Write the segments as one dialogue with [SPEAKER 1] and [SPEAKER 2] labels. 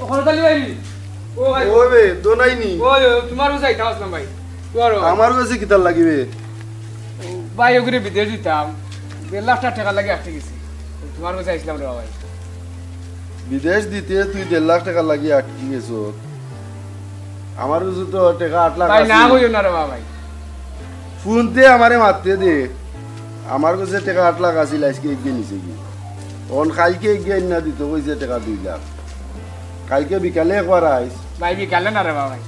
[SPEAKER 1] খরতালি ভাই ও ভাই
[SPEAKER 2] ও বে দোনাইনি
[SPEAKER 1] ও তোমার যাই আসলাম ভাই তোর
[SPEAKER 2] আমার কাছে কিতাল লাগিবে
[SPEAKER 1] ভাই ওগুলো বিদেশ দিতাম 1.5 লাখ টাকা লাগে আসতে গেছি তোমার কাছে আসলাম রে ভাই
[SPEAKER 2] বিদেশ দিতে তুই 1.5 লাখ টাকা লাগি আটকি গেছো আমার কাছে তো টাকা 8 লাখ
[SPEAKER 1] ভাই না কইও না রে ভাই
[SPEAKER 2] ফোনতে আমারে মারতে দে আমার কাছে টাকা 8 লাখ আছিল আজকে এগিয়ে নিছে কি অন কালকে এগিয়ে না দিত কইছে টাকা 2 লাখ কালকে বিকালে একবার আইস
[SPEAKER 1] ভাই বিকালে না রে ভাই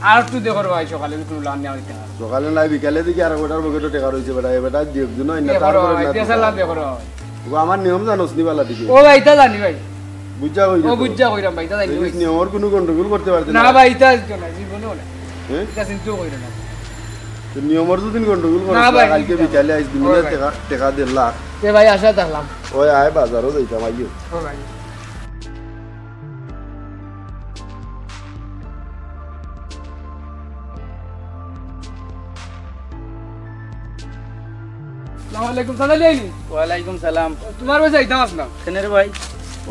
[SPEAKER 1] আর একটু দেখো রে ভাই সকালে একটু লান নেওয়া দিতে
[SPEAKER 2] সকালে নাই বিকালে দিকে আর গোটার বকেটে টাকা রইছে বেটা এবারে দেখছো না না
[SPEAKER 1] তারপরে না দেশালা দেখো রে
[SPEAKER 2] ও আমার নিয়ম জানোস নি বালা দিকে
[SPEAKER 1] ও ভাই তা জানি ভাই
[SPEAKER 2] বুঝা হই
[SPEAKER 1] ও বুঝা কইরাম ভাই তা জানি
[SPEAKER 2] নিয়মর কোনো গন্ডগোল করতে পারতে
[SPEAKER 1] না ভাই তা না জীবনেও না
[SPEAKER 2] হ্যাঁ
[SPEAKER 1] এটা চিন্তা কইরা না
[SPEAKER 2] তো নিয়মর যদি গন্ডগোল করছ কালকে বিকালে আইস দিনে টাকা 1.5 লাখ
[SPEAKER 1] তে ভাই আশা থাকলাম
[SPEAKER 2] ওই আয় বাজারও যাইতাম আইও
[SPEAKER 1] ও ভাই আসসালামু আলাইকুম
[SPEAKER 3] ওয়ালাইকুম সালাম
[SPEAKER 1] তোমার কাছে আইতাম আসলাম
[SPEAKER 3] কেনের ভাই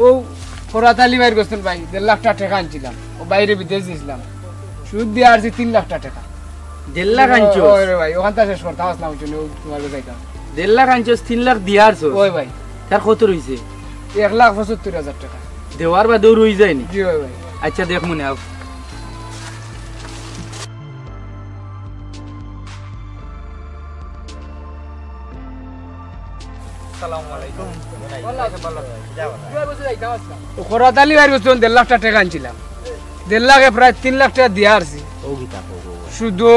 [SPEAKER 1] ও ফরাতালি ভাইয়ের গোস্তেন ভাই 1.5 লাখ টাকা আনছিলাম ও বাইরে বিদেশ দিয়েছিলাম সুদ দিয়ে আসছি 3 লাখ টাকা
[SPEAKER 3] 1.5 লাখ আনছো
[SPEAKER 1] ওই রে ভাই ওখান থেকে শেষ করতাম আসলাম তোমার কাছে আইতাম
[SPEAKER 3] 1.5 লাখ আনছো 3 লাখ দিয়ারছো
[SPEAKER 1] ওই ভাই
[SPEAKER 3] তার কত রইছে
[SPEAKER 1] 1,75,000 টাকা
[SPEAKER 3] দেওয়ার বাদেও রই যায়নি
[SPEAKER 1] জি ভাই
[SPEAKER 3] আচ্ছা দেখ মনে আও
[SPEAKER 1] খরাতালি ভাইয়ের গোস্তেন 1.5 লাখ টাকা আনছিলাম 1.5 লাখে প্রায় 3 লাখ টাকা দিয়ে আসছি শুধু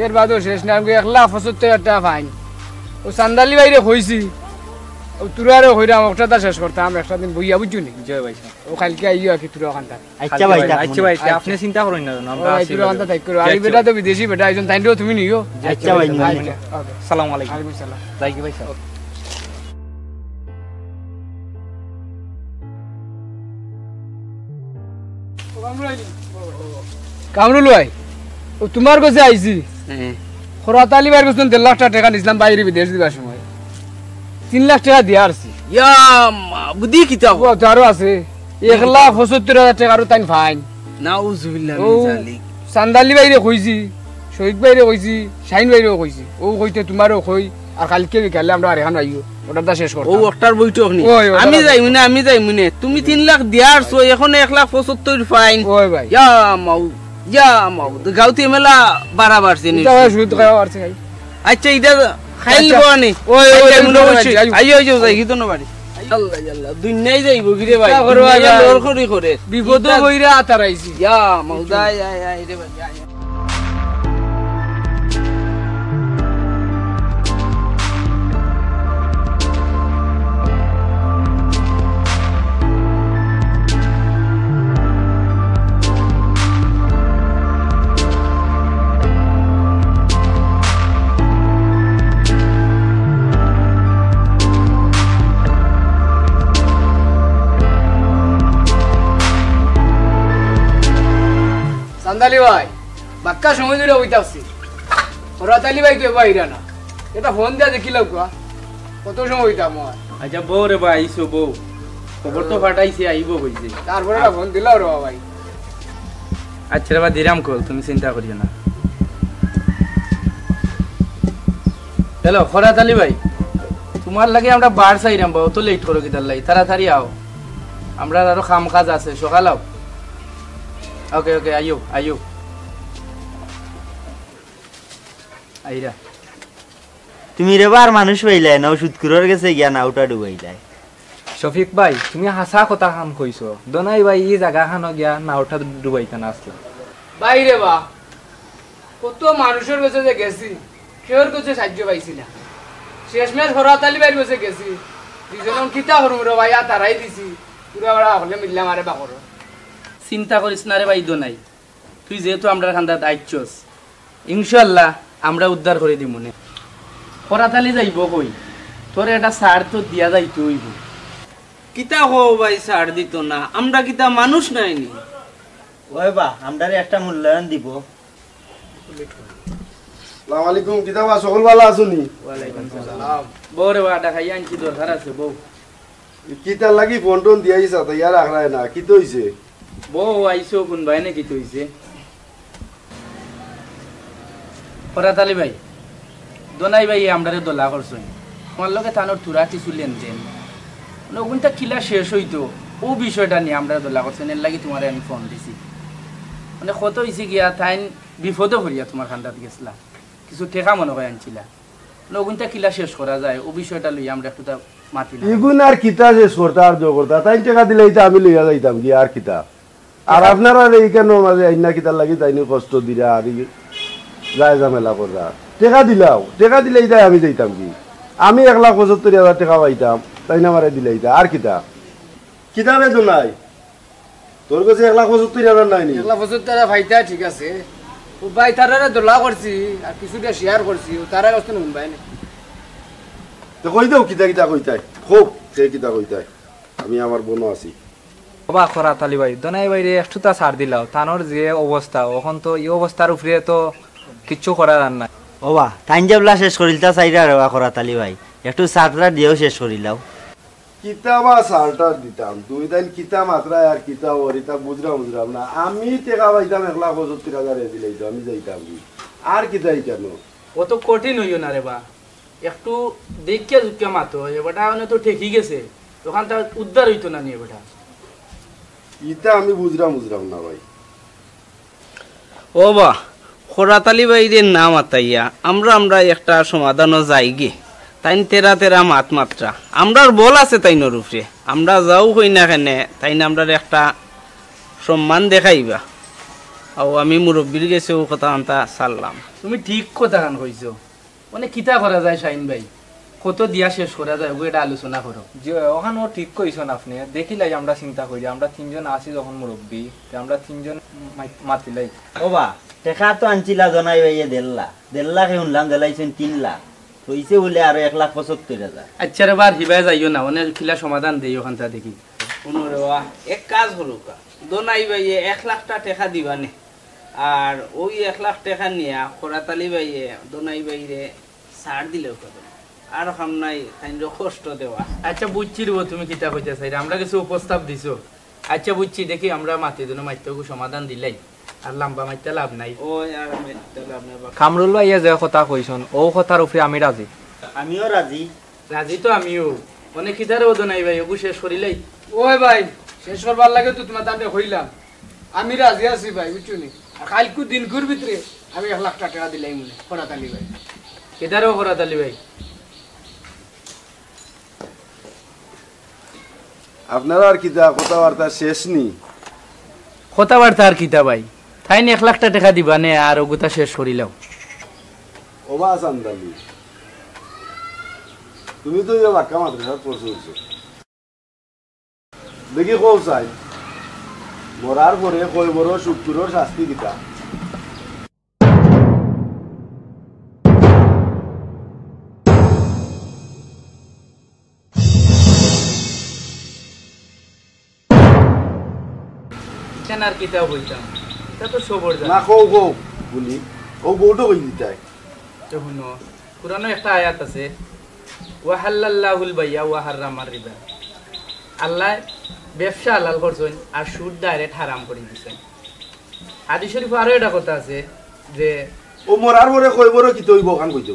[SPEAKER 1] এর বাদেও শেষ না 1,75,000 টাকা ফাইন ও চান্দালি বাইরে হয়েছি ও তুরারে হইরাম একটা শেষ করতাম একটা দিন বইয়া বুঝছো নি
[SPEAKER 3] জয় ভাই
[SPEAKER 1] ও কালকে আইও কি তুরা ওখান থেকে
[SPEAKER 3] আচ্ছা ভাই আপনি চিন্তা করেন না আমরা আছি
[SPEAKER 1] তুরা ওখান থেকে করো আর বেটা তো বিদেশি বেটা একজন তাইন্ডো তুমি নিও
[SPEAKER 3] আচ্ছা ভাই আসসালামু আলাইকুম
[SPEAKER 1] ওয়ালাইকুম সালাম
[SPEAKER 3] যাই কি ভাই সাহেব
[SPEAKER 1] কামরুল ভাই ও তোমার কাছে আইছি খরাতালি ভাইয়ের গোস্তেন 1.5 লাখ টাকা নিছিলাম বাইরে বিদেশ দিবার সময় 3 লাখ টাকা দিয়ে আসছি
[SPEAKER 3] ইয়া বুদ্ধি কিতাব
[SPEAKER 1] ও তারও আছে 1,75,000 টাকা আর তাই ফাইন
[SPEAKER 3] নাউজুবিল্লাহ
[SPEAKER 1] ও
[SPEAKER 3] মিন জালিক
[SPEAKER 1] চান্দালি বাইরে কইছি শহীদ বাইরে কইছি শাইন বাইরেও কইছি ও কইতে তোমারও কই আর কালকে বিকালে আমরা আর এখন আইও ওটা শেষ করব
[SPEAKER 3] ও একটার বইটক নি
[SPEAKER 1] ওই, ওটা
[SPEAKER 3] আমি যাই মুনে তুমি 3 লাখ দিয়ারছো এখন 1,75,000 ফাইন
[SPEAKER 1] ওই ভাই
[SPEAKER 3] ইয়া মাউ গাউতি মেলা বাড়াবার চিনি
[SPEAKER 1] এটা সুদ খাওয়া আছে ভাই
[SPEAKER 3] আচ্ছা এটা খাইল গোয়ানি
[SPEAKER 1] ওই
[SPEAKER 3] মুনে আইও যাই কি তো না বাড়ি আল্লাহ আল্লাহ দুনিয়ায় যাইবো গিরে ভাই লোর করি করে
[SPEAKER 1] বিপদ বইরা আতারাইছি
[SPEAKER 3] ইয়া মাউ দাই আই রে ভাই
[SPEAKER 1] চান্দালি ভাই বাক্কা সময় ধরে হইতাছি খরাতালি ভাই তো বাইরা না এটা ফোন দিয়া দেখিলাম কত সময় হইতাম
[SPEAKER 3] আচ্ছা বউ রে ভাই আইসো বউ খবর তো ফাটাইছে আইবো কইছে
[SPEAKER 1] তারপরে একটা ফোন দিলাও রে ভাই
[SPEAKER 3] আচ্ছা রে ভাই দিরাম কল তুমি চিন্তা করিও না হ্যালো ফরাত আলী ভাই তোমার লাগে আমরা বার চাইরাম বাও তো লেট করো কিতার লাই তাড়াতাড়ি আও আমরা আরো কাম কাজ আছে সকাল আও ওকে ওকে আইও আইরা
[SPEAKER 4] তুমি রেবার মানুষ পাইলাই না ওষুধ কুরোর গেছে গিয়া না ওটা ডুবাইলাই
[SPEAKER 5] শফিক ভাই তুমি হাসা কথা খান কইছো দনাই ভাই এই জায়গা খানো গিয়া নাওটা ডুবাইতে না আসলো
[SPEAKER 1] বাইরে বা কত মানুষের কাছে যে গেছি কেউর কাছে সাহায্য পাইছি না শেষমেশ খরাতালি বাইর কাছে গেছি দুজন কিতা হরুম রে ভাই তারাই দিছি পুরা বড় হলে মিললাম আরে বাকর
[SPEAKER 3] চিন্তা করিস না রে ভাই দনাই তুই যেহেতু আমরা খান্দাত আইছস ইনশাআল্লাহ আমরা উদ্ধার করে দিমু নে খরাতালি যাইব কই তোর এটা সার তো দিয়া যাইতে হইব কিতা হো ভাই সার দিত না আমরা কিতা মানুষ নাইনি
[SPEAKER 4] ওই বা আমরারে একটা মূল্যায়ন দিব
[SPEAKER 2] আসসালামু আলাইকুম কিতাবা সকল ভালো আছুনি
[SPEAKER 3] ওয়ালাইকুম সালাম বউ রে বাটা খাই আনছি দরকার আছে বউ
[SPEAKER 2] কিতা লাগি ফোন টোন দিয়াইছা তো ইয়ার আখরায় না কি তো হইছে
[SPEAKER 3] বউ আইসো কোন ভাই নাকি তো হইছে ফরাত আলী ভাই দোনাই ভাই আমরারে দোলা করছই তোমার লগে থানোর তুরা কিছু লেনদেন মানে ওখানটা কিলা শেষ হইতো ও বিষয়টা নিয়ে আমরা দোলা করছেন এর লাগি তোমার আমি ফোন দিছি মানে কত হয়েছে গিয়া তাই বিপদে ভরিয়া তোমার খান্দাত গেছিলা কিছু ঠেকা মনে হয় আনছিলা মানে ওখানটা কিলা শেষ করা যায় ও বিষয়টা লইয়া আমরা একটু মাতি
[SPEAKER 2] ইগুন আর কিতা শেষ করতা আর জো করতা তাই টাকা দিলে আমি লইয়া যাইতাম কি আর কিতা আর আপনারা এই কেন মাঝে আইনা কিতার লাগি তাই কষ্ট দিরা আর যায় ঝামেলা কররা টাকা দিলে আমি যাইতাম কি আমি 1,75,000 টাকা পাইতাম তাই না মারে দিলে আর কিতা কিতাবে তো নাই তোর কাছে 1,75,000 নাই নি
[SPEAKER 1] 1,75,000 ভাইতা ঠিক আছে ও ভাই তারারে দোলা করছি আর কিছুটা শেয়ার করছি ও তারা কষ্ট নুন ভাই না
[SPEAKER 2] তো কই দাও কিতা কইতাই খুব সে কিতা কইতাই আমি আমার বোনও আছি
[SPEAKER 5] বাবা খরাত আলী ভাই দোনাই ভাই রে একটুটা ছাড় দিলাও তানোর যে অবস্থা এখন তো এই অবস্থার উপরে তো কিচ্ছু করা যান না
[SPEAKER 4] ওবা তাইন যেবলা শেষ করিলতা চাইরা রে খরাত আলী ভাই একটু সাকরা দিয়েও শেষ করিলাও
[SPEAKER 2] কিতা বা সালটার দিতাম দুই দিন কিতা মাত্রায় আর কিতা ওরিতা বুঝরাম না আমি টাকা পাইতাম 1,75,000 দিলেই তো আমি যাইতাম কি আর কিতাই কেন
[SPEAKER 3] অত কঠিন হইও না রে বা একটু দেখিয়া জুকিয়া মাতো এবারটা মানে তো ঠিকই গেছে তখন তার উদ্ধার হইতো না নিয়ে বেটা
[SPEAKER 2] ইতা আমি বুঝরাম না ভাই
[SPEAKER 3] ও বা খরাত আলী ভাইদের নাম আতাইয়া আমরা একটা সমাধানও যাই গে তাইন তেরা মাত মাত্রা আমরার বল আছে তাইনোর উপরে আমরা যাও হই না কেনে তাইন আমরা একটা সম্মান দেখাইবা ও আমি মুরব্বীর গেছে ও কথা আনতা সারলাম তুমি ঠিক কথা কান কইছো মানে কিতা করা যায় শাইন ভাই কত দিয়া শেষ করা যায় ওটা আলোচনা করো
[SPEAKER 5] যে ওখানে ও ঠিক কইছেন আপনি দেখিলাই আমরা চিন্তা করি আমরা তিনজন আছি যখন মুরব্বী আমরা তিনজন মাতিলাই
[SPEAKER 4] ওবা টেকা তো আনছিলা জনাই ভাইয়ে 1.5 লাখ শুনলাম দিলাইছেন 3 লাখ হইছে বলে আর 1,75,000
[SPEAKER 3] আচ্ছা রে বার হিবাই যাইও না অনেক খিলা সমাধান দেই ওখান থেকে দেখি শুনো রে এক কাজ হলো কা দোনাই ভাইয়ে 1 লাখ টাকা দিবানে আর ওই 1 লাখ টাকা নিয়া খরাত আলী ভাইয়ে দোনাই ভাইরে ছাড় দিলেও কত আর কাম নাই তাইনরে কষ্ট দেওয়া আচ্ছা বুঝছি রে তুমি কিতা কইতা চাই আমরা কিছু প্রস্তাব দিছো আচ্ছা বুঝছি দেখি আমরা মাটি দিনো মাইতকু সমাধান দিলাই আর লম্বা মাইতে লাভ নাই ও আর মাইতে লাভ নাই
[SPEAKER 5] কামরুল ভাইয়া যে কথা কইছন ও কথার উপরে আমি রাজি
[SPEAKER 4] আমিও রাজি
[SPEAKER 3] তো আমিও অনেক কিতারে ওদ নাই ভাই ওগু শেষ করিলাই
[SPEAKER 1] ওই ভাই শেষ করবার লাগে তো তোমার দামটা হইলাম আমি রাজি আছি ভাই বুঝছো নি আর কালকু দিনকুর ভিতরে আমি 1,00,000 টাকা দিলাই মনে খরাত আলী ভাই
[SPEAKER 3] কিতারেও খরাত আলী ভাই
[SPEAKER 2] আপনারা আর কিতা কথাবার্তা শেষ নি
[SPEAKER 3] কথাবার্তা আর কিতা ভাই তাইন 1 লাখ টাকা দিবানে আর ওগুতা শেষ করিলাও
[SPEAKER 2] ওবা সান্দালি তুমি তো এই বাক্কা মাদ্রাসার পড়ছো দেখি কও চাই মরার পরে কই বড় শুক্রর শাস্তি দিতা
[SPEAKER 3] আর কিতাব বলতাম এটা তো সবর
[SPEAKER 2] না কও বলি ও বউটো কই দিতাই
[SPEAKER 3] তো শুনো কুরআনে একটা আয়াত আছে ওয়া হালাল্লাহুল বাইয়া ওয়া হারামার রিবা আল্লাহ ব্যবসা হালাল করছেন আর সুদ ডাইরেক্ট হারাম করে দিয়েছেন হাদিস শরীফে আরো একটা কথা আছে যে
[SPEAKER 2] ও মরার পরে কই বড় কি তৈব কান কইতো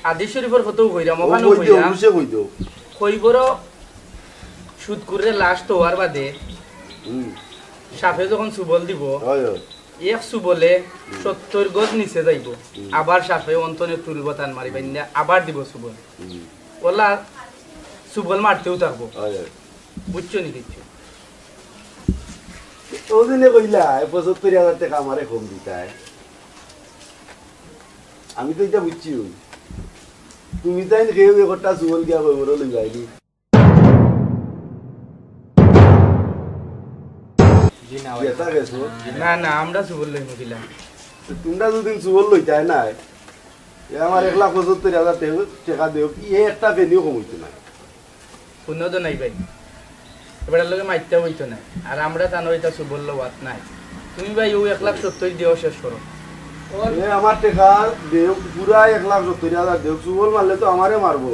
[SPEAKER 3] হাদিস শরীফের কতও কইরা মকানো
[SPEAKER 2] কইতো
[SPEAKER 3] কই বড় সুদ করে লাশ তো হওয়ার বাদে সাপে যখন সুবল দিব এক সুবলে 70 গজ নিচে যাইব আবার সাপে অন্তনে তুলব টান মারি বাইন্দা আবার দিব সুবল ওলা সুবল মারতেও থাকবো বুঝছো নি কিছু
[SPEAKER 2] ওদিনে কইলা 75,000 টাকা আমারে কম দিতাই আমি তো এটা বুঝছি তুমি তাই কেউ একটা সুবল গিয়া কই বড় লই যাইনি
[SPEAKER 3] না আমরা সুবল লই মকিলা
[SPEAKER 2] তোমরা যদি সুবল লইতাই না আমার 1,75,000 টাকা দেও কি একটা ভ্যালু কমইতো না
[SPEAKER 3] শুনো তো নাই ভাই এবার লগে মাইতে হইতো না আর আমরা জানো এটা সুবল লওয়াত নাই তুমি ভাই ও 1,70,000 দিও শেষ করো
[SPEAKER 2] আমার টাকা দেও পুরা 1,70,000 দেও সুবল মারলে তো আমারে মারবো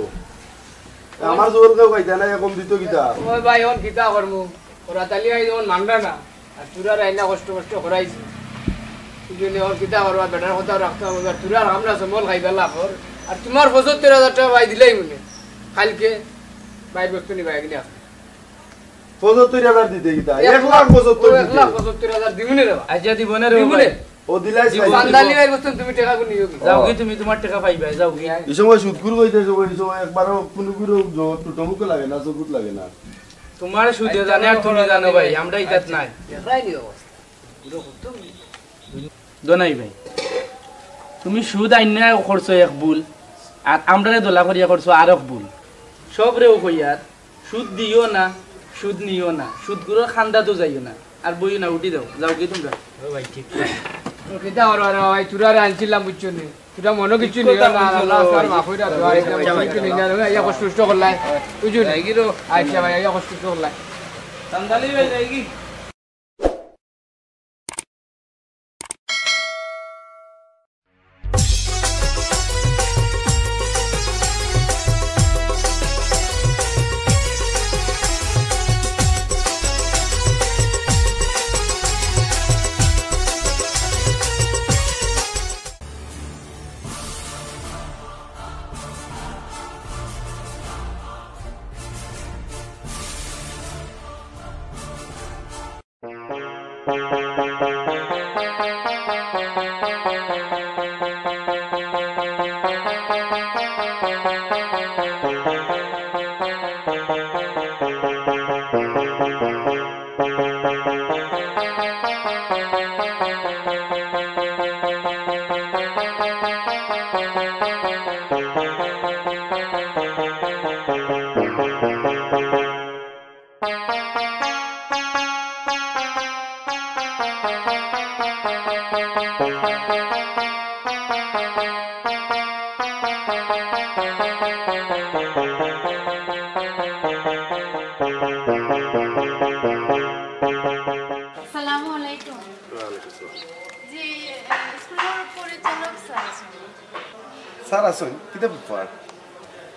[SPEAKER 2] আমার সুবল কেউ কইতা না কম দিত কিতা
[SPEAKER 1] ওই ভাই ওন কিতা করমু ওরা তালি আই ওন মানরা না আর তুরার আইনা কষ্ট কষ্ট করাইছি এই জন্য ওর কিতা করবা বেটার কথা রাখতে হবে আর তুরার আমরা সমল খাইবা লাভ আর তোমার ৭৫,০০০ টাকা পাই দিলেই মনে কালকে বাই বস্তু নিবা কিনা
[SPEAKER 2] ৭৫,০০০ দিতে কিতা
[SPEAKER 1] ১,৭৫,০০০ দিমুনে রে
[SPEAKER 3] আচ্ছা দিব না রে ভাই
[SPEAKER 2] ও দিলাই
[SPEAKER 1] সান্দালি ভাই বস্তু তুমি টাকা কোন নিও কি
[SPEAKER 3] যাও কি তুমি তোমার টাকা পাইবা যাও কি
[SPEAKER 2] এই সময় সুদগুর কইতেছো ওই সময় একবারও কোনো গুরু টুটমুক লাগে না চকুত লাগে না
[SPEAKER 3] তোমার সুদে জানে আর তুমি জানো ভাই আমরা ইতাত নাই
[SPEAKER 1] দেখাই নিও অবস্থা
[SPEAKER 3] দনাই ভাই তুমি সুদ আইনা করছো এক ভুল আর আমরারে দোলা করিয়া করছো আর এক ভুল সব রেও কইয়ার সুদ দিও না সুদ নিও না সুদগুলো খান্দা তো যাইও না আর বইও না উঠি দাও যাও কি তোমরা ভাই ঠিক
[SPEAKER 1] কিতা আর ভাই তুরারে আনছিলাম বুঝছো নি তুরা মনে কিছু নিও না আল্লাহ স্যার মাফ কইরা দাও কিছু নিনা রে ইয়া কষ্ট কষ্ট করলাই বুঝছো না কি রো আচ্ছা ভাই ইয়া কষ্ট কষ্ট করলাই
[SPEAKER 3] সান্দালি ভাই যাই কি
[SPEAKER 6] আসসালামু আলাইকুম জি স্কুলের পরিচালক স্যার
[SPEAKER 2] স্যার আসুন কিতা ব্যাপার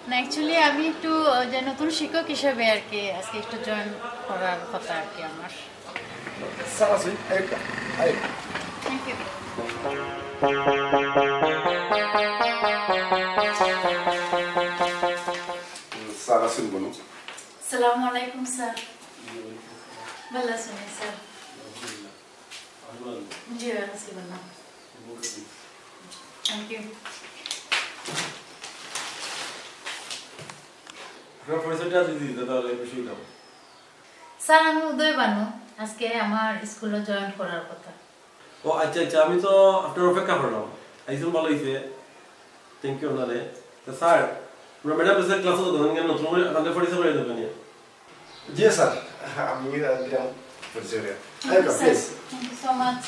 [SPEAKER 6] না অ্যাকচুয়ালি আমি একটু যে নতুন শিক্ষক হিসেবে আর কি আজকে একটু জয়েন করার কথা আর কি আমার
[SPEAKER 2] স্যার আসুন একটা
[SPEAKER 6] থ্যাংক ইউ
[SPEAKER 2] স্যার আসুন বলুন
[SPEAKER 6] আসসালামু আলাইকুম স্যার ভালো আছেন স্যার জি আছি ভালো থ্যাংক ইউ স্যার আমি উদয় বানু আজকে আমার স্কুলে জয়েন করার কথা
[SPEAKER 7] ও আচ্ছা আচ্ছা আমি তো আপনার অপেক্ষা করলাম আইসুন ভালো হয়েছে থ্যাংক ইউ ওনারে তো স্যার আমরা ম্যাডাম এসে ক্লাসে তো ধরেন নতুন করে আপনাদের পরিচয় করে দেবেন
[SPEAKER 2] জি স্যার আমি দিলাম পরিচয় please
[SPEAKER 6] thank you so much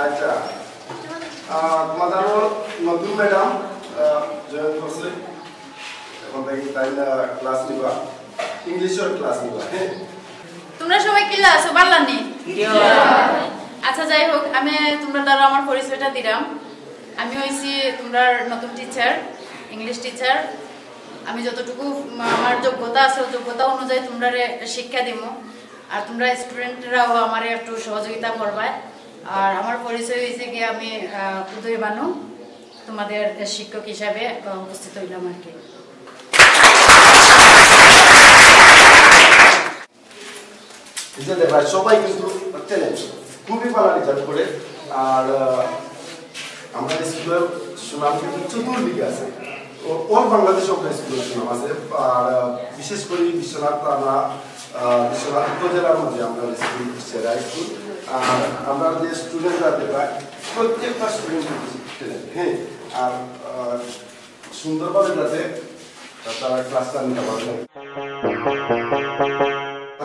[SPEAKER 2] আচ্ছা তোমাদের নতুন ম্যাডাম জয়েন করছে এখন থেকে তাই ক্লাস নিবা ইংলিশের ক্লাস নিবা হ্যাঁ
[SPEAKER 6] তোমরা সবাই কিলা আছো বাল্লানি আচ্ছা যাই হোক আমি তোমরা দ্বারা আমার পরিচয়টা দিলাম আমি হইছি তোমরা নতুন টিচার ইংলিশ টিচার আমি যতটুকু আমার যোগ্যতা আছে যোগ্যতা অনুযায়ী তোমরা শিক্ষা দিব আর তোমরা স্টুডেন্টরাও আমার একটু সহযোগিতা করবা আর আমার পরিচয় হয়েছে কি আমি উদয় বানু তোমাদের শিক্ষক হিসাবে উপস্থিত হইলাম আর কি
[SPEAKER 2] সবাই কিন্তু চ্যালেঞ্জ খুবই ভালো রেজাল্ট করে আর আমাদের স্কুলের সুনাম কিন্তু চতুর্দিকে আছে অল বাংলাদেশ স্কুলের সুনাম আছে আর বিশেষ করে বিশ্বনাথ আমরা বিশ্বনাথ উপজেলার মধ্যে আমরা স্কুল সেরা স্কুল আর আমরা যে স্টুডেন্টরা প্রায় প্রত্যেকটা স্টুডেন্ট হ্যাঁ আর সুন্দরভাবে যাতে তারা ক্লাসটা নিতে পারবে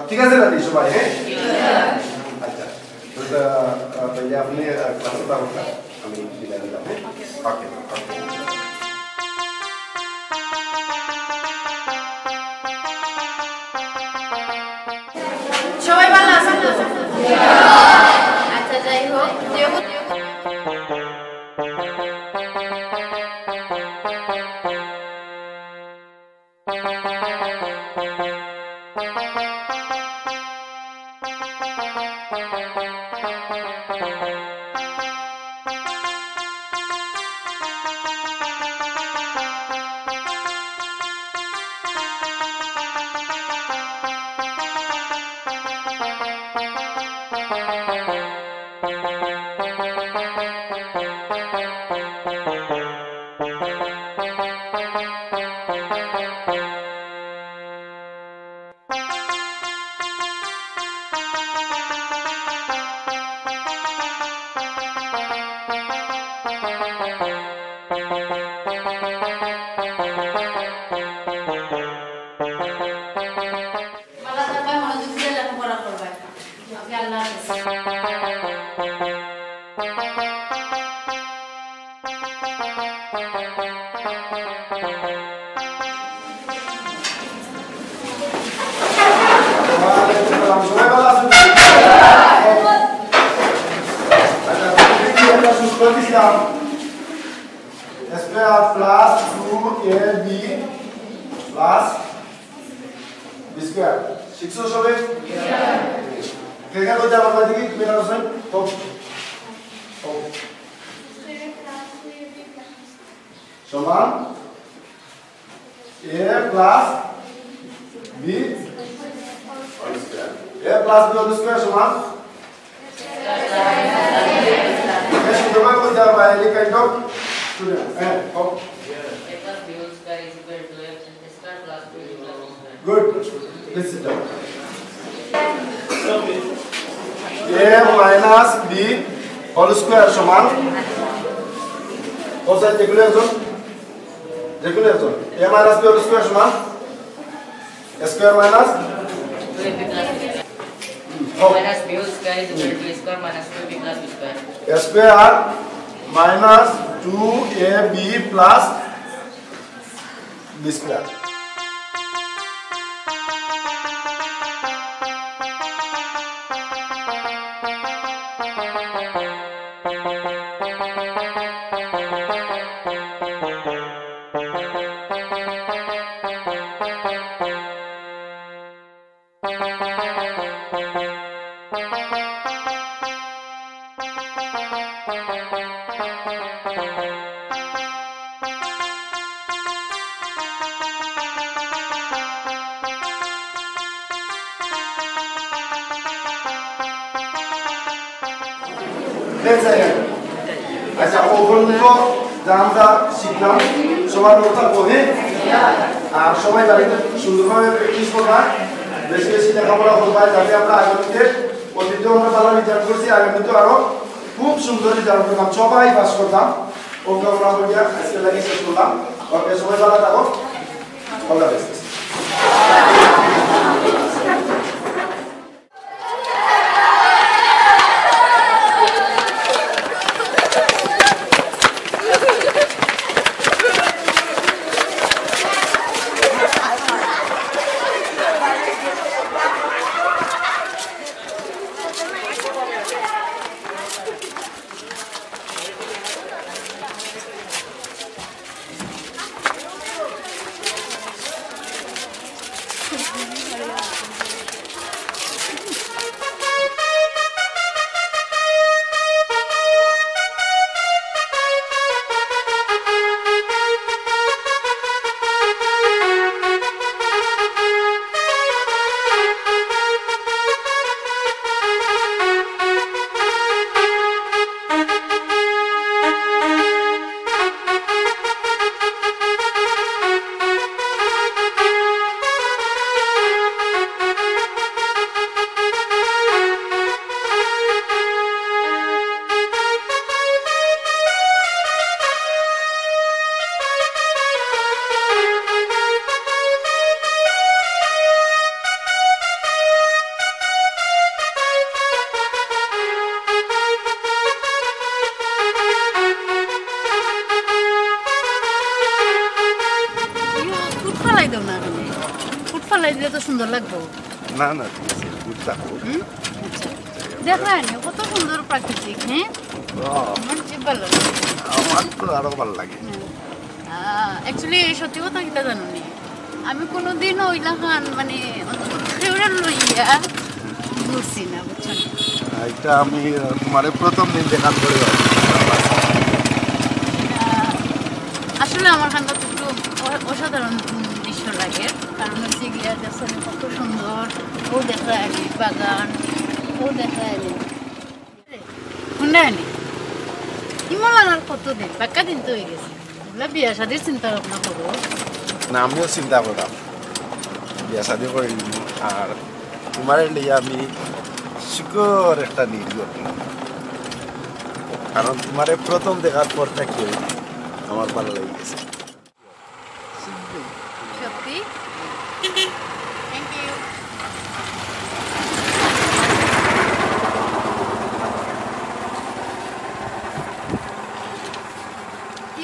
[SPEAKER 2] ঠিক আছে দাদি সবাই হ্যাঁ আচ্ছা তাহলে আপনি ক্লাসে থাকুন আমি বিদায় দিলাম ওকে ওকে
[SPEAKER 6] সবাই ভালো আছেন তো? আচ্ছা যাই হোক ভালো থাকবে, মনোযোগ দিয়ে লেখাপড়া করবে। ওকে, আল্লাহ হাফেজ।
[SPEAKER 2] সবাই ভালো আছেন একটা সূত্র দিছিলাম square plus 2ab plus B square শিখছো সবাই কে কে কইতে আমার দিকে মেরা হোসেন তো সমান a plus b a plus b whole square সমান Yes, you know what the any kind of student. Good. Let's sit down. A minus b whole square সমান কত যেগুলো একজন a minus b whole square সমান a square minus
[SPEAKER 8] minus b whole square is equal to a square minus 2b plus b square.
[SPEAKER 2] A square minus 2ab plus b square. আচ্ছা ও পর্যন্ত যা আমরা শিখলাম সবার মতো থাকবো হ্যাঁ আর সবাই বাড়িতে সুন্দরভাবে প্র্যাকটিস করবা বেশি বেশি লেখাপড়া করবা যাতে আমরা আগামীতে অতীতেও আমরা ভালো রেজাল্ট করছি আগামীতে আরো খুব সুন্দর রেজাল্ট করতাম সবাই পাস করতাম ওকে আমরা বলিয়া আজকে লাগে শেষ করলাম ওকে সবাই ভালো থাকো অল দ্য বেস্ট
[SPEAKER 6] দিলে তো সুন্দর লাগবে।
[SPEAKER 2] না না ঠিক আছে গুড থাকো।
[SPEAKER 6] আচ্ছা দেখেন কত সুন্দর প্রাকৃতিক। হ্যাঁ আমার যে ভালো লাগে।
[SPEAKER 2] আমার তো আরো ভালো লাগে।
[SPEAKER 6] অ্যাকচুয়ালি সত্যি কথা কিটা জানো নি আমি কোনোদিনও ওইলা খান মানে ফেভারিট লইয়া ঘুরছি না বুঝছো না।
[SPEAKER 2] এটা আমি তোমার প্রথম দিন দেখার পরে
[SPEAKER 6] আসলে আমার খানটা একটু অসাধারণ দৃশ্য লাগে কারণ হচ্ছে গিয়া দেখছেন কত সুন্দর ও দেখা আনি বাগান ও দেখা আনি শুনে আনি ইমান আর কত দিন বাক্কা দিন তো হয়ে গেছে ওগুলা বিয়া শাদির চিন্তা ভাবনা করো
[SPEAKER 2] না আমিও চিন্তা করলাম বিয়া শাদি করে নিব আর তোমার লিয়ে আমি সুন্দর একটা নির্গত কারণ তোমার প্রথম দেখার পর থেকে আমার ভালো লেগে গেছে
[SPEAKER 6] সত্যি থ্যাংক ইউ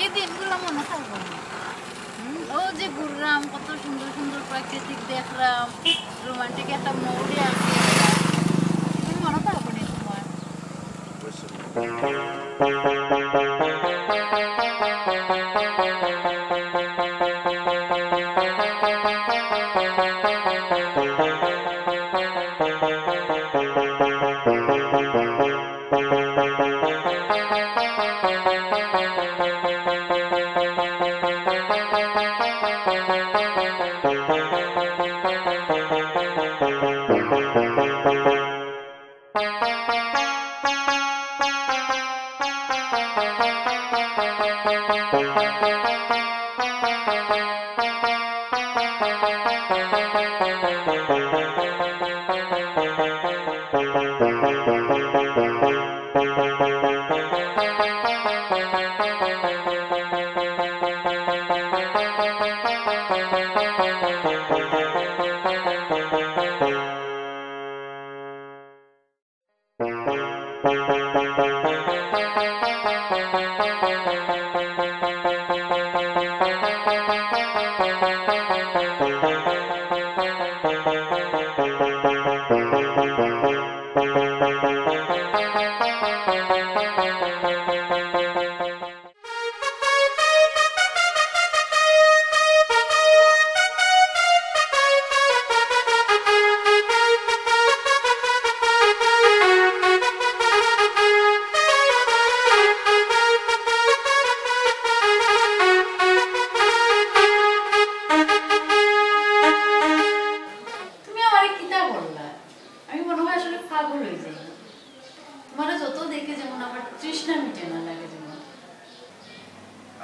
[SPEAKER 6] এই দিনগুলো মনে থাকবো না ও যে ঘুরলাম কত সুন্দর সুন্দর প্রাকৃতিক দেখলাম রোমান্টিক একটা মৌরি আছে তুমি মনে থাকবো না তোমার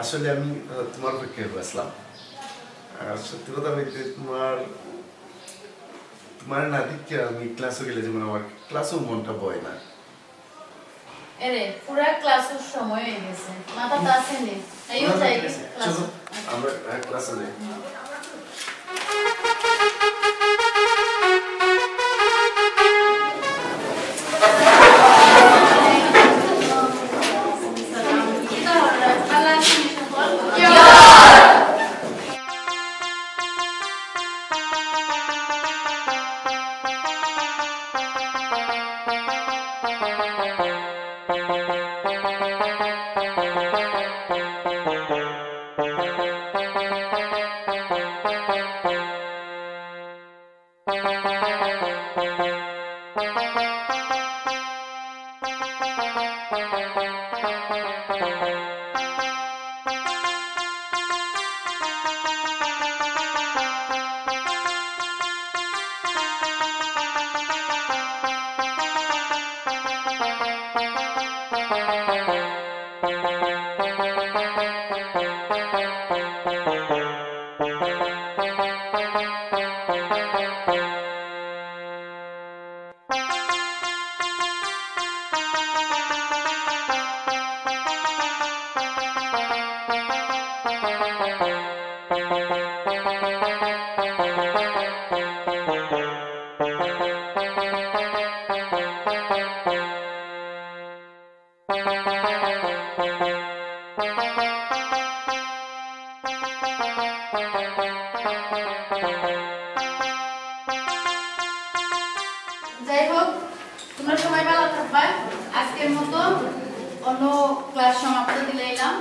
[SPEAKER 2] আসলে আমি তোমার পক্ষে বসলাম আর সত্যি কথা বলতে তোমার না দেখে আমি ক্লাসে গেলে যেমন আমার ক্লাসেও মনটা বয় না
[SPEAKER 6] এরে পুরা ক্লাসের সময় হয়ে গেছে মাথা তাছে নে আইও যাই ক্লাসে
[SPEAKER 2] আমরা ক্লাসে যাই
[SPEAKER 6] যাই হোক তোমরা সবাই ভালো থাকবা আজকের মতো অন্য ক্লাস সমাপ্ত দিলাম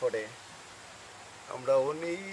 [SPEAKER 2] পরে আমরা অনেক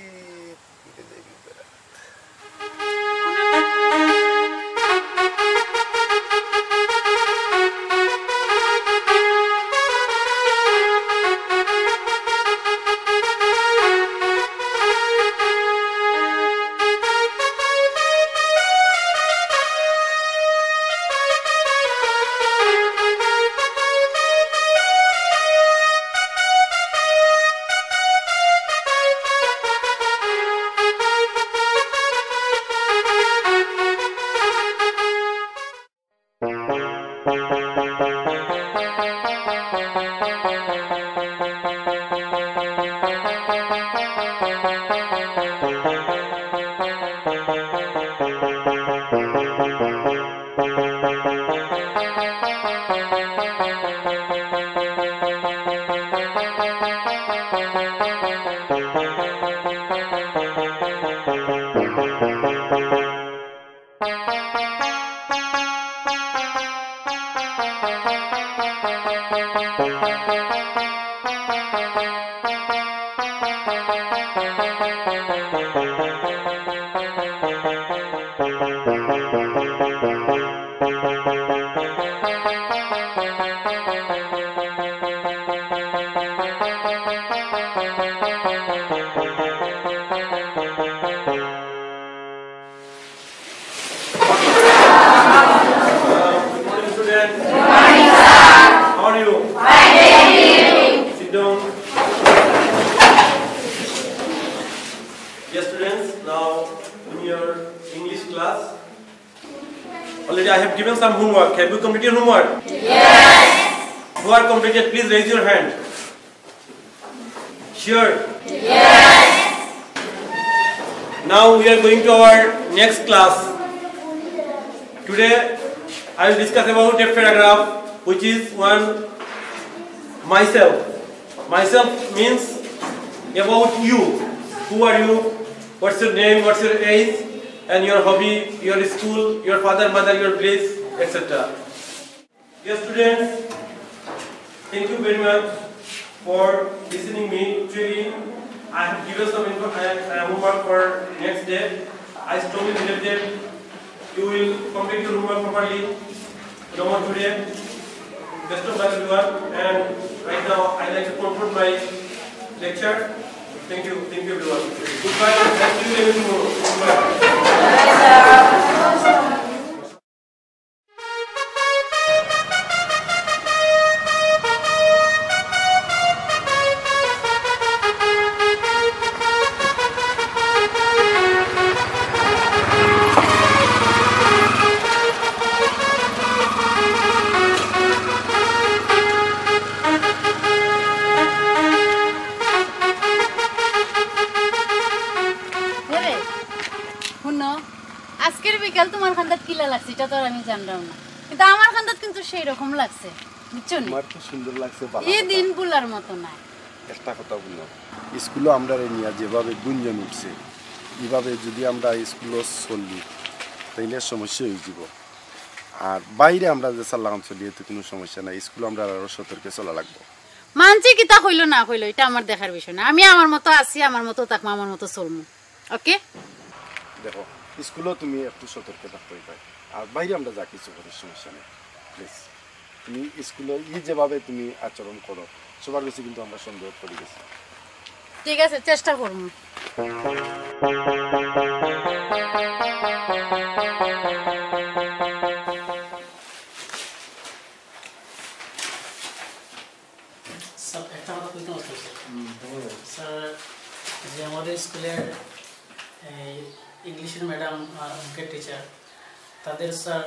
[SPEAKER 7] Already I have given some homework. Have you completed homework? Yes. Who are completed? Please raise your hand. Sure? Yes. Now we are going to our next class. Today I will discuss about a paragraph which is one myself. Myself means about you. Who are you? What's your name? What's your age? And your hobby, your school, your father, mother, your place, etc. Dear students, thank you very much for listening me. Actually, I have given some homework for next day. I strongly believe that you will complete your homework properly. No more today. Best of luck everyone. And right now, I like to conclude my lecture. Thank you everyone. Goodbye. And see you tomorrow. Goodbye.
[SPEAKER 6] কিলা লাগছে এটা তো আর আমি জানলাম না, কিন্তু আমার কান্দাত কিন্তু সেই রকম লাগছে, বুঝছো না?
[SPEAKER 2] আমার তো সুন্দর লাগছে।
[SPEAKER 6] এই দিনগুলোর মতো না।
[SPEAKER 2] একটা কথা বললো, স্কুলে আমরা নিয়ে যেভাবে গুঞ্জন উঠছে, এইভাবে যদি আমরা স্কুলে চলি তাইলে সমস্যা হয়ে যাব। আর বাইরে আমরা যে চালাম চলি এতে কোনো সমস্যা নাই, স্কুলে আমরা আরো সতর্কে চলা লাগবো।
[SPEAKER 6] মানছি কিতা কইলো না কইলো এটা আমার দেখার বিষয় না, আমি আমার মতো আছি, আমার মতো থাকবো, আমার মতো চলবো। ওকে
[SPEAKER 2] দেখো স্কুলেও তুমি একটু সতর্ক থাকতে হবে, আর বাইরে আমরা যা কিছু করি সমস্যা নেই। প্লিজ তুমি স্কুলে যেভাবে তুমি আচরণ করো সবার কাছে কিন্তু আমরা সন্দেহ করে গেছি।
[SPEAKER 6] ঠিক আছে, চেষ্টা করবো।
[SPEAKER 9] একটা কথা বলতে পারছি স্যার, যে আমাদের স্কুলের ইংলিশের ম্যাডাম আর অঙ্কের টিচার, তাদের স্যার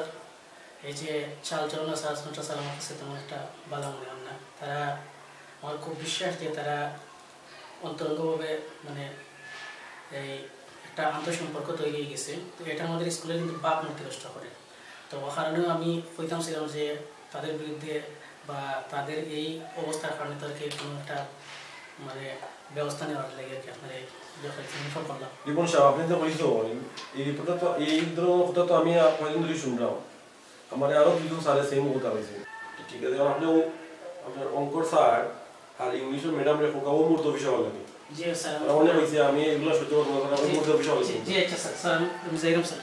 [SPEAKER 9] এই যে চালচলন স্যার স্যার আমার কাছে তেমন একটা ভালো মনে হয় না। তারা আমার খুব বিশ্বাস দিয়ে তারা অন্তরঙ্গভাবে মানে এই একটা আন্তঃসম্পর্ক তৈরি হয়ে গেছে। তো এটা আমাদের স্কুলে কিন্তু বাপ মূর্তি নষ্ট করে। তো ও কারণেও আমি কইতাম ছিলাম যে তাদের বিরুদ্ধে বা তাদের এই অবস্থার কারণে তাদেরকে কোনো একটা মানে ব্যবস্থা নেওয়ার লাগে আর কি আপনার ইনফর্ম করলাম।
[SPEAKER 7] রিপন সাহেব, আপনি তো বলছো এই রিপোর্টটা তো এই ধরনের কথা তো আমি কয়েকদিন ধরে শুনলাম, আমার আরো দুজন স্যারের সেম কথা হয়েছে। ঠিক আছে, আপনি আপনার অঙ্কর স্যার আর ইংলিশের ম্যাডাম রে খোকাও মূর্ত বিষয় হল নাকি?
[SPEAKER 9] জি স্যার,
[SPEAKER 7] মনে হয়েছে আমি এগুলো সহ্য করবো না, মূর্ত বিষয় হল।
[SPEAKER 9] জি আচ্ছা স্যার, স্যার আমি যাইলাম স্যার।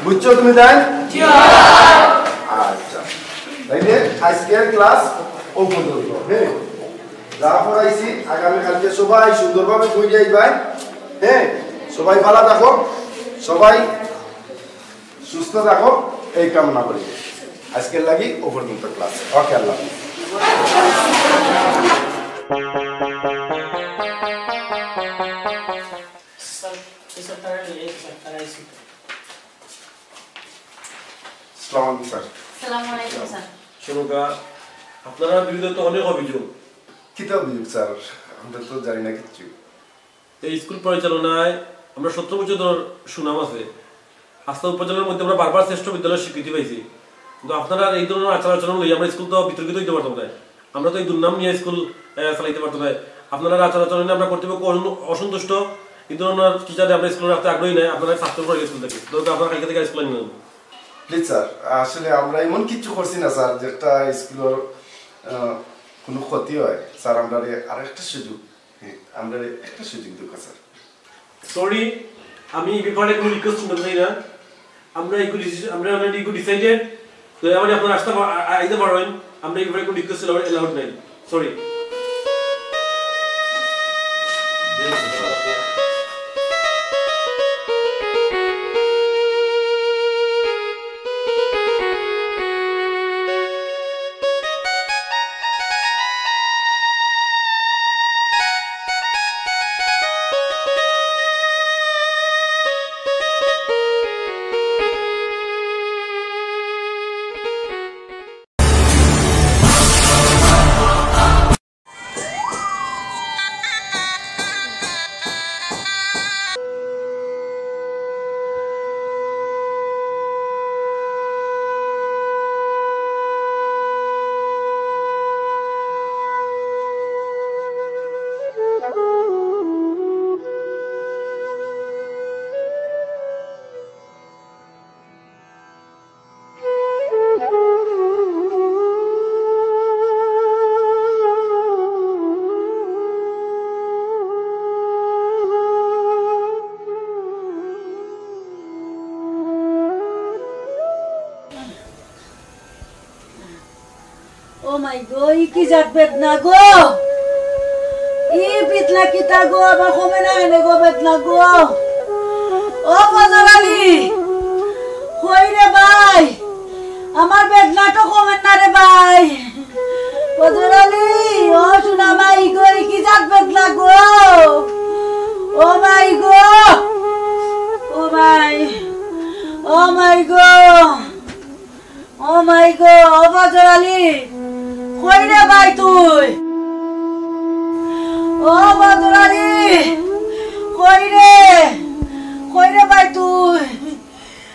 [SPEAKER 2] বুঝছো তুমি তাই? আচ্ছা, তাইলে আজকের ক্লাস ও পর্যন্ত। হ্যাঁ, যা পড়াইছি আগামীকালকে সবাই সুন্দরভাবে বই যাইবাই। হ্যাঁ, সবাই ভালো থাকো, সবাই সুস্থ থাকো, এই কামনা করি। আজকের লাগি ও পর্যন্ত ক্লাস। ওকে, আল্লাহ।
[SPEAKER 7] আপনারা বিরুদ্ধে তো অনেক অভিযোগ।
[SPEAKER 2] কিতা অভিযোগ স্যার? আমরা তো জানি না কিচ্ছু।
[SPEAKER 7] এই স্কুল পরিচালনায় আমরা 17 বছর ধর সুনাম আছে। আস্থা উপজেলার মধ্যে আমরা বারবার শ্রেষ্ঠ বিদ্যালয়ের স্বীকৃতি পাইছি, কিন্তু আপনারা এই ধরনের আচরণ লই আমরা স্কুল তো বিতর্কিত হইতে পারতাম না। আমরা তো এই দুর্নাম নিয়ে স্কুল চালাইতে পারতাম না। আপনারা আচরণে আমরা কর্তৃপক্ষ অসন্তুষ্ট, এই ধরনের টিচারে আমরা স্কুলে রাখতে আগ্রহী নাই। আপনারা ছাত্র করে স্কুল থেকে দরকার আপনারা কালকে থেকে স্কুলে নিয়ে নেন।
[SPEAKER 2] প্লিজ স্যার, আসলে আমরা এমন কিছু করছি না স্যার যেটা স্কুলের কোনো ক্ষতি হয়। স্যার আমরা আর একটা সুযোগ, আমরা একটা সুযোগ দরকার স্যার।
[SPEAKER 7] সরি, আমি এই ব্যাপারে কোনো রিকোয়েস্ট শুনতে চাই না। আমরা অলরেডি ডিসাইডেড। তো আপনারা আসতে আইতে পারবেন, আমরা এই ব্যাপারে কোনো রিকোয়েস্ট এলাউড নাই। সরি।
[SPEAKER 10] মাই গো ই কি জাত বেদনা গো ই পিতলা কিতা গো আমার কমে না এনে গো বেদনা গো ও ফজলালি কই রে ভাই আমার বেদনা তো কমে না রে ভাই ফজলালি ও শোনা ভাই গো ই কি জাত বেদনা গো ও ভাই গো ও ভাই ও মাই গো ও মাই গো ও ফজলালি কই রে ভাই তুই ও ফজলালি কই রে ভাই তুই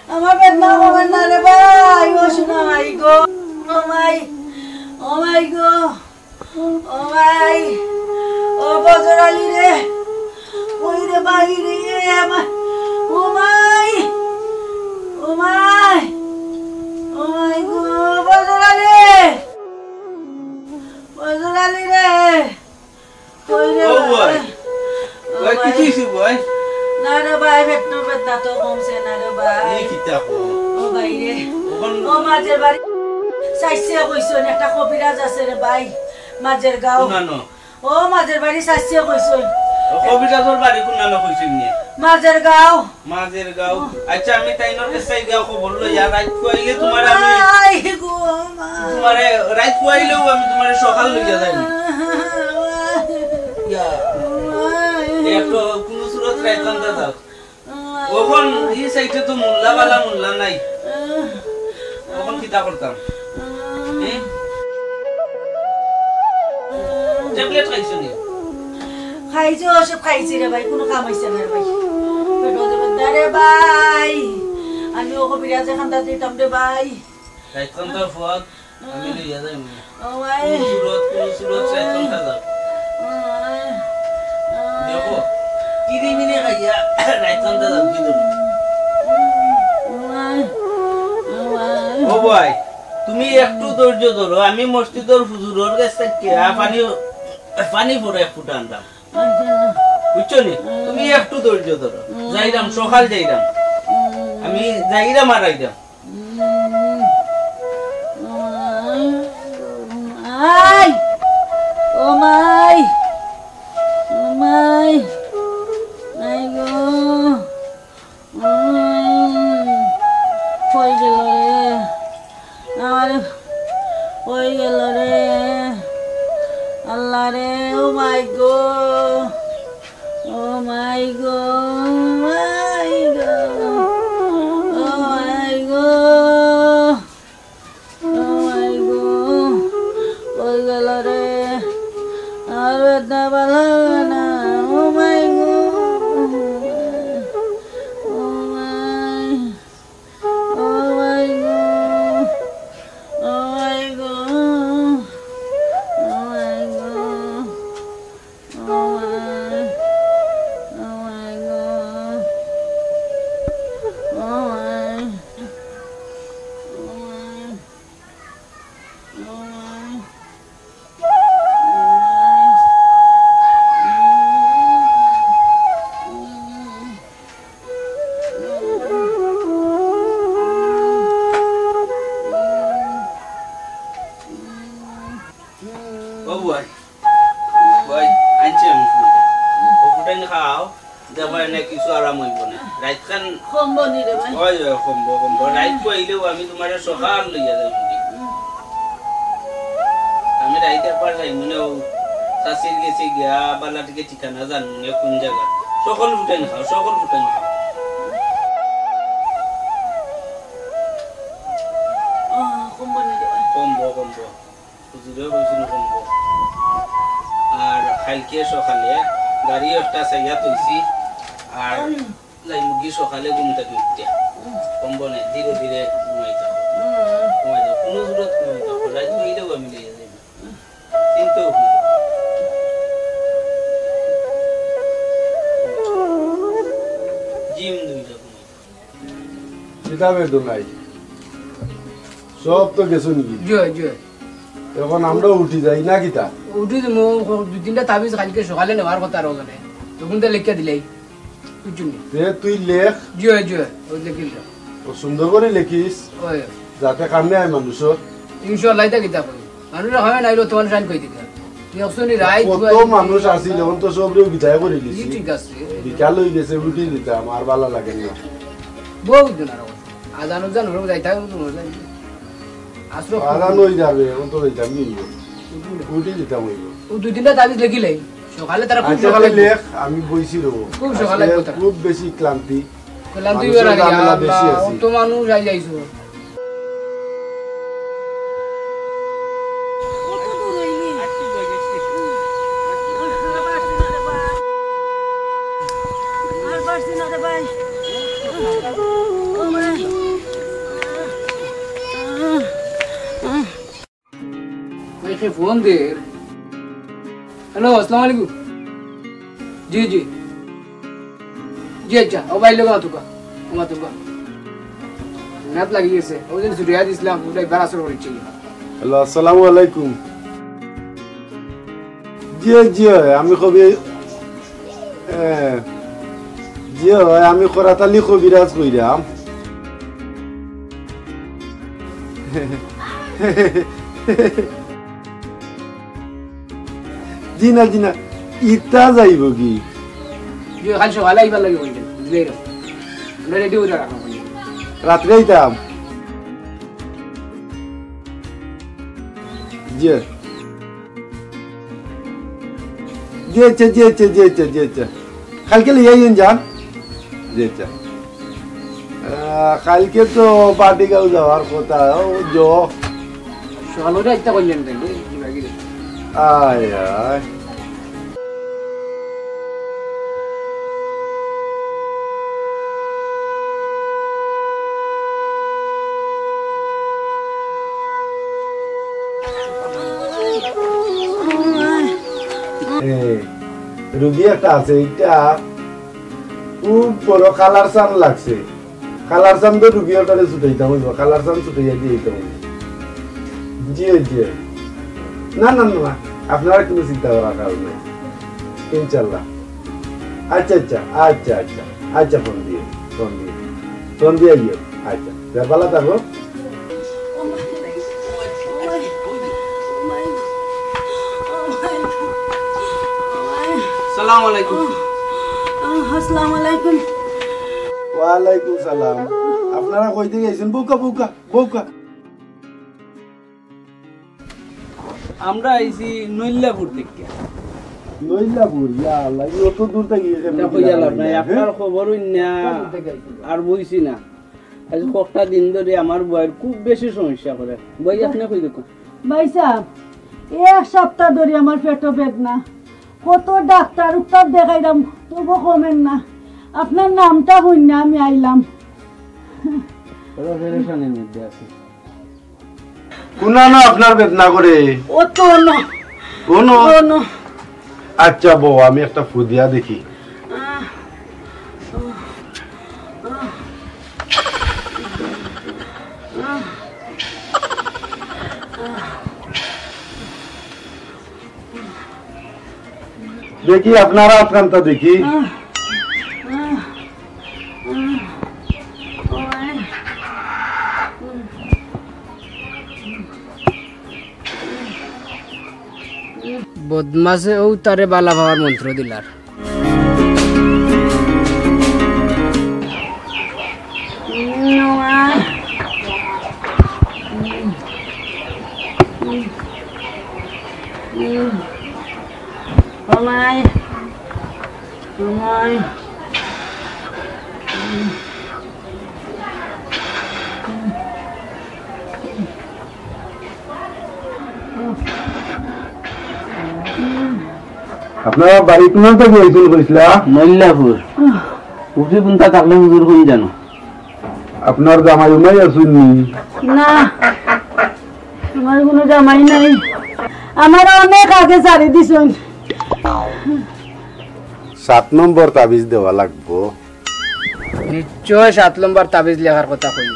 [SPEAKER 10] আমার বেদনা কমে না রে ভাই ও শোনা ভাই গো ও মাই গো ও ভাই ও ফজলালি রে কই রে ভাই রে ও মাই ও মাই গো ফজলালি রে কই রে ভাই
[SPEAKER 4] ওই কি হইছে ভাই
[SPEAKER 10] না রে ভাই বেদনা তো কমছে না রে ভাই
[SPEAKER 4] এই কিতা
[SPEAKER 10] ও ভাই রে ও মাঝের বাড়ি সাইসে কইছন একটা কবিরাজ আছে রে ভাই মাঝের গাঁও ও মাঝের বাড়ি সাইসে কইছন
[SPEAKER 4] কবিরাজর বাড়ি কোনানো কইছন নি
[SPEAKER 10] মাঝের গাঁও
[SPEAKER 4] আচ্ছা আমি তাইনর কাছে গাও খবর লই আর রাত কইলে তোমার আমি
[SPEAKER 10] আই গো মা
[SPEAKER 4] তোমারে রাত কইলেও আমি তোমারে সকাল লইয়া যাই ইয়া একটু কোন সুরত রাইতাম দাদা ওখন এই সাইডে তো মুল্লা নাই ওখন কিতা করতাম ট্যাবলেট খাইছো নি
[SPEAKER 10] খাইছো সব খাইছি রে ভাই কোনো কাম হইছে না রে ভাই রে ভাই আমি ও কবিরাজে খান্দা দিতাম রে ভাই
[SPEAKER 4] রাইতাম তো ফুয়াদ আমি লইয়া যাই
[SPEAKER 10] ও ভাই
[SPEAKER 4] সুরত রাইতাম দাদা দেখো কিরি মিনে খাইয়া রাইতাম দাদা বিদুর ও ভাই তুমি একটু ধৈর্য ধরো আমি মসজিদের হুজুরের কাছে পানি পরে এক ফুটা আনলাম বুঝছো নি তুমি একটু ধৈর্য ধরো যাইরাম সকাল যাইরাম আমি যাইরাম আর আইরাম
[SPEAKER 10] I O my I go কই গেল রে আমার কই গেল রে আল্লাহ রে ও মাই গো ও মাই গো ও মাই গো কই গেল রে আর বেদনা ভালো না ও মাই গো ও মাই গো ও মাই গো ও মাই গো ও মাই গো ও মাই
[SPEAKER 4] আমি তোমার সকাল লইয়া যাই আমি রাইতের পর যাই মনে চাষির গেছে গিয়া বালা থেকে ঠিকানা জান মনে কোন জায়গা সকল ফুটাই খাও কমবো হুজুরে কইছিল কমবো আর কালকে সকালে গাড়ি একটা চাইয়া তৈছি আর যাই মুগি সকালে ঘুমটা উঠতে কমবো না ধীরে ধীরে ঘুমাই যাও কোনো জরুরত কমাই যাও রাত হইলেও আমি লইয়া যাই কিন্তু জিম দুইটা
[SPEAKER 2] কিতাবের দোলাই সব তো গেছো নাকি এখন আমরা উঠি যাই না কিতা
[SPEAKER 1] উঠি দুই তিনটা তাবিজ কালকে সকালে নেওয়ার কথা আর ওখানে তখন তো লিখিয়া দিলাই
[SPEAKER 2] তুই লেখ
[SPEAKER 1] লিখিল
[SPEAKER 2] সুন্দর করে লেখিস যাতে কামে আয় মানুষের
[SPEAKER 1] ইনশাআল্লাহ তা কিতাব মানুষরা হয় না এলো তোমার সাইন কই দিতে তুই অপশনই রাইট
[SPEAKER 2] কত মানুষ আসিল এখন তো সব রে বিদায় করে দিছি
[SPEAKER 1] ঠিক আছে
[SPEAKER 2] বিকাল হই গেছে উঠি দিতাম আর ভালো লাগে না
[SPEAKER 1] বহু দিন আর আজানো জানো রো যাইতা আসলো
[SPEAKER 2] আজান হই যাবে এখন তো যাইতাম নি উঠি দিতাম হইব
[SPEAKER 1] ও দুই তিনটা তাবিজ লিখিলেই সকালে তারা খুব
[SPEAKER 2] আচ্ছা
[SPEAKER 1] সকালে
[SPEAKER 2] লেখ আমি বইছি রো
[SPEAKER 1] খুব সকালে কথা
[SPEAKER 2] খুব বেশি ক্লান্তি
[SPEAKER 1] ক্লান্তি হয়ে রাখি আল্লাহ তো মানুষ আই যাইছো फोन दे हेलो अस्सलाम वालेकुम जी जी जी अच्छा ओ भाई लोग तुका नात लगी से ओ दिन सुरियात इस्लाम उदय बड़ा सर होनी चाहिए
[SPEAKER 2] हेलो अस्सलाम वालेकुम জি জি আমি কবি জি আমি করাত আলী কবিরাজ কইরাম জিনা জিনা ইতা যাইব কি
[SPEAKER 1] যে কাল সকালে আইবার লাগে বলছেন বুঝলেই না আমরা রেডি হয়ে রাখা
[SPEAKER 2] রাত্রে আইতাম জি জি কালকে লিয়ে আইন যান জি কালকে তো পার্টি গাও যাওয়ার কথা ও জো
[SPEAKER 1] সকালে আইতা বলছেন তাই
[SPEAKER 2] আয় আয় রুগী একটা আছে এটা খুব বড় কালার চান লাগছে কালার চান তো রুগী ওটারে ছুটাইতে হইব কালার চান ছুটাইয়া দিতে হইব জি জি না না না আপনারা কোনো চিন্তা করার কারণ নেই ইনশাল্লাহ আচ্ছা আচ্ছা আচ্ছা আচ্ছা আচ্ছা ফোন দিয়ে গিয়ে আচ্ছা ভালো থাকো
[SPEAKER 3] আসসালামু আলাইকুম
[SPEAKER 10] আসসালামু আলাইকুম
[SPEAKER 2] ওয়ালাইকুম সালাম আপনারা কইতে গেছেন বউকা বউকা বউকা
[SPEAKER 3] আমরা আইছি নইল্লাপুর থেকে
[SPEAKER 2] নইল্লাপুর ইয়া আল্লাহ কত দূর থেকে
[SPEAKER 3] এটা কইয়া লাভ নাই আপনার খবরই না আর বইছি না আজ কটা দিন ধরে আমার বউয়ের খুব বেশি সমস্যা করে বই আপনি কই দেখুন
[SPEAKER 10] ভাই সাহেব এক সপ্তাহ ধরে আমার পেটে বেদনা কত ডাক্তার উত্তর দেখাইলাম তবু কমেন না আপনার নামটা হইন না আমি আইলাম
[SPEAKER 2] কোনা না আপনার বেদনা করে
[SPEAKER 10] ও তো না
[SPEAKER 2] কোনো আচ্ছা বউ আমি একটা ফুদিয়া দেখি দেখি আপনারা আক্রান্ত দেখি
[SPEAKER 1] বদমাসে ও তারে বালা ভাবার মন্ত্র দিলার
[SPEAKER 2] আপনারা বাড়ি কোন থেকে আইসুল কইছিলা
[SPEAKER 3] নইল্লাপুর উঠে কোনটা থাকলে হুজুর কোন জানো
[SPEAKER 2] আপনার জামাই উমাই আসুননি
[SPEAKER 10] না আমার কোনো জামাই নাই আমার অনেক আগে ছাড়ি দিছুন
[SPEAKER 2] 7 নম্বর তাবিজ দেওয়া লাগবো
[SPEAKER 1] নিশ্চয় 7 নম্বর তাবিজ লেখার কথা কইব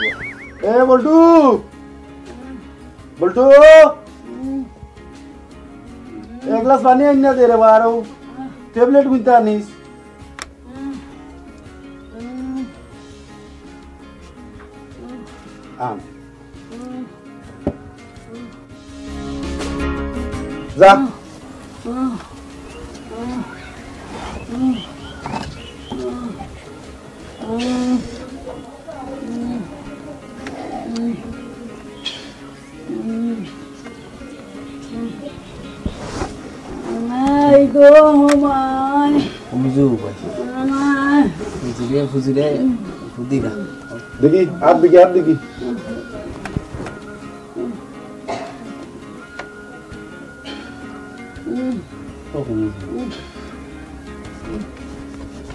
[SPEAKER 2] এ বল্টু বল্টু এক গ্লাস পানি আইনা দে রে বারো ট্যাবলেট গুনতে আনিস আন যা
[SPEAKER 10] মাই গো মাই
[SPEAKER 4] বুঝু ফুজিরে ফুদিরা
[SPEAKER 2] দেখি আর দেখি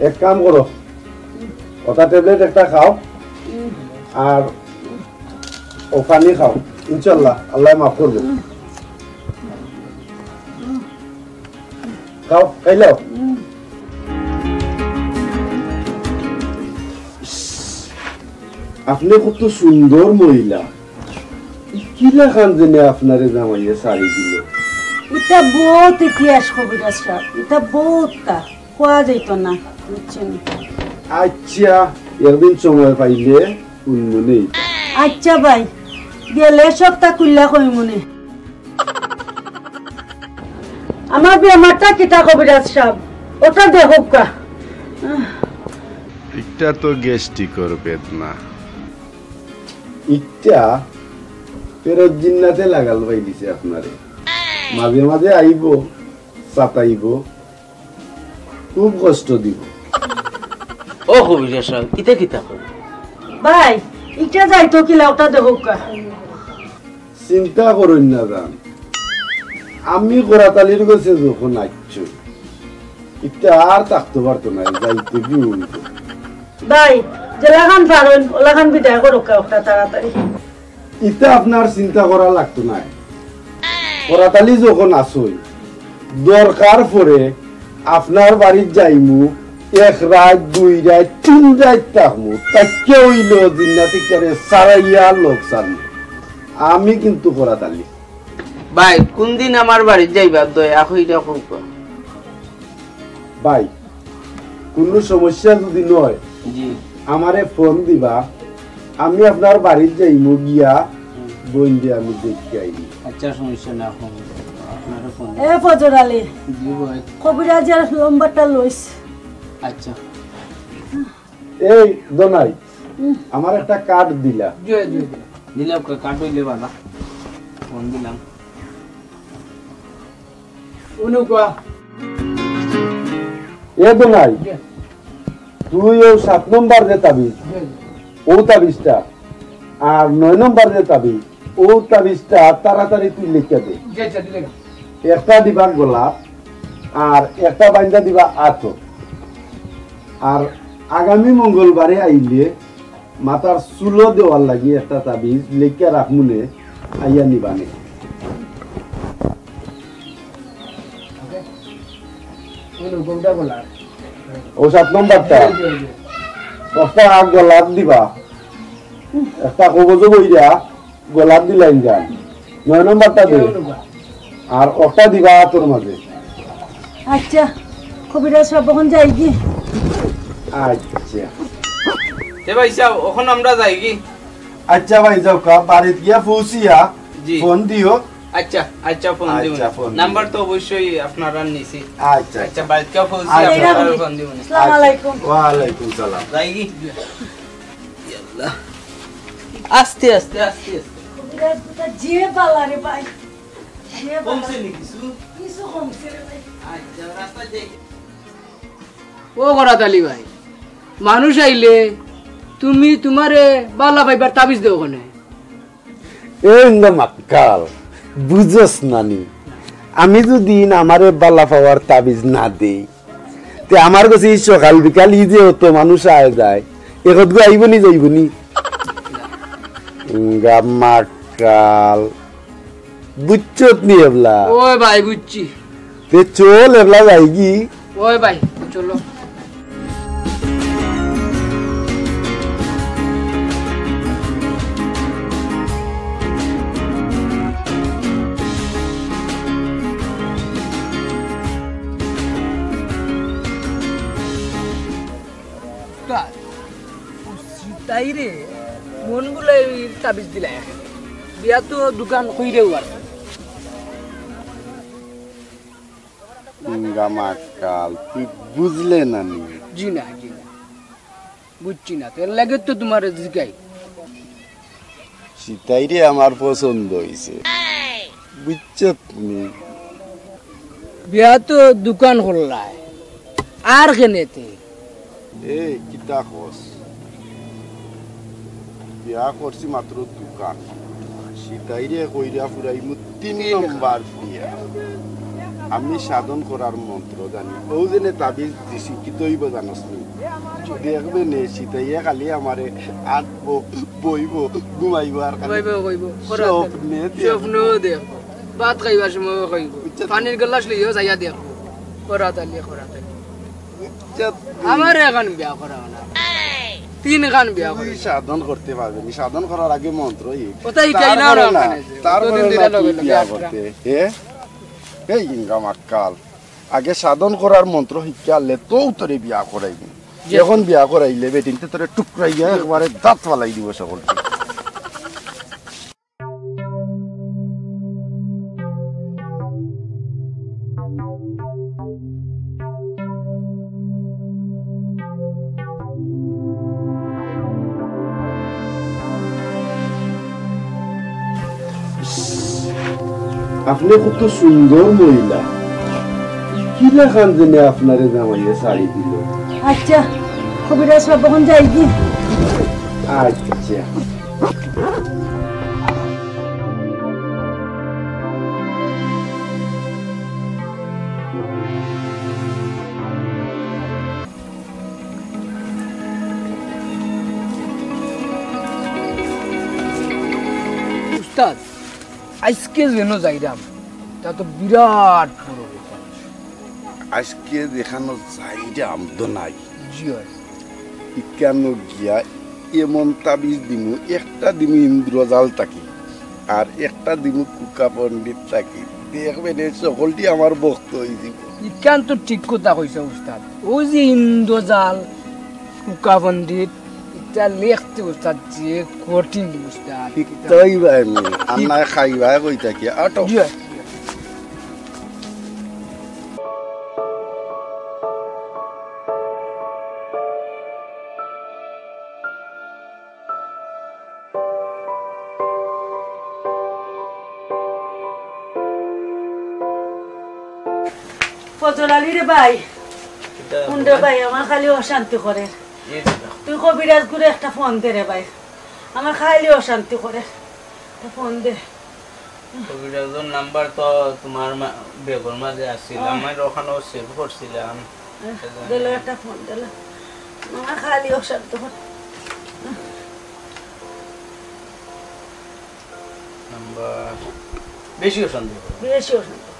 [SPEAKER 2] এক কাম করো ওটা ট্যাবলেট একটা খাও আর ও পানি খাও ইনশাল্লাহ আল্লাহ মাফ করবে খাও খাইলো আপনি কত সুন্দর মহিলা কিলা খান জেনে আপনারে জামাইয়ে শাড়ি দিল
[SPEAKER 10] এটা বহুত ইতিহাস কবিরাজ সাহেব এটা বহুতটা কোয়া যেত না বুঝছেন
[SPEAKER 2] আচ্ছা একদিন সময় পাইলে উন্মনে
[SPEAKER 10] আচ্ছা ভাই গেলে সপ্তাহ কুল্লা কই মনে আমার বেমারটা কিতা কবিরাজ সাহেব ওটা দেখো কা
[SPEAKER 2] এটা তো গ্যাস্ট্রিকর বেদনা ইটা ফেরত জিন্নাতে লাগাল ভাই দিছে আপনারে মাঝে মাঝে আইব সাতাইব খুব কষ্ট দিব
[SPEAKER 4] ও কবিরাজ সাহেব কিতা কিতা করে
[SPEAKER 10] ভাই এটা যাইতো কিলা ওটা দেখো কা
[SPEAKER 2] চিন্তা করুন না জান আমি গোড়াতালির কাছে যখন আইছো এটা আর থাকতে পারতো না যাইতে কি উল্টো
[SPEAKER 10] ভাই জেলাখান পারুন ওলাখান বিদায় করো কা ওটা তাড়াতাড়ি
[SPEAKER 2] এটা আপনার চিন্তা করা লাগতো না গোড়াতালি যখন আসই দরকার পরে আপনার বাড়ির যাইমু এক রাত দুই রাত তিন রাত থাকমু তাকে হইল জিন্নাতি করে সারাইয়া লোক সারমু আমি কিন্তু গোড়াতালি
[SPEAKER 4] ভাই কোন দিন আমার বাড়ি যাইবা দয়া কইরা কইব
[SPEAKER 2] ভাই কোনো সমস্যা যদি নয়
[SPEAKER 4] জি
[SPEAKER 2] আমারে ফোন দিবা আমি আপনার বাড়ির যাইমু গিয়া বইন দিয়ে আমি দেখতে আইনি
[SPEAKER 4] আচ্ছা সমস্যা না এখন আপনার ফোন
[SPEAKER 10] এ ফজর আলী
[SPEAKER 4] জি ভাই
[SPEAKER 10] কবিরাজের লম্বাটা লইস
[SPEAKER 4] আচ্ছা
[SPEAKER 2] এই দনাই আমার একটা কার্ড দিলা
[SPEAKER 4] দিলাম কাট হইলে বাবা ফোন দিলাম
[SPEAKER 1] উনুকা
[SPEAKER 2] এ দনাই তুই ও 7 নম্বর যে তাবিজ ও তাবিজটা আর 9 নম্বর যে তাবিজ ও তাবিজটা তাড়াতাড়ি তুই লিখে দে একটা দিবা গোলাপ আর একটা বাইন্দা দিবা আতো আর আগামী মঙ্গলবারে আইলে মাতার চুলো দেওয়ার লাগি একটা তাবিজ লিখে রাখমুনে আইয়া নিবানে ও 7 নম্বরটা একটা গোলাপ দিবা একটা কবজ বইরা গোলাপ দিলাইন যান 9 নম্বরটা দে আর ওটা দিবা তোর মাঝে
[SPEAKER 10] আচ্ছা কবিরাজ সাহেব কখন যাই কি
[SPEAKER 2] আচ্ছা
[SPEAKER 4] তে ভাই সাহেব এখন আমরা যাই কি
[SPEAKER 2] আচ্ছা ভাই যাও কা বাড়িতে গিয়া পৌঁছিয়া ফোন দিও
[SPEAKER 4] আচ্ছা আচ্ছা ফোন দিও নাম্বার তো অবশ্যই আপনারা নিছি
[SPEAKER 2] আচ্ছা
[SPEAKER 4] আচ্ছা বাড়িতে পৌঁছিয়া আপনারা ফোন দিবেন
[SPEAKER 10] আসসালামু আলাইকুম
[SPEAKER 2] ওয়া আলাইকুম সালাম
[SPEAKER 4] যাই কি আল্লাহ আস্তে আস্তে আস্তে
[SPEAKER 10] কবিরাজ দুটা যে পালা রে ভাই যে
[SPEAKER 4] কমছে নি কিছু
[SPEAKER 10] কিছু কমছে রে ভাই
[SPEAKER 4] আচ্ছা রাস্তা যাই
[SPEAKER 1] ও করাত আলী ভাই মানুষ আইলে তুমি তোমারে বালা পাইবার তাবিজ দেও কোনে
[SPEAKER 2] এই মাক্কাল বুঝছস নানি আমি যদি আমারে বালা পাওয়ার তাবিজ না দেই তে আমার কাছে সকাল বিকাল ই যে হতো মানুষ আয় যায় একত গো আইবনি যাইবনি মাক্কাল বুঝছত নি এবলা
[SPEAKER 1] ওই ভাই বুঝছি
[SPEAKER 2] তে চল এবলা যাইগি
[SPEAKER 1] ওই ভাই চলো তাই রে মনগুলো তাবিজ দিলাই বিয়া তো দোকান কইরেও আর
[SPEAKER 2] গামাকাল তুই বুঝলে না নি?
[SPEAKER 1] জি না বুঝছি না, তোর লাগে তো তোমার জিগাই।
[SPEAKER 2] সীতাইরে আমার পছন্দ হয়েছে, বুঝছ তুমি?
[SPEAKER 1] বিয়া তো দোকান করলাই আর কেনেতে
[SPEAKER 2] এই কিতা কস? বিয়া করছি মাত্র দোকান, সীতাইরে কইরা ফুরাইমু 3 নম্বর বিয়া। আমি সাধন করার মন্ত্র জানি, ও জেনে তাবিজ দিছি কি তৈব জানস নি? দেখবে নে সীতাইয়া খালি আমারে আটবো বইব ঘুমাইব আর
[SPEAKER 1] স্বপ্ন দেখ, ভাত খাইবার সময় খাইব, পানির গ্লাস লইও যাইয়া দেখ। করাত আলী আমার এখন বিয়া করা না, 3 খান বিয়া করে
[SPEAKER 2] সাধন করতে পারবে নি। সাধন করার আগে মন্ত্র
[SPEAKER 1] ওটাই কাই না
[SPEAKER 2] তারপরে বিয়া করতে। এই গামাকাল আগে সাধন করার মন্ত্র শিখালে তো তোরে বিয়া করাইবি। এখন বিয়া করাইলে বেটিনতে তোরে টুকরাইয়া একবারে দাঁত ফালাই দিব সকলকে। আপনি কত সুন্দর মহিলা, কি লেখান জেনে আপনারে জামাইয়ে শাড়ি দিল?
[SPEAKER 10] আচ্ছা কবিরাজ বাবু এখন যাই কি?
[SPEAKER 2] আচ্ছা
[SPEAKER 1] উস্তাদ, আজকে যেন যাইরাম তা তো বিরাট বড় ব্যাপার।
[SPEAKER 2] আজকে দেখানো চাইটা আমদ নাই,
[SPEAKER 1] জি
[SPEAKER 2] কেন গিয়া এমন তাবিজ দিমু, একটা দিমু ইন্দ্রজাল তাকি আর একটা দিমু কুকা পণ্ডিত তাকি। দেখবেন এই সকলটি আমার ভক্ত হয়ে যাব।
[SPEAKER 1] ইকান তো ঠিক কথা কইছে উস্তাদ, ওই যে ইন্দ্রজাল কুকা পণ্ডিত এটা লিখতে উস্তাদ যে কঠিন উস্তাদ।
[SPEAKER 2] তাই ভাই আন্না খাইবা কই থাকি আটো
[SPEAKER 10] ফজলালি রে ভাই, উন্ডে ভাই আমার খালি অশান্তি করে। তুই কবিরাজ করে একটা ফোন দে রে ভাই, আমার খালি অশান্তি করে, ফোন দে।
[SPEAKER 4] কবিরাজের নাম্বার তো তোমার বেগর মাঝে আসছিল, আমার ওখানেও সেভ করছিলাম।
[SPEAKER 10] দিল একটা ফোন দিল, আমার খালি অশান্তি করে।
[SPEAKER 4] নাম্বার বেশি অশান্তি করে,
[SPEAKER 10] বেশি অশান্তি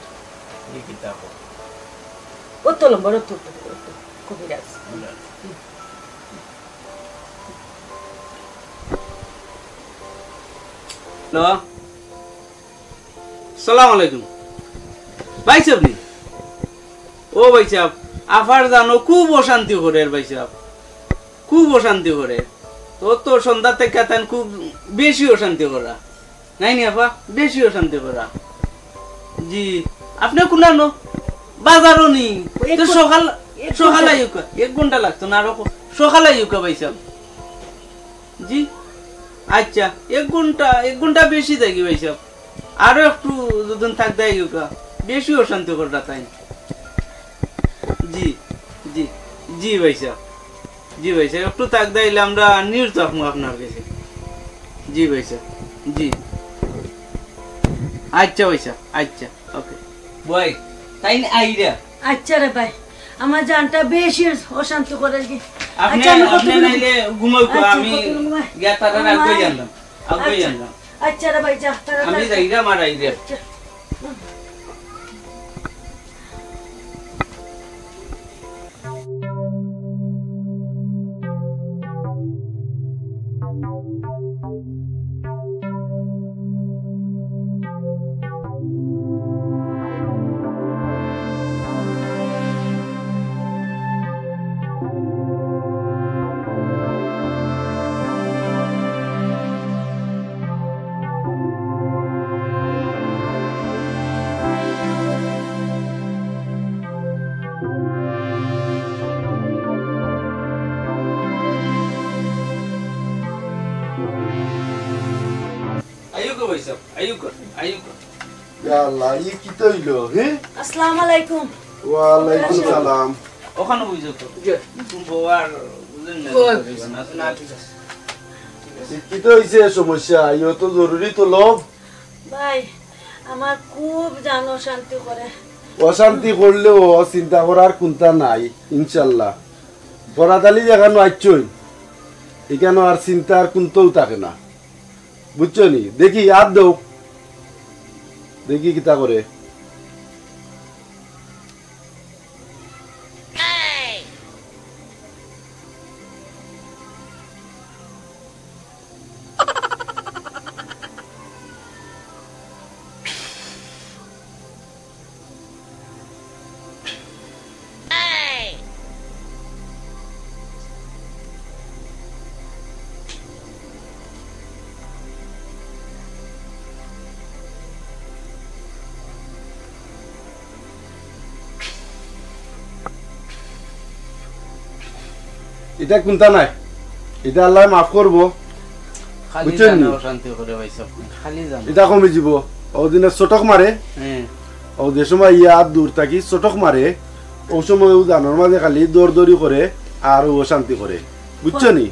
[SPEAKER 4] লিখিতা
[SPEAKER 10] অত নম্বর কবিরাজ।
[SPEAKER 4] হ্যালো, সালাম আলাইকুম ভাই সাহেব। নি ও ভাই সাহেব, আফার জানো খুব অশান্তি করে ভাই সাহেব, খুব অশান্তি করে। তো সন্ধ্যা থেকে তান খুব বেশি অশান্তি করা নাই নি আপা, বেশি অশান্তি করা। জি আপনি কোনানো বাজারও নি তো সকাল সকাল আইউকা 1 ঘন্টা লাগতো না, আরো সকাল আইউকা ভাই সাহেব। জি আচ্ছা 1 ঘন্টা বেশি থাকি ভাই সাহেব, আরো একটু দুদিন থাক দেয় বেশি অশান্তি করা তাই। জি জি জি ভাই সাহেব, জি ভাই সাহেব একটু থাক দিলে আমরা নিউজ থাকবো আপনার কাছে। জি ভাই সাহেব, জি আচ্ছা ভাই সাহেব, আচ্ছা ওকে বই তাই আইরা।
[SPEAKER 10] আচ্ছা রে ভাই, আমার জানটা বেশি অশান্তি করে কি।
[SPEAKER 4] আপনি আপনি নাইলে ঘুমাও, আমি গেতারা আগে জানতাম, আগে জানতাম।
[SPEAKER 10] আচ্ছা রে ভাই যা,
[SPEAKER 4] আমি যাইরা মারাইরা। আইয়ুকো বৈসব আইয়ুকো
[SPEAKER 2] ইয়া আল্লাহ ই কি তইলো হ্যাঁ
[SPEAKER 10] আসসালামু আলাইকুম।
[SPEAKER 2] ওয়া আলাইকুম সালাম।
[SPEAKER 4] ওখানে বুঝছো তো তুমি বউয়ার বুঝেন না ঠিক আছে
[SPEAKER 2] কি তো হইছে সমস্যা ইও তো জরুরি তো লোক
[SPEAKER 10] ভাই আমার খুব জানো শান্তি করে।
[SPEAKER 2] অশান্তি করলেও চিন্তা করার কোনটা নাই ইনশাল্লাহ। বরাদালি যেখানে আইছই এখানে আর চিন্তার কোনটাও থাকে না বুঝছো নি। দেখি আর দেও দেখি কিতা করে। এটা কোনটা নাই এটা আল্লাহ মাফ করবো বুঝছেন এটা কমে যাব। ওদিনে চটক মারে ও যে সময় ইয়া দূর থাকি চটক মারে ও সময় জানোর মাঝে খালি দৌড় দৌড়ি করে আর ও শান্তি করে বুঝছো নি।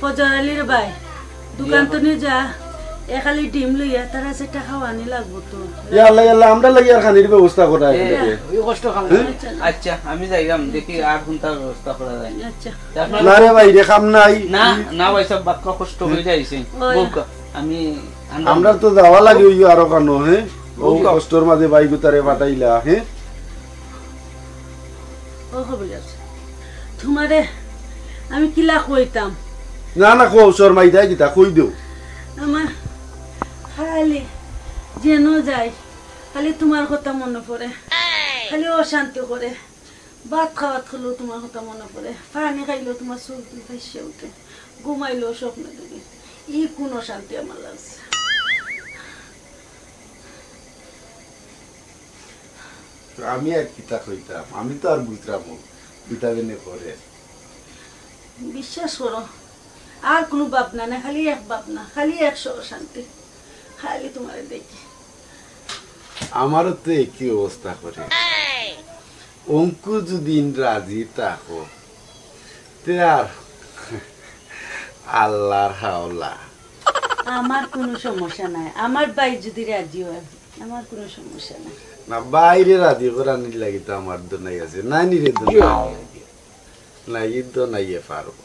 [SPEAKER 10] ফজরালির ভাই দোকান তো নিয়ে যা এ খালি ডিম লইয়া তারা যে টাকা আনি লাগবো তো।
[SPEAKER 2] ইয়া আল্লাহ আল্লাহ আমরা লাগি আর খানির ব্যবস্থা করা
[SPEAKER 3] ওই কষ্ট খাম। আচ্ছা আমি যাইলাম দেখি আর কোনটা ব্যবস্থা করা যায়।
[SPEAKER 10] আচ্ছা
[SPEAKER 2] না রে ভাই রে কাম নাই
[SPEAKER 3] না না ভাই সব বাক্য কষ্ট হয়ে যাইছে আমি
[SPEAKER 2] আমরা তো যাওয়া লাগে ওই আরো কানো হ্যাঁ ও কষ্টর মাঝে ভাই গুতারে পাঠাইলা হ্যাঁ।
[SPEAKER 10] ও খবর আছে তোমারে আমি কিলা কইতাম।
[SPEAKER 2] না না কো শর্মাই দেয় কিতা কই দেও।
[SPEAKER 10] আমার খালি যেন যাই খালি তোমার কথা মনে পড়ে খালি অশান্তি করে। ভাত খাওয়াত খেলেও তোমার কথা মনে পড়ে পানি খাইলেও তোমার চোখ দিয়ে ভাসে উঠে ঘুমাইলেও স্বপ্ন দেখি ই কোন অশান্তি আমার লাগছে।
[SPEAKER 2] আমি এক কিতা কইতাম আমি তো আর বুঝতাম কিতা বেনে করে
[SPEAKER 10] বিশ্বাস করো আর কোনো ভাবনা না খালি এক ভাবনা খালি একশো শান্তি খালি তোমার দেখি।
[SPEAKER 2] আমারও তো একই অবস্থা করে। অঙ্কু যদি রাজি থাকো তে আর আল্লাহর হাওলা।
[SPEAKER 10] আমার কোনো সমস্যা নাই আমার ভাই যদি রাজি হয় আমার কোনো সমস্যা নাই।
[SPEAKER 2] না বাইরে রাজি করানির লাগি তো আমার দোনাই আছে না নিরে না ঈদ দোনাইয়ে পারবো।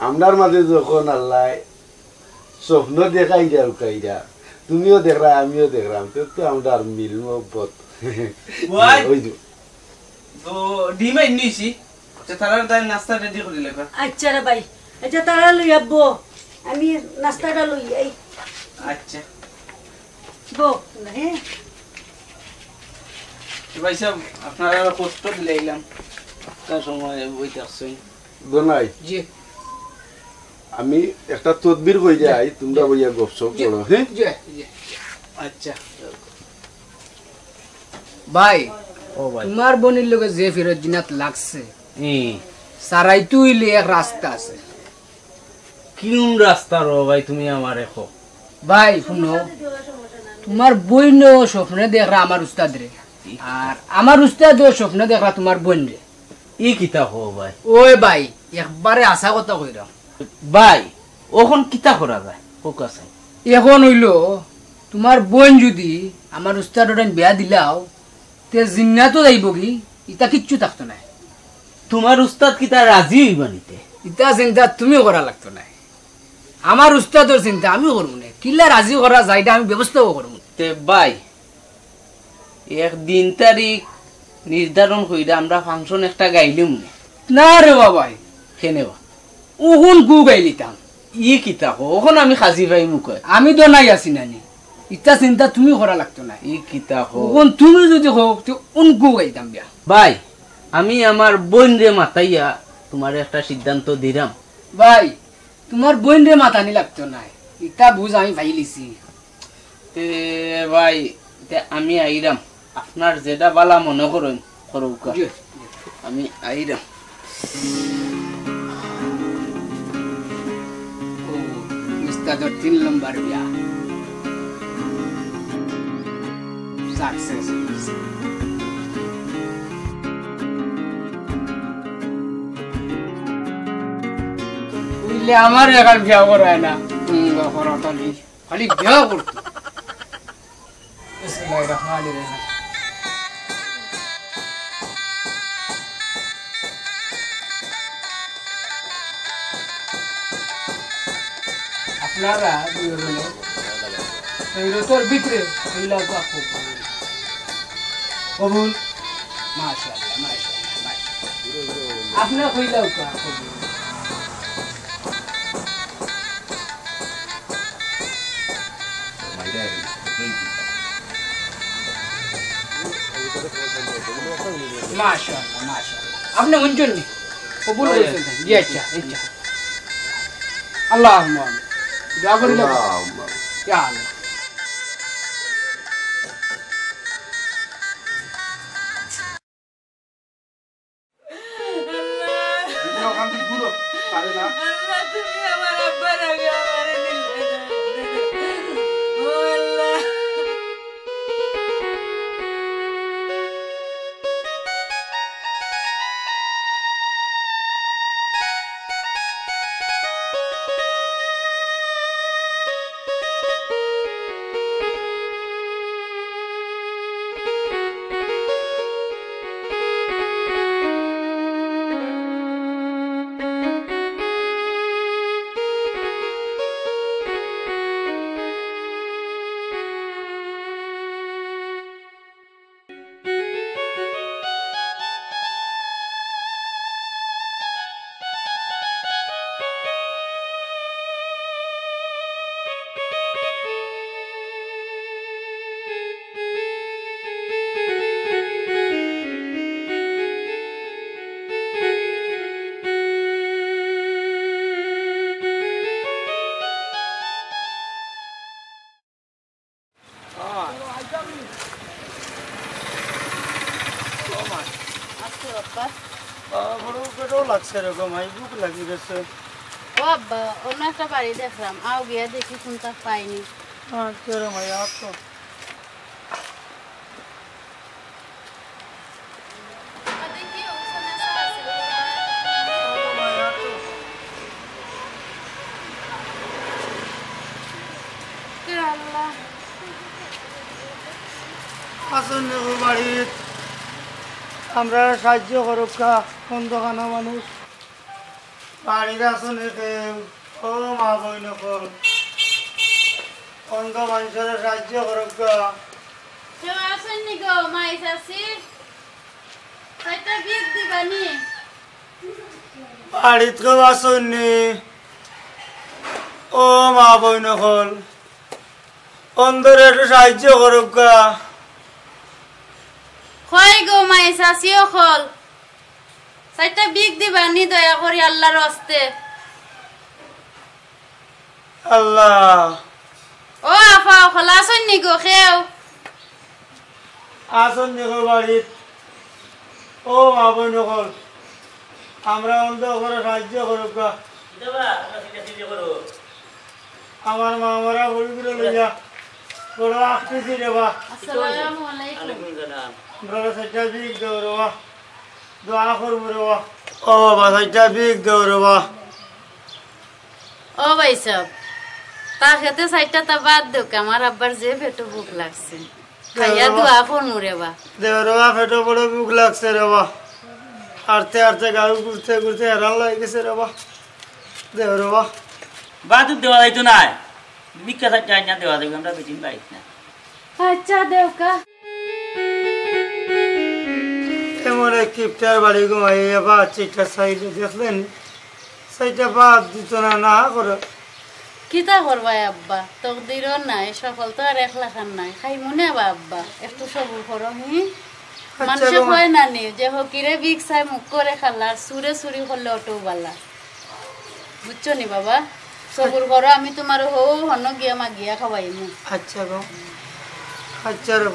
[SPEAKER 2] আমরার মাঝে যখন আল্লাহ স্বপ্ন দেখাই যা উকাইরা তুমিও দেখরা আমিও দেখলাম তো আমরা আর মিল মহব্বত
[SPEAKER 4] তো ডিম আই নিছি তারা তাই নাস্তা রেডি করে লেখা।
[SPEAKER 10] আচ্ছা রে ভাই আচ্ছা তারা লই আবো আমি নাস্তাটা লই আই।
[SPEAKER 4] আচ্ছা
[SPEAKER 10] বো হ্যাঁ
[SPEAKER 4] ভাই সাহেব আপনারা কষ্ট দিলাম তার সময় বইতে আসছেন
[SPEAKER 2] দোনাই
[SPEAKER 3] জি
[SPEAKER 2] আমি একটা তদবির কই যাই তোমরা বইয়া গপসপ করো হ্যাঁ।
[SPEAKER 3] আচ্ছা ভাই তোমার বোনের লোকে যে ফিরত জিনাত লাগছে সারাই তুইলে এক রাস্তা আছে।
[SPEAKER 4] কোন রাস্তা রো ভাই তুমি আমার দেখো
[SPEAKER 3] ভাই শুনো তোমার বোন স্বপ্নে দেখরা আমার উস্তাদ রে আর আমার উস্তাদ স্বপ্নে দেখরা তোমার বোন রে।
[SPEAKER 4] ই কিতা হো ভাই
[SPEAKER 3] ওই ভাই একবারে আশা কথা কইরা
[SPEAKER 4] ভাই ওখন কিতা করা যায় ফোকাস
[SPEAKER 3] এখন হইল তোমার বোন যদি আমার উস্তাদ বিয়া দিলাও তে জিন্নাতো যাইব কি ইটা কিচ্ছু থাকতো না।
[SPEAKER 4] তোমার উস্তাদ কিতা রাজি হইবা নিতে
[SPEAKER 3] ইটা চিন্তা তুমি করা লাগতো না। আমার উস্তাদর চিন্তা আমি করবো না কিলা রাজি করা যাইটা আমি ব্যবস্থাও করবো।
[SPEAKER 4] তে ভাই একদিন তারিখ নির্ধারণ কইরা আমরা ফাংশন একটা গাইলিম
[SPEAKER 3] না রে বাবাই
[SPEAKER 4] কেনেবা
[SPEAKER 3] ওখন গু গাইলিতাম
[SPEAKER 4] ই কিতা ওখন আমি খাজি ভাই মুখে
[SPEAKER 3] আমি তো নাই আছি নানি ইটা চিন্তা তুমি করা লাগতো না।
[SPEAKER 4] ই কিতা
[SPEAKER 3] ওখন তুমি যদি হোক তো উন গু গাইতাম বিয়া।
[SPEAKER 4] ভাই আমি আমার বোন রে মাতাইয়া তোমার একটা সিদ্ধান্ত দিলাম।
[SPEAKER 3] ভাই তোমার বোন রে মাতানি লাগতো না ইটা বুঝ আমি ভাইলিছি।
[SPEAKER 4] তে ভাই আমি আইরাম আপনার যেটা বালা মনে করেন করুকা আমি আইরাম।
[SPEAKER 1] উস্তাদর 3 নম্বর বিয়া সাকসেস বুঝলে আমার এখন বিয়া করায় না Karat Ali খালি বিয়া করতো বিসমিল্লাহির রহমানির রহিম আপনারা দুইজনে এই রতর ভিতরে কইলা বাপু কবুল মাশাআল্লাহ মাশাআল্লাহ আপনি কইলাও কা কবুল মাশাআল্লাহ মাশাআল্লাহ আপনি উনজন নি কবুল হইছেন জি আচ্ছা আচ্ছা আল্লাহুম্মা দোয়া করি না ইয়া আল্লাহ
[SPEAKER 6] অন্য একটা বাড়ি দেখলাম আও গিয়া দেখি কোনটা পাইনি
[SPEAKER 11] আমরা সাহায্য করুক বন্ধখানা মানুষ বাড়ির আসনে ও মা বই নকল অন্ধ মানুষের সাহায্য করুক বাড়িত কেউ আসনি ও মা বই নকল অন্ধের একটু সাহায্য করুক
[SPEAKER 6] কই গো মাই শাসিও খল সাইটা বিগ দিবানি দয়া করি আল্লাহর হস্তে
[SPEAKER 11] আল্লাহ
[SPEAKER 6] ও আফা খলাসন নি গো খেও
[SPEAKER 11] আসন দেখো বাড়িত ও মা বোন নকল আমরা অন্ধ করে সাহায্য করুক আমার মা মারা বলগুলো লইয়া বড় আসতেছি রে বা
[SPEAKER 6] আসসালামু আলাইকুম
[SPEAKER 11] বড় সেটা বিগ দৌড়বা দোয়া করবো রে বা ও বাবা সেটা বিগ দৌড়বা
[SPEAKER 6] ও ভাই সব তা খেতে সাইটা তা বাদ দেও আমার আব্বার যে পেটে ভুক লাগছে খাইয়া দোয়া করমু রে বা
[SPEAKER 11] দেওরবা পেটে বড় ভুক লাগছে রে বা আরতে আরতে গাড়ি ঘুরতে ঘুরতে হেরান লাগে গেছে রে বা দেওরবা
[SPEAKER 4] বাদ দেওয়া যাইতো না বিখ্যাত চাইনা দেওয়া যাবে আমরা বেশি পাইছি না
[SPEAKER 6] আচ্ছা দেওকা
[SPEAKER 11] এমন এক কিপটার বাড়ি ঘুমাইয়া বা চিটা সাইডে দেখলেন সাইডটা বাদ দিত না না করে
[SPEAKER 6] কিতা করবাই আব্বা তকদিরও নাই সকল তো আর একলা খান নাই খাই মনে বা আব্বা একটু সবুর করো হি মানুষে কয় না নি যে হকিরে বিগ চাই মুখ করে খালা সুরে চুরি করলে অটো বালা বুঝছো নি বাবা সবুর করো আমি তোমার হো হন গিয়া মাগিয়া খাওয়াই মু
[SPEAKER 11] আচ্ছা গো আচ্ছা রে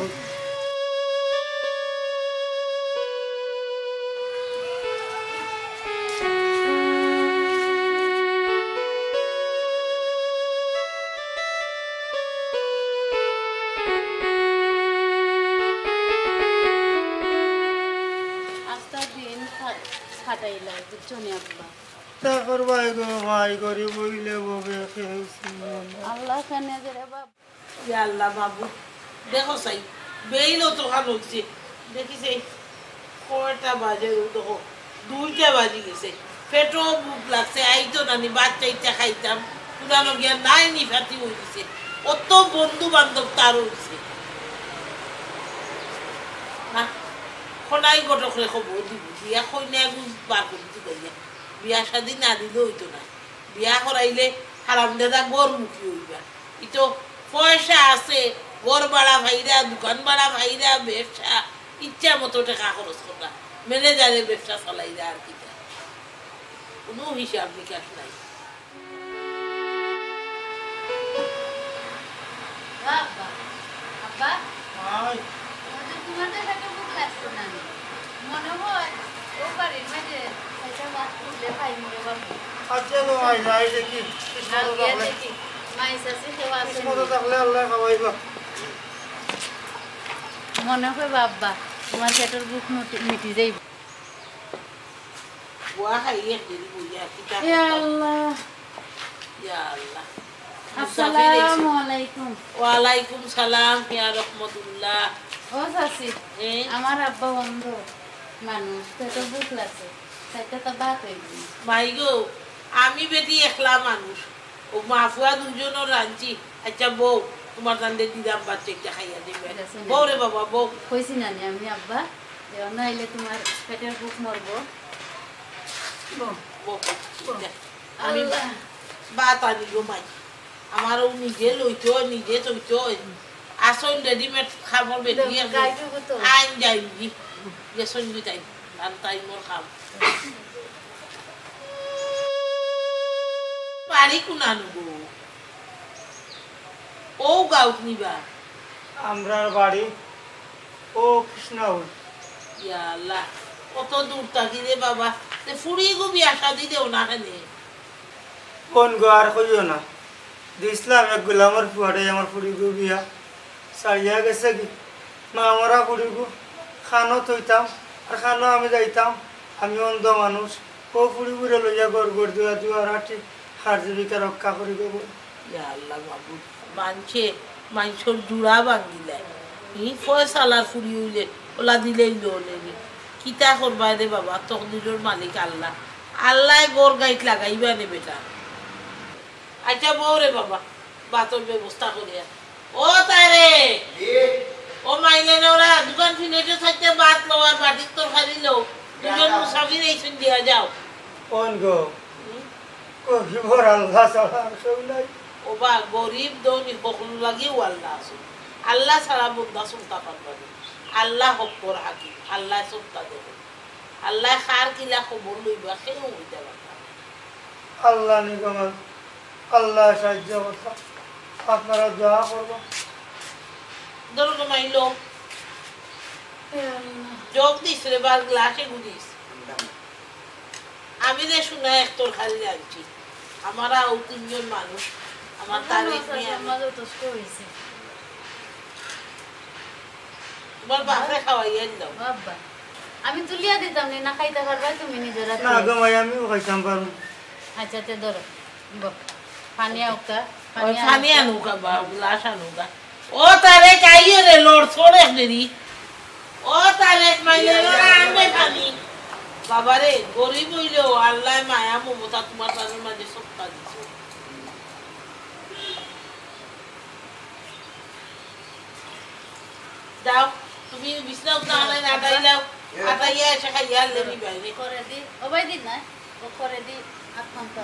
[SPEAKER 10] বুঝছো নি আব্বা
[SPEAKER 11] তা করবাই গো মাই করি বইলে ববে খেয়েছি
[SPEAKER 10] আল্লাহ খানে যে রে বাপ
[SPEAKER 12] ইয়া আল্লাহ বাবু দেখো সাই বেইলো তো ভালো হচ্ছে দেখিছে কয়টা বাজে দেখো 2টা বাজে গেছে পেটও বুক লাগছে আইতো নানি বাচ্চা ইচ্ছা খাইতাম পুরানো জ্ঞান নাই নি ফাতি হইছে অত বন্ধু বান্ধব তার হইছে না খনাই গটক রে খবর দিব বিয়া কইনা বার করে দিতে গিয়া বিয়া শাদি না দিলে হইতো না বিয়া করাইলে হারাম দাদা গর মুখী হইবা ইতো পয়সা আছে ঘর ভাড়া ভাইরা দোকান ভাড়া ভাইরা ব্যবসা ইচ্ছা মতো টাকা খরচ করা ম্যানেজারের ব্যবসা চালাইরা আর কি কোনো হিসাব নিকাশ নাই
[SPEAKER 6] বাবা আব্বা তোমার তো একটা বুক লাগছে না মনে হয় ও বাড়ির মাঝে একটা বাস তুললে পাই মরে বাবু
[SPEAKER 11] আচ্ছা তো আই যাই দেখি
[SPEAKER 6] দেখি মাইস আছে সেবা আছে
[SPEAKER 11] থাকলে আল্লাহ খাওয়াইবা
[SPEAKER 6] মনে হয় বাবা তোমার পেটের বুক মিটি যাইব আসসালামু আলাইকুম
[SPEAKER 12] ওয়ালাইকুম সালাম ইয়া রাহমাতুল্লাহ
[SPEAKER 6] ও চাচি আমার আব্বা বন্ধ মানুষ পেটের বুক লাগছে সেটা তো বাত হইব
[SPEAKER 12] মাই গো আমি বেটি একলা মানুষ ও মাফুয়া দুজনও রাঁধছি আচ্ছা বউ তোমার দান্দে দিদাম বাচ্চা একটা খাইয়া দিবে বউ রে বাবা বউ
[SPEAKER 6] কইছি না আমি আব্বা নাইলে তোমার পেটের বুক মরবো
[SPEAKER 12] আমি বাত আনি গো মাই আমারও নিজে লইতো নিজে তৈতো আসন রেডিমেড খাবার বেটি আইন যাই গেছন দুটাই আর তাই মোর খাম পারি কুনানো গো ও গাউত নিবা
[SPEAKER 11] আমরার বাড়ি ও কৃষ্ণাউল
[SPEAKER 12] ইয়া আল্লাহ কত দূর থাকি রে বাবা তে ফুড়ি গো বিয়া শাদি দেও না কেনে
[SPEAKER 11] কোন গো আর কইও না দিসলাম এক গোলামর ফুয়ারে আমার ফুড়ি গো বিয়া সারিয়া গেছে কি মা আমরা ফুড়ি গো খানো থইতাম আর খানো আমি যাইতাম আমি অন্ধ মানুষ ও ফুড়ি ঘুরে লইয়া গড় গড় দুয়া দুয়ার হাঁটি হার জীবিকা রক্ষা করি গো
[SPEAKER 12] ইয়া আল্লাহ বাবু মানুষের জুড়া ভাঙিলাই ফয়সালার ফুড়ি হইলে ওলা দিলেই লোনেনি কিতা করবা রে বাবা তকদিরের মালিক আল্লাহ আল্লাহ গোর গাইত লাগাইবা নে বেটা আচ্ছা বউ রে বাবা বাতর ব্যবস্থা করিয়া ও তারে ও মাইলে ওরা দোকান ফিনেটে থাকতে বাত লো আর বাটির তোর খালি লো দুজন মুসাফির এইসন দিয়া যাও
[SPEAKER 11] কোন গো কহিবর আল্লাহ ছাড়া সব নাই
[SPEAKER 12] ও বা গরিব দৌনি বকল লাগিও আল্লাহ আছে আল্লাহ ছাড়া বন্ধা সুলতা পারবা আল্লাহ হকর হাকিম আল্লাহ সুলতা দেব আল্লাহ খার কিলা খবর লইবা কেউ হইতে পারবা
[SPEAKER 11] আল্লাহ নিগমান আল্লাহ সাহায্য কথা আপনারা দোয়া করবো
[SPEAKER 12] ধরো মাইলো যোগ দিস রে বার গ্লাসে গুদিস আমি যে শুনা এক তোর খালি আনছি আমারা ও 3 জন মানুষ আমার তারিখ নিয়ে
[SPEAKER 6] আমাদের তো হইছে
[SPEAKER 12] তোমার বাপরে খাওয়াইয়া দাও
[SPEAKER 6] বাবা আমি তুলিয়া দিতাম না খাইতে পারবা তুমি নিজেরা
[SPEAKER 11] না গো মাই আমিও খাইতাম পারবো
[SPEAKER 6] আচ্ছা তে ধরো পানি আউকা
[SPEAKER 12] পানি আনুকা বা গ্লাস আনুকা ও তারে কাইয়ে রে লড় ছোড়ে দেরি ও তারে মাইলে লড়া আনবে পানি বাবারে গরিব হইলেও আল্লাহ মায়া মমতা তোমার তাদের মাঝে সত্তা দিছে দাও তুমি বিছনা উঠা নাই আটাই দাও আটাইয়া এসে খাইয়া লেনি বাইরে
[SPEAKER 6] করে দি ও ভাই দি না ও করে দি আপন তো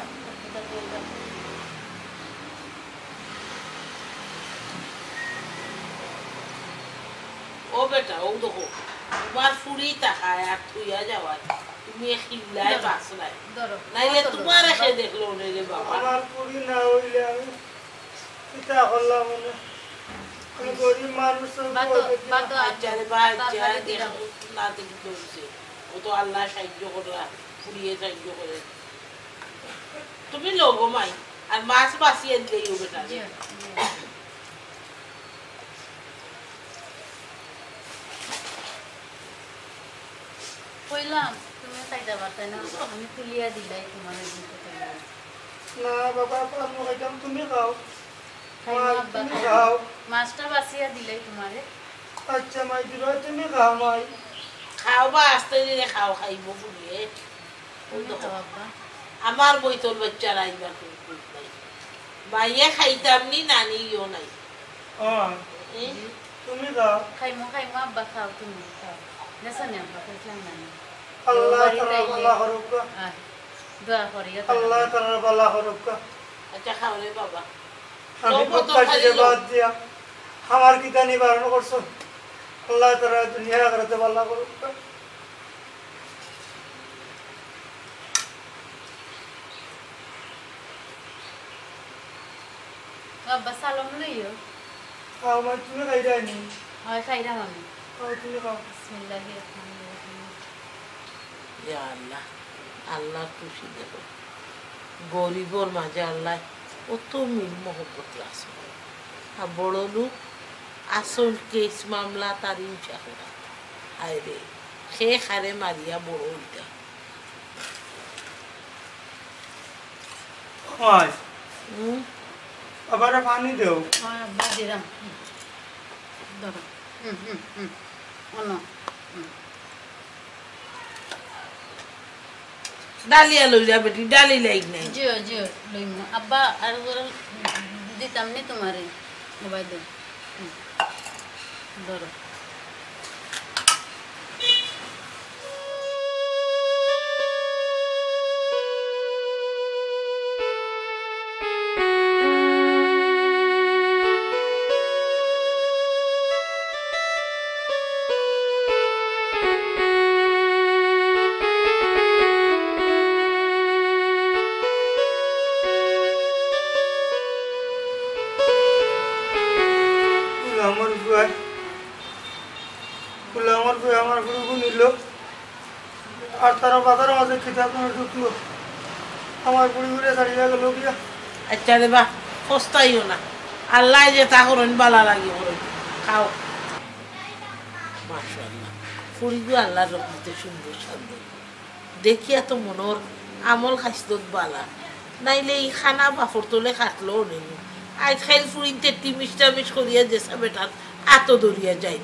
[SPEAKER 12] ও বেটা ও দেখো তোমার ফুড়ি তাকায় আর থুইয়া যাওয়ার তুমি খিল্লায় বাসলাই নাইলে তোমার এসে দেখলো রে বাবা
[SPEAKER 11] আমার পুরি না হইলে আমি কিতা করলাম মনে আমি গরিব মানুষ
[SPEAKER 12] আচ্ছা রে ভাই যা দেখো না দেখি দৌড়ছে ও তো আল্লাহ সাহায্য করলা ফুড়িয়ে সাহায্য করে তুমি লোগো মাই আর মাছ বাসিয়ে দিলেই ও বেটা
[SPEAKER 6] কইলাম তুমি খাইতে পারতাই না আমি তুলিয়া দিলাই তোমার
[SPEAKER 11] না বাবা আমি খাইতাম তুমি খাও
[SPEAKER 6] তুমি খাও মাছটা বাছিয়া দিলাই তোমারে
[SPEAKER 11] আচ্ছা মাই দিবা তুমি খাও মাই
[SPEAKER 12] খাও বা আস্তে দিলে খাও খাইব ফুলিয়ে আমার বইতল বাচ্চারা আইবা মাইয়ে খাইতাম নি নানি ইও নাই
[SPEAKER 11] তুমি খাও
[SPEAKER 6] খাইমো আব্বা খাও তুমি খাও নেছানি আব্বা খাইলাম নানি
[SPEAKER 11] আল্লাহ তাআলা আল্লাহ রব্বা
[SPEAKER 6] দোয়া করিয়া
[SPEAKER 11] আল্লাহ তাআলা আল্লাহ রব্বা
[SPEAKER 12] আচ্ছা খাও রে বাবা
[SPEAKER 11] আমি প্রত্যাশে বাদ দিয়া আমার কি জানি বারণ করছো আল্লাহ তাআলা দুনিয়া আখিরাতে আল্লাহ রব্বা
[SPEAKER 6] আব্বা সালাম লইও
[SPEAKER 11] খাও মা তুমি খাই যায়নি
[SPEAKER 6] হয় খাইরাম আমি
[SPEAKER 11] খাও তুমি খাও
[SPEAKER 6] বিসমিল্লাহির রহমানির রহিম
[SPEAKER 12] ইয়া আল্লাহ আল্লাহ খুশি দেখো গরিবর মাঝে আল্লাহ কত মিল মহব্বত রাখছে আর বড় লোক আসল কেস মামলা তার ইচ্ছা করা হায় রে সে খারে মারিয়া বড় ওইটা
[SPEAKER 11] আবার পানি দেও
[SPEAKER 6] আব্বা দিরাম ধরো
[SPEAKER 12] ডালিয়া লইলা বেটি ডালি লাইক নাই
[SPEAKER 6] জিও জিও লইম আব্বা আর দিতাম নি তোমারে মোবাইল দে ধরো
[SPEAKER 11] আমার গুরু নিল আর তারা বাজার মাঝে খিতা করে ঢুকলো আমার বুড়ি ঘুরে ছাড়িয়ে গেল গিয়া
[SPEAKER 12] আচ্ছা রে বা সস্তাইও না আল্লাহ যে তা করেন বালা লাগি করেন খাও মাশাআল্লাহ ফুরিগো আল্লাহর রহমতে সুন্দর সুন্দর দেখিয়া তো মনোর আমল খাইছত বালা নাইলে এই খানা বাফর তোলে খাটলো নেই আজ খাইল ফুরিতে টিমিস্টা মিস করিয়া যেসা বেটার আত দরিয়া যায়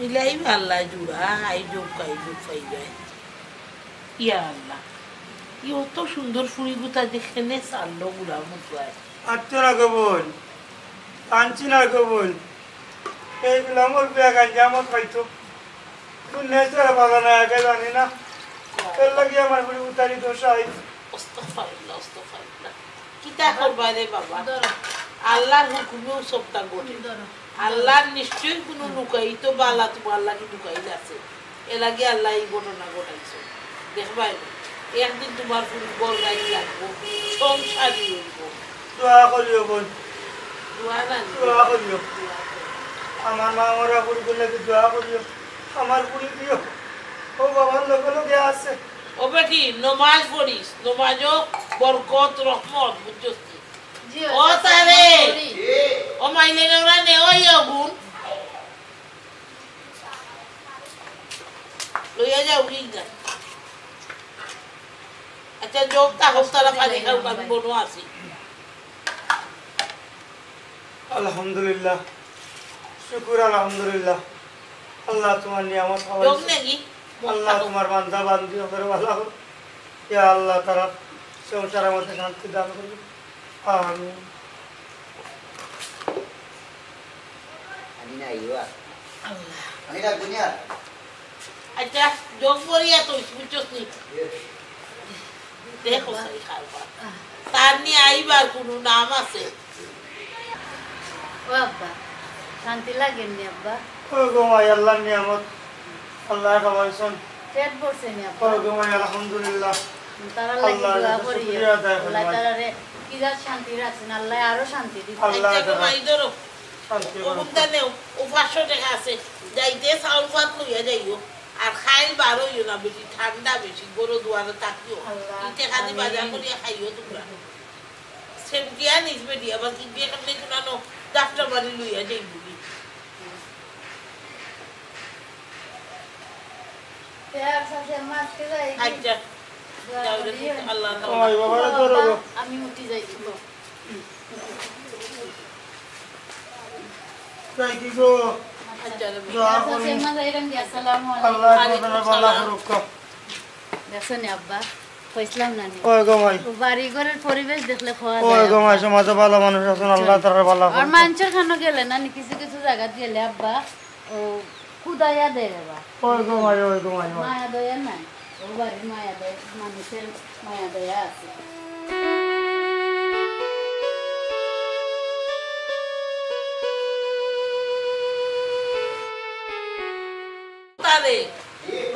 [SPEAKER 12] মিলাই আল্লাহ জুড়া আই যোগ পাই যায় ইয়া আল্লাহ ইও তো সুন্দর ফুরি গুতা যেখানে চাললো গুড়া মুখলায়
[SPEAKER 11] আচ্ছা না গবল আনছি না গবল এইগুলো আমার বিয়া গাঞ্জা আমার খাইতো তুই নেচার বাগানে আগে জানি না এর লাগে আমার বুড়ি উতারি দোষ আই
[SPEAKER 12] আস্তাগফিরুল্লাহ কিতা করবা রে বাবা আল্লাহর হুকুমেও সবটা ঘটে আল্লাহর নিশ্চয়ই কোনো লুকাই তো বালা তোমার আল্লাহ কি লুকাইল আছে এর লাগে আল্লাহ এই ঘটনা ঘটাইছে দেখবাই একদিন তোমার ফুল গল গাই লাগবো সংসারই হইব
[SPEAKER 11] দোয়া করিও বোন
[SPEAKER 12] দোয়া না
[SPEAKER 11] দোয়া করিও আমার মা মরা বুড়ি বলে দোয়া করিও আমার বুড়ি দিও ও বাবার লগে লগে আছে
[SPEAKER 12] ও বেটি নমাজ পড়িস নমাজও বরকত রহমত বুঝছিস ও তারে ও মাইলে ওরা নেওয়াই আগুন লইয়া যাও কি যা আচ্ছা যোগ তা হস্তালা পানি খাও আমি বনো আছি
[SPEAKER 11] আলহামদুলিল্লাহ শুকর আলহামদুলিল্লাহ আল্লাহ তোমার নিয়ামত
[SPEAKER 12] যোগ নাকি
[SPEAKER 11] আল্লাহ তোমার বান্দা বান্দি করে ভালো করো ইয়া আল্লাহ তাআলা সংসারের মধ্যে শান্তি দান করবে আমিন
[SPEAKER 12] আচ্ছা যোগ করিয়া তো বুঝছস নি দেখো তার নিয়ে আইবার কোনো নাম আছে
[SPEAKER 6] ও আব্বা শান্তি লাগেনি আব্বা
[SPEAKER 11] ও গো মাই আল্লাহর নিয়ামত আল্লাহ খাওয়াইছেন
[SPEAKER 6] পেট ভরছে নি আব্বা
[SPEAKER 11] ও গো মাই আলহামদুলিল্লাহ
[SPEAKER 6] তারা লাগি দোয়া করিয়া আল্লাহ তাআলারে কি যা শান্তি রাখছেন আল্লাহ আরো শান্তি দিবেন
[SPEAKER 11] আল্লাহ
[SPEAKER 12] আচ্ছা মাই ধরো
[SPEAKER 11] শান্তি
[SPEAKER 12] ও মুদা নেও ও 500 টাকা আছে যাইতে চাউল ভাত লইয়া যাইও আর খাইল বারো ইও না বেশি ঠান্ডা বেশি গরু দুয়ারে থাকিও ইতে খাদি বাজার করিয়া খাইও তোমরা সেমকিয়া নিসবে দিয়া আবার কি দিয়ে কাটলে কোনানো ডাক্তার বাড়ি লইয়া যাইবি আচ্ছা আল্লাহ
[SPEAKER 6] আমি উঠি যাই আব্বা কইছিলাম না বাড়ি ঘরের পরিবেশ দেখলে ভালো মানুষ আছেন আল্লাহ তাআলা ভালো আর মানুষের খানো গেলে না কিছু কিছু জায়গা গেলে আব্বা ও খুদাইয়া দেয় মায়া দয়া নাই ও বাড়ির মায়া দয়া মানুষের মায়া দয়া আছে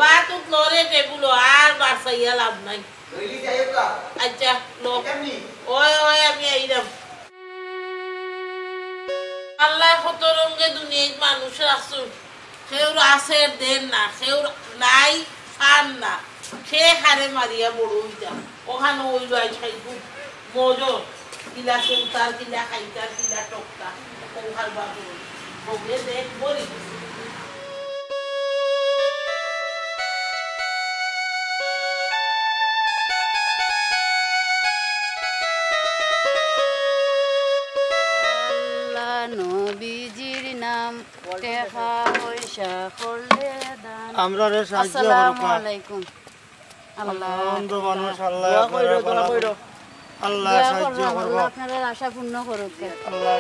[SPEAKER 12] বাত উঠলো টেবুল আর বাসাইয়া লাভ নাই আচ্ছা ওই আমি আইলাম আল্লাহ কত রঙে দুনিয়ায় মানুষ রাখছুন কেউ রাসের দেন না কেউ নাই ফান না সে হারে মারিয়া বড় হইতা ওখানে ওই লাই খাইব মজর কিলা সুলতার কিলা খাইতার কিলা টকটা ওখান বাবু বগলে দেখ বলি নবীজির নাম টেকা পয়সা করলে দান
[SPEAKER 11] আমরা রে সাহায্য করব
[SPEAKER 6] আসসালামু আলাইকুম আল্লাহ
[SPEAKER 11] বন্ধু মানুষ আল্লাহ আল্লাহ সাহায্য করব
[SPEAKER 6] আপনাদের আশা পূর্ণ করুক
[SPEAKER 11] আল্লাহ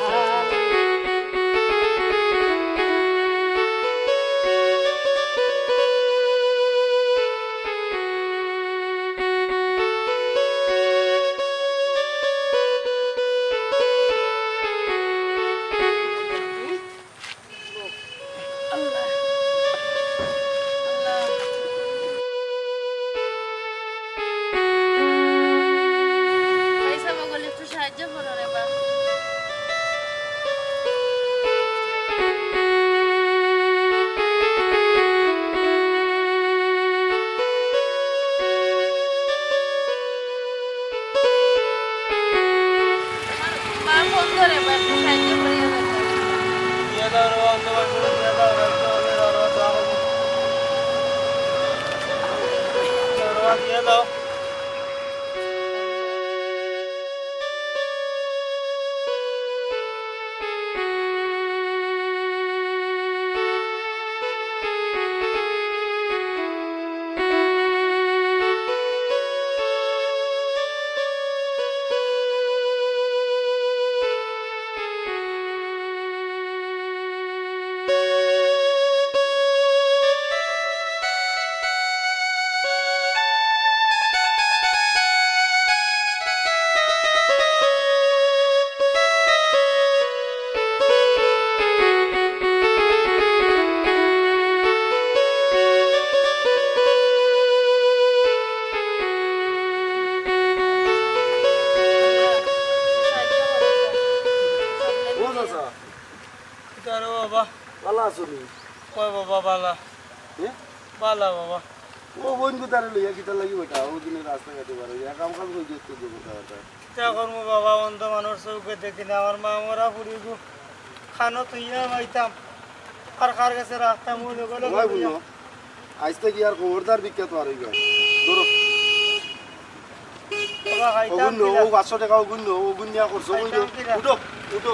[SPEAKER 2] বালা বাবা ও বন্ধু তারে লইয়া কিতা লাগি বেটা ও দিনে রাস্তা কাটে পারে এক কাম কাম কই যেতে দেব কথা
[SPEAKER 11] তা করমু বাবা অন্ধ মানুষ চৌকে দেখি না আমার মা মরা পুরি গো খানো তুইয়া মাইতাম আর কার কাছে রাস্তা মুই লগলে
[SPEAKER 2] ভাই বুনো আজ থেকে আর খবরদার বিখ্যাত আর হই গেল ধরো
[SPEAKER 11] বাবা খাইতাম
[SPEAKER 2] ও 500 টাকা ও গুন্নিয়া করছো উঠো উঠো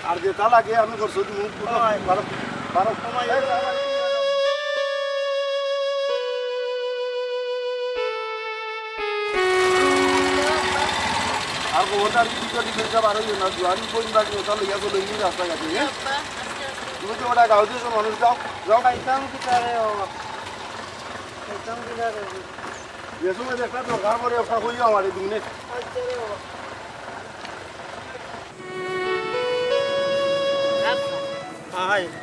[SPEAKER 2] আর যেটা লাগে আমি করছো তুমি উঠো বারো আর খবরদার কিছু দিকে বার হইও না জোয়ারি কোন বাকি ওটা লইয়া চলে নি রাস্তা কাটে তুমি তো ওটা গাঁও দিয়েছো মানুষ যাও
[SPEAKER 11] খাইতাম কি তারে খাইতাম কি তারে
[SPEAKER 2] যেসব দেখা তো গাঁ করে ওটা হইও আমার এই দুনে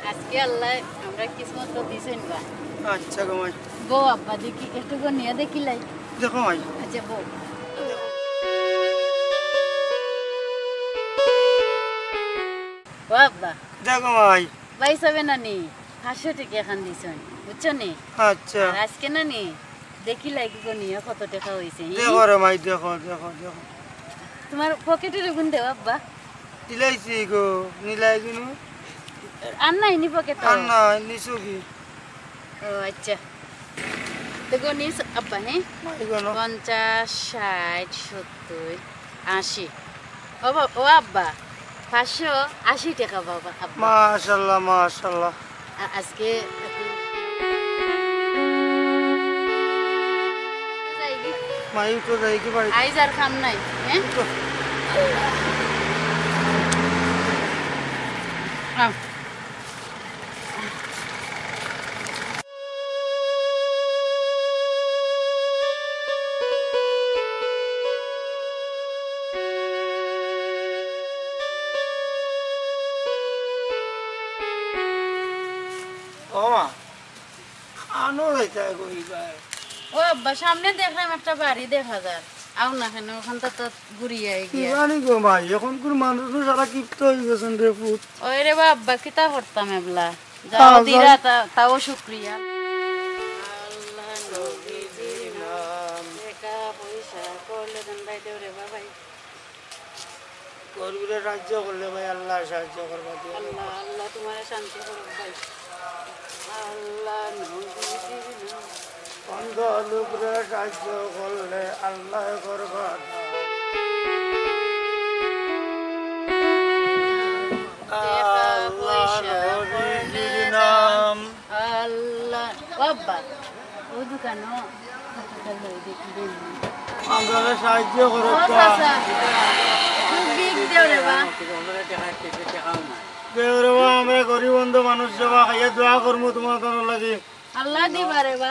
[SPEAKER 6] আজকে আল্লাহ আমরা কিসমত তো দিছেন বা
[SPEAKER 11] আচ্ছা গো মাই
[SPEAKER 6] গো আব্বা দেখি একটু গো নিয়ে দেখিলাই
[SPEAKER 11] দেখো মাই
[SPEAKER 6] আচ্ছা বউ বাবা
[SPEAKER 11] দেখো মাই
[SPEAKER 6] ভাই সবে নানি 500 টাকা খান দিছেন বুঝছো নি
[SPEAKER 11] আচ্ছা
[SPEAKER 6] আজকে নানি দেখিলাই গো নিয়ে কত টাকা হইছে
[SPEAKER 11] দেখো রে মাই দেখো
[SPEAKER 6] তোমার পকেটে গুন দেও আব্বা
[SPEAKER 11] দিলাইছি গো নিলাই গুনু
[SPEAKER 6] আর নাই নি পকেটে
[SPEAKER 11] আর না নিছু কি
[SPEAKER 6] ও আচ্ছা হাতে গনিস আব্বা হ্যাঁ 50 60 70 80 ও আব্বা 580 টাকা বাবা আব্বা
[SPEAKER 11] মাশাআল্লাহ মাশাআল্লাহ
[SPEAKER 6] আজকে
[SPEAKER 11] মাই তো যাই কি বাড়ি
[SPEAKER 6] আইজ আর খাম নাই হ্যাঁ ও আব্বা সামনে দেখলাম একটা বাড়ি দেখা যায় আও না কেন ওখান তো ঘুরিয়ে গিয়ে
[SPEAKER 11] জানি গো ভাই এখন কোন মানুষ সারা কিপ্ত হয়ে গেছেন রে পুত
[SPEAKER 6] ওই রে বাবা কিতা করতাম এবলা যাও দিরা তাও শুকরিয়া আল্লাহ নবীজির নাম টাকা পয়সা করলে দেন ভাই দেও রে বাবা
[SPEAKER 11] গরিবের সাহায্য করলে ভাই আল্লাহ সাহায্য করবা
[SPEAKER 6] আল্লাহ আল্লাহ তোমার শান্তি করুক ভাই আল্লাহ নবীজির নাম
[SPEAKER 11] অন্ধ লোকরা সাহায্য করলে আল্লাহ করবা নাম
[SPEAKER 6] আল্লাহ বাবা ও দোকানো
[SPEAKER 11] আমরা সাহায্য করো আমরা গরিব বন্ধু মানুষ যাবা খাইয়া দোয়া করবো তোমার কোনো লাগে
[SPEAKER 6] আল্লাহ দিবারে বা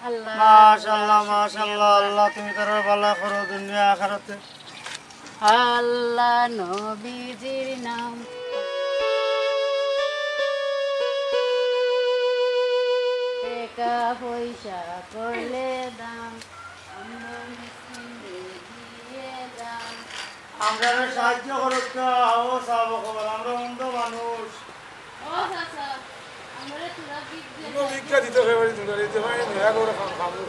[SPEAKER 6] আল্লাহ
[SPEAKER 11] মাশাআল্লাহ মাশাআল্লাহ আল্লাহ তুমি তার ভালো করো দুনিয়া আখিরাতে
[SPEAKER 6] আল্লাহ নবীজির নাম টাকা পয়সা করলে দাম আমরা মিসকিনদের দিয়ে দাম
[SPEAKER 11] আমরা সাহায্য করো ও সব খবর আমরা অন্ধ মানুষ
[SPEAKER 6] ও চাচা আমরা তোরা
[SPEAKER 1] ভিক্ষা দিতে হবে বাড়ি তোমরা দিতে হয় নয়া করে খাবো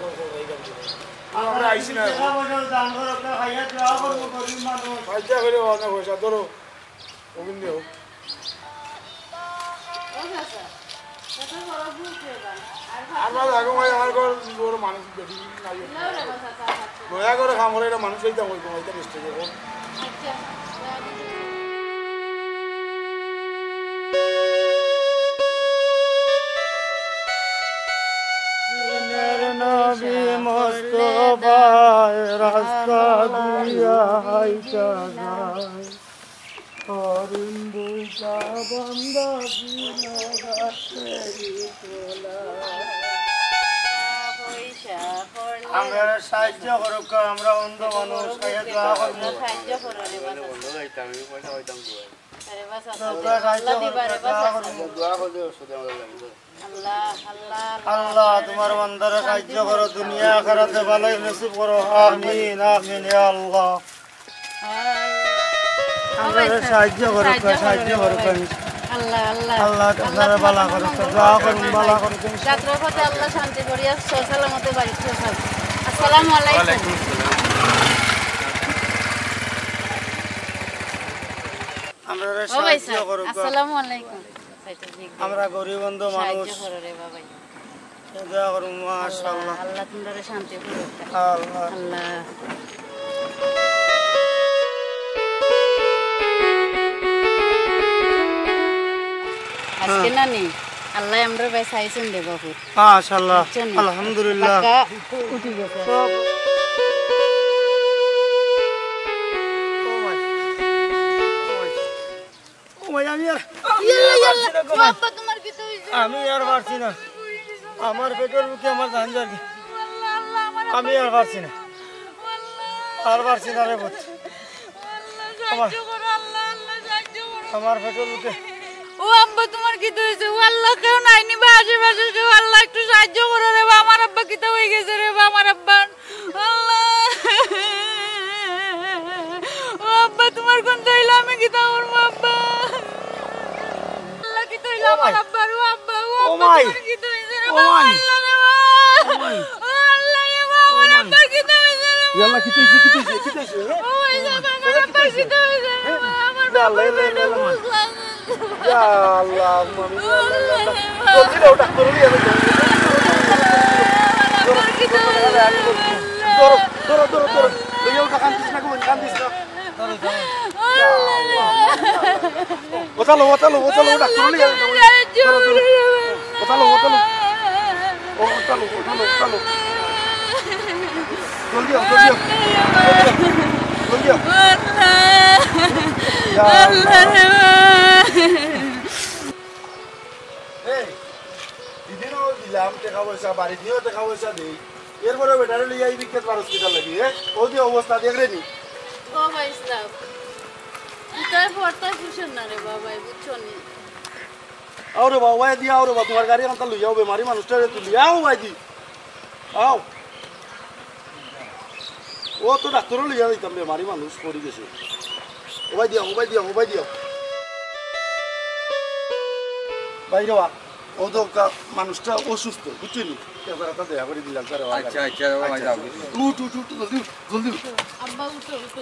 [SPEAKER 1] আমরা আইছি না
[SPEAKER 11] টাকা পয়সা দান করো খাইয়া দোয়া করবো গরিব মানুষ
[SPEAKER 1] সাহায্য করে অনেক পয়সা ধরো অভিন দেও
[SPEAKER 6] ও চাচা চাচা বড় ভুল করবা
[SPEAKER 1] আমরা আগো ভাই আমার ঘর বড় মানুষ বেশি নাই নয়া করে খামরে এটা মানুষ এইটা হইতো এটা মিস্টেক হবে
[SPEAKER 6] আচ্ছা
[SPEAKER 11] নবী মুস্তাফায় রাস্তা দিয়া হাইটা যায় হরিণ বুঝা বন্ধা আমরা সাহায্য করো আমরা অন্ধ মানুষ সাহায্য আল্লাহ তোমার বান্দারে সাহায্য করো দুনিয়া আখিরাতে ভালো নসিব করো আমিন আমিন ইয়া আল্লাহ আমরা সাহায্য করো
[SPEAKER 6] আল্লাহ আল্লাহ
[SPEAKER 11] আল্লাহ আপনারা ভালো করো দোয়া করুন ভালো করুন
[SPEAKER 6] যাত্রাপথে আল্লাহ শান্তি করিয়া সালামতে বাড়ি পৌঁছাবে আসসালামু আলাইকুম
[SPEAKER 11] আমরা সাহায্য করো
[SPEAKER 6] আসসালামু আলাইকুম
[SPEAKER 11] আমরা গরিব বন্ধু মানুষ দোয়া করুন মাশাআল্লাহ
[SPEAKER 6] আল্লাহ তোমারে শান্তি করুক
[SPEAKER 11] আল্লাহ
[SPEAKER 6] আল্লাহ আজকে নানি আল্লাহ আমরা ভাই চাইছেন দে বাবু
[SPEAKER 11] মাশাআল্লাহ আলহামদুলিল্লাহ
[SPEAKER 6] উঠি গেছে
[SPEAKER 11] আমি আর পারছি না আমার পেটের বুকে আমার ধান যাবে আমি আর পারছি না রে বুঝ আমার পেটের বুকে
[SPEAKER 6] ও আব্বা তোমার কি হয়েছে ও আল্লাহ কেউ নাই নিবা আশেপাশে কেউ আল্লাহ একটু সাহায্য করো রে বা আমার আব্বা কি তো হয়ে গেছে রে বা আমার আব্বা আল্লাহ ও আব্বা তোমার কোন দইলা আমি কি তা ওর আব্বা আল্লাহ কি দইলা আমার আব্বা ও আব্বা ও আব্বা তোমার কি তো হয়েছে রে বা আল্লাহ রে বা ও আল্লাহ রে বা আমার আব্বা কি তো হয়েছে রে বা
[SPEAKER 1] আল্লাহ কি তো হয়েছে
[SPEAKER 6] ও এই জায়গা আমার আব্বা কি তো হয়েছে রে বা আমার বাবা বেটা বুঝলা
[SPEAKER 1] Ya Allah, mami. Joldi lau, doctor,
[SPEAKER 2] দিলাম টাকা পয়সা বাড়ি দিয়েও টাকা পয়সা দিই এরপরে বেটারে লিয়ে আইবি কেত বার হসপিটাল লাগি ও যে অবস্থা দেখরে নি
[SPEAKER 6] বাবা ইসলাম তাই ফরতা ফুশন না রে বাবা বুঝছো নি
[SPEAKER 2] আরে বাবা ওই দিয়া আরে বাবা তোমার গাড়ি আনতা লই যাও বেমারি মানুষটারে তুলি আও ভাইজি আও ও তো ডাক্তারও লইয়া দিতাম বেমারি মানুষ পড়ি গেছে ও ভাই দিও বাইরে বা ও তো মানুষটা অসুস্থ বুঝছিনি এবারে দেখা করে দিলাম স্যার
[SPEAKER 13] আচ্ছা ভাই যাও
[SPEAKER 2] উঠ জলদি
[SPEAKER 6] আব্বা উঠো আস্তে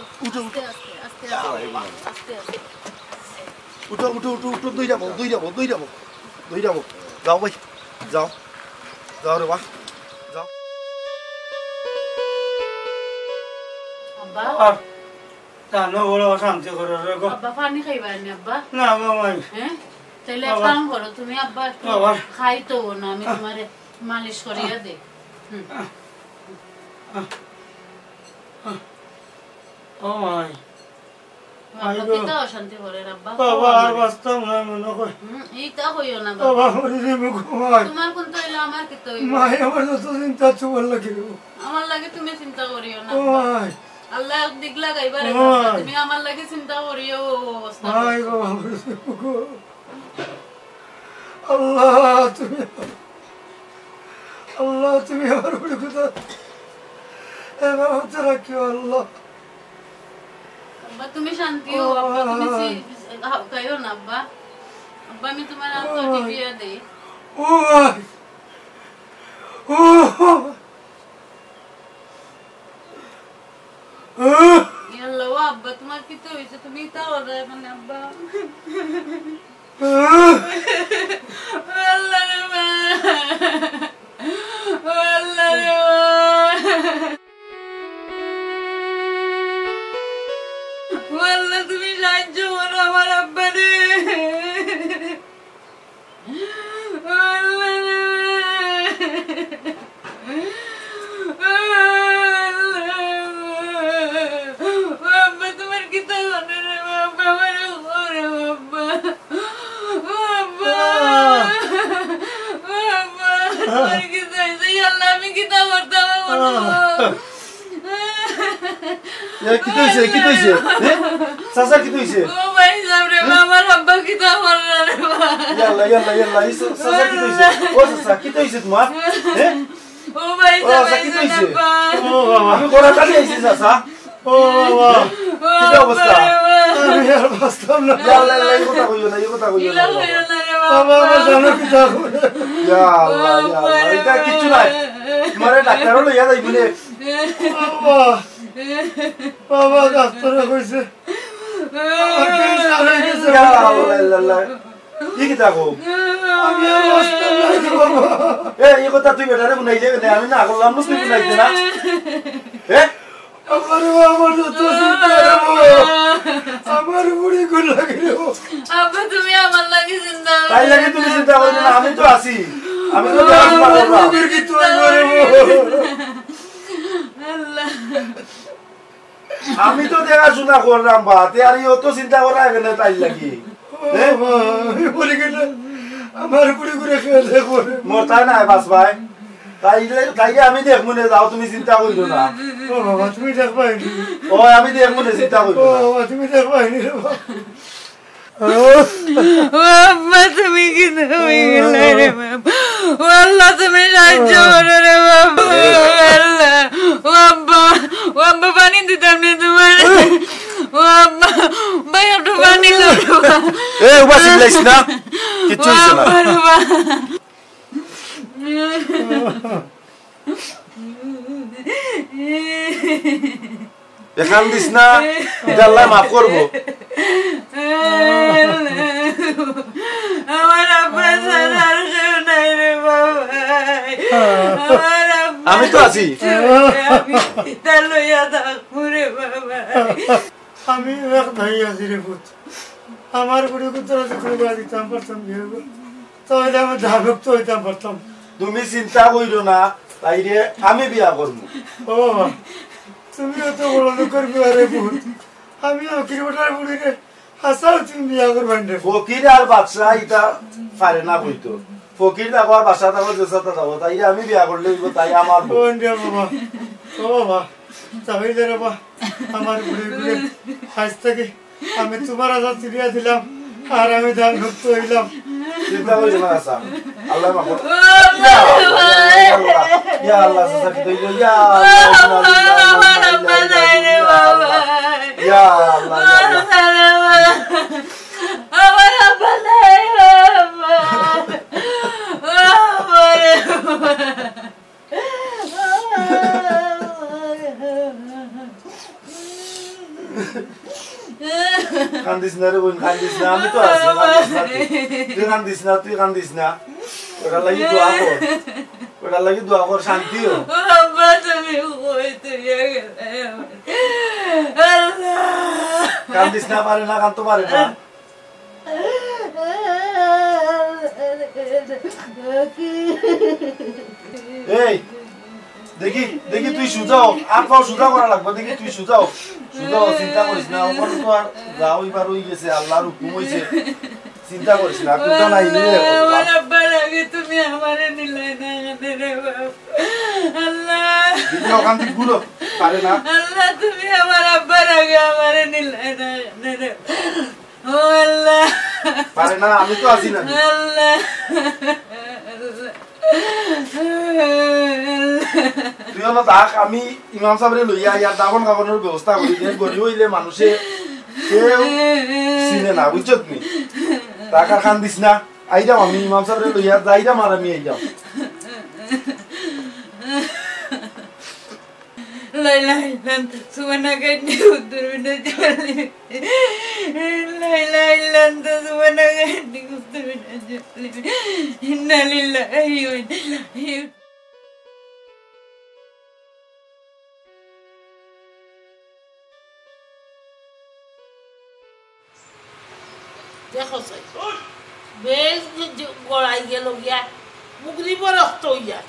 [SPEAKER 2] উঠো দই যাবো যাও ভাই যাও রে বা যাও
[SPEAKER 6] আব্বা
[SPEAKER 11] জানো বড় অশান্তি করে রে গো
[SPEAKER 6] আব্বা পানি খাইবা নি আব্বা
[SPEAKER 11] না বাবা
[SPEAKER 6] হ্যাঁ তাহলে এক কাম করো তুমি আব্বা খাই তো না আমি তোমারে মালিশ করিয়া দে
[SPEAKER 11] ও মাই
[SPEAKER 6] কিতা অশান্তি করে আব্বা
[SPEAKER 11] বাবা আর বাস্তব না মনে কই
[SPEAKER 6] এইটা হইও না
[SPEAKER 11] বাবা মরি রে মুখ মাই
[SPEAKER 6] তোমার কোন তো এলো আমার কি তো
[SPEAKER 11] মাই আমার তো চিন্তা চুবল লাগে
[SPEAKER 6] আমার লাগে তুমি চিন্তা করিও না
[SPEAKER 11] ও মাই
[SPEAKER 6] আল্লাহ দিক লাগাইবারে তুমি আমার লাগে চিন্তা করিও অবস্থা
[SPEAKER 11] মাই বাবা আল্লাহ তুমি আমার উপরে কথা এবার হতে রাখিও আল্লাহ
[SPEAKER 6] আব্বা তুমি শান্তি হও আব্বা তুমি কাইও না আব্বা আমি তোমার আত্মা টিভিয়া দেই
[SPEAKER 11] ও
[SPEAKER 6] আল্লাহ আব্বা তোমার কি তো হইছে তুমি তাও মানে আব্বা আল্লাহ তুমি সাহায্য করো আমার আব্বা রে আব্বা তোমার কি তো রে বাবা আমি কি তা করতাম
[SPEAKER 2] কি কইছে চাচা কি কইছে
[SPEAKER 6] ও ভাই সামনে আমার আব্বা কি তা করলা রে
[SPEAKER 2] ইয়াল্লা চাচা কি কইছে ও চাচা কি কইছে তোমার
[SPEAKER 6] ও ভাই সামনে
[SPEAKER 2] কি কইছে ও বাবা আমি কোরা কালি আইছি চাচা ও বাবা কি অবস্থা আমি আর বাস্তব না ইয়াল্লা এই কথা কইও না বাবা আমার জানো কি তা ইয়াল্লা এটা কিছু নাই মারে ডাক্তারও লইয়া যাইবি রে বাবা ডাক্তার কইছে কি দেখো আমি এই কথা তুই বেটারে বুনাইলে আমি না করলাম তুই বুনাইতে না আমার বুড়ি গুণ লাগে
[SPEAKER 6] আব্বা তুমি আমার লাগে চিন্তা
[SPEAKER 2] তাই লাগে তুমি চিন্তা করো না আমি তো আছি আমি তো আমি তো দেখাশোনা করলাম বা আর তো চিন্তা করা এখানে তাই লাগি আমার বুড়ি করে খেয়ে দেখো মোর তাই না বাস ভাই তাইলে আমি দেখবো না যাও তুমি চিন্তা করিও না তুমি দেখবাই ও আমি দেখবো না চিন্তা করিও না তুমি দেখবাই
[SPEAKER 6] আব্বা তুমি কি তুমি গেলে রে বাবা ও আল্লাহ তুমি সাহায্য করো রে বাবা আল্লাহ ও আব্বা পানি দিতাম না তোমার ও আব্বা ভাই একটু পানি লো
[SPEAKER 2] এ উবাসি লাইছ না কিছু হইছে না এখান দিস না আল্লাহ মাফ করবো
[SPEAKER 6] আমার আব্বা ছাড়া আর কেউ নাই রে বাবা
[SPEAKER 2] আমি তো আছি।
[SPEAKER 11] আমি এক ভাই আছি রে পুত, আমার বুড়ি কুতরা শুক্রবার দিতাম পারতাম বিয়ে তাহলে আমি ধাবক্ত হইতাম পারতাম।
[SPEAKER 2] তুমি চিন্তা কইরো না, তাইরে আমি বিয়া করবো।
[SPEAKER 11] ও বাবা, তুমিও তো বড় লোকের বিয়া রে পুত, আমিও কিরোটার বুড়ি রে হাসাও তুমি বিয়া করবেন রে।
[SPEAKER 2] ফকির আর বাদশাহ এটা পারে না কইতো, ফকির থাকো আর বাদশাহ থাকো যেসাতে থাকো, তাই আমি বিয়া করলে তাই আমার
[SPEAKER 11] বাবা। ও বাবা তাহলে বাবা আমার বুড়ি বুড়ি আজ থেকে আমি তোমার আজাদ ফিরিয়ে দিলাম আর আমি ধান ভক্ত হইলাম।
[SPEAKER 2] চিন্তা করিস না আসা, আল্লাহ মাফ করুন। ইয়া আল্লাহ সাকি দইলো, ইয়া কান্দিস না রে বোন, কান্দিস না, আমি তো আছি, তুই কান্দিস না, তুই কান্দিস না। ওটার লাগি দোয়া কর, ওটার লাগি দোয়া কর, শান্তি হোক। কান্দিস না, পারে না, কান্দতে পারে না। এই দেখি দেখি তুই সুজাও, আর পাও সুজা করা লাগবে, দেখি তুই সুজাও, সুজাও, চিন্তা করিস না। ওখানে তো আর যা হইবার হয়ে গেছে, আল্লাহর হুকুম হইছে, চিন্তা করিস না। চিন্তা নাই
[SPEAKER 12] তুমি আমারে নিলাই না রে বাবা, আল্লাহ
[SPEAKER 2] ওখান থেকে ঘুরো, পারে না।
[SPEAKER 12] আল্লাহ তুমি আমার আব্বার আগে আমারে নিলাই না রে, ও আল্লাহ
[SPEAKER 2] পারে না, আমি তো আছি না।
[SPEAKER 12] আল্লাহ
[SPEAKER 2] তুই হলো দেখ, আমি ইমাম সাহেবরে লইয়া ইয়ার দাফন খাবানোর ব্যবস্থা করি, গরিব হইলে মানুষে কেউ চিনে না, বুঝছত নি? টাকা খান দিস না, আই যাও, আমি ইমাম সাহেবরে লইয়া যাই যাম আর আমি আই যাও।
[SPEAKER 12] লাইলা ইল্লান্তা সুবহানাকা ইন্নী কুনতু মিনাজ জালিমিন, লাইলা ইল্লান্তা সুবহানাকা ইন্নী কুনতু মিনাজ জালিমিন, ইন্না লিল্লাহি ওয়া ইন্না ইলাইহি। দেখো সাই বেশ গড়াই গেল গিয়া, মুগরি বড় রক্ত হইয়া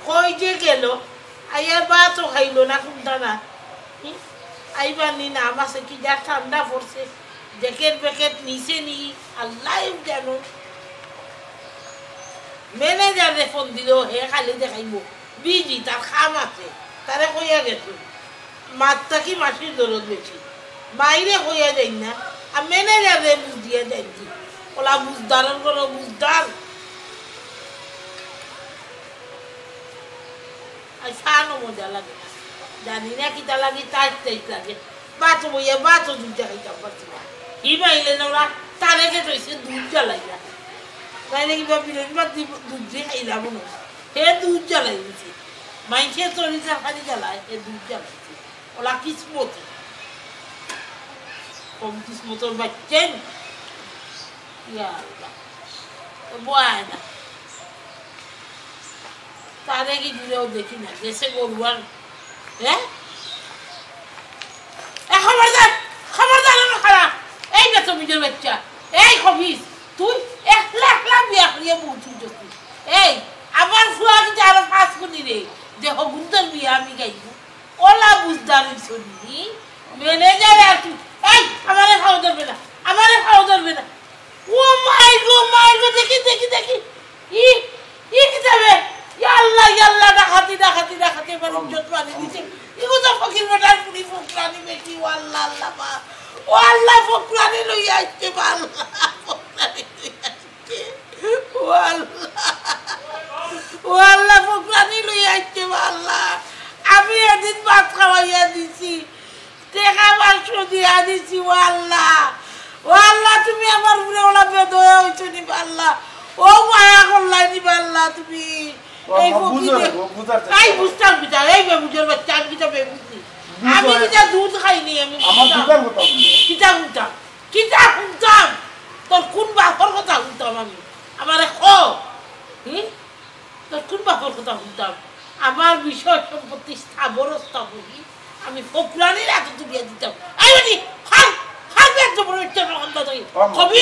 [SPEAKER 12] কই যে গেল, আইয়ার বা তো খাইলো না কোনটা না, আইবার নি নাম আছে কি যা ঠান্ডা পড়ছে, জ্যাকেট প্যাকেট নিচে নি আল্লাহ জানো। ম্যানেজারে ফোন দিল, হে খালি দেখাইব বিজি, তার খাম আছে, তারে কইয়া গেছে মাত্রা কি মাসির দরদ বেশি, মাইরে কইয়া যাই না, আর ম্যানেজারে বুঝিয়া যাইছি, ওলা বুঝদারের কোনো বুঝদার ফানো মজা লাগে না, জানি না কিতা লাগে, টাইট টাইট লাগে, বাতো বইয়া বাতো দুধ দেখাইতাম পারছি না, ই বাইলে না ওরা তারে কেটেছে দুধ জ্বালাই না, তাইলে কিবা বিরিয়ানি বা দুধ দিয়ে খাইলাম না, হে দুধ জ্বালাই দিছি, মাইসে চরিচা খালি জ্বালায়, হে দুধ জ্বালাইছি, ওলা কিসমত কম কিসমতর বাচ্চেন ইয়া বয় না, তারে কি ঘুরেও দেখি না, দেশে গরুয়ার হ্যাঁ খবরদার খবরদার আমার খারাপ, এই বেতো নিজের বাচ্চা, এই খবিস তুই একলা একলা বিয়া করিয়া বলছিস, এই আমার ফুয়া কিন্তু আরো ফাঁস করি রে, যে হগুন্তর বিয়া আমি গাইব, ওলা বুঝদার শুনি ম্যানেজার আর তুই, এই আমারে খাওয়া ধরবে না, আমারে খাওয়া ধরবে না, ও মাই গো দেখি দেখি দেখি ই কি যাবে, আল্লাহ ডাকাতি ডাকাতি ডাকাতি এবার ইজ্জত মানি দিছে, এগুলো তো ফকির বেটার পুরি ফকরানি বেশি, ও আল্লাহ আল্লাহ মা, ও আল্লাহ ফকরানি লইয়া আসছে, আল্লাহ ফকরানি লইয়া আসছে, ও আল্লাহ ফকরানি লইয়া আসছে, আল্লাহ আমি এদিন ভাত খাওয়াইয়া দিছি, টেকা মাংস দিয়া দিছি, ও আল্লাহ তুমি আমার উপরে ওলা বেদয়া হইছো নি আল্লাহ, ও মায়া করলাই নি আল্লাহ তুমি, এই এই বুঝতাম কিতা, এই বেবুজের বাচ্চা আমি কিতা বেবুজি, আমি কিতা দুধ খাইনি, আমি কিতা শুনতাম কিতা শুনতাম, তোর কোন বাপর কথা শুনতাম আমি, আমারে তোর কোন বাপর কথা শুনতাম আমার বিষয় সম্পত্তি স্থাবর স্থাবরী আমি ফকরানির এত তুলিয়া দিতাম এই মানে খান খান একদম বড় একটা অন্ধ তুই কবি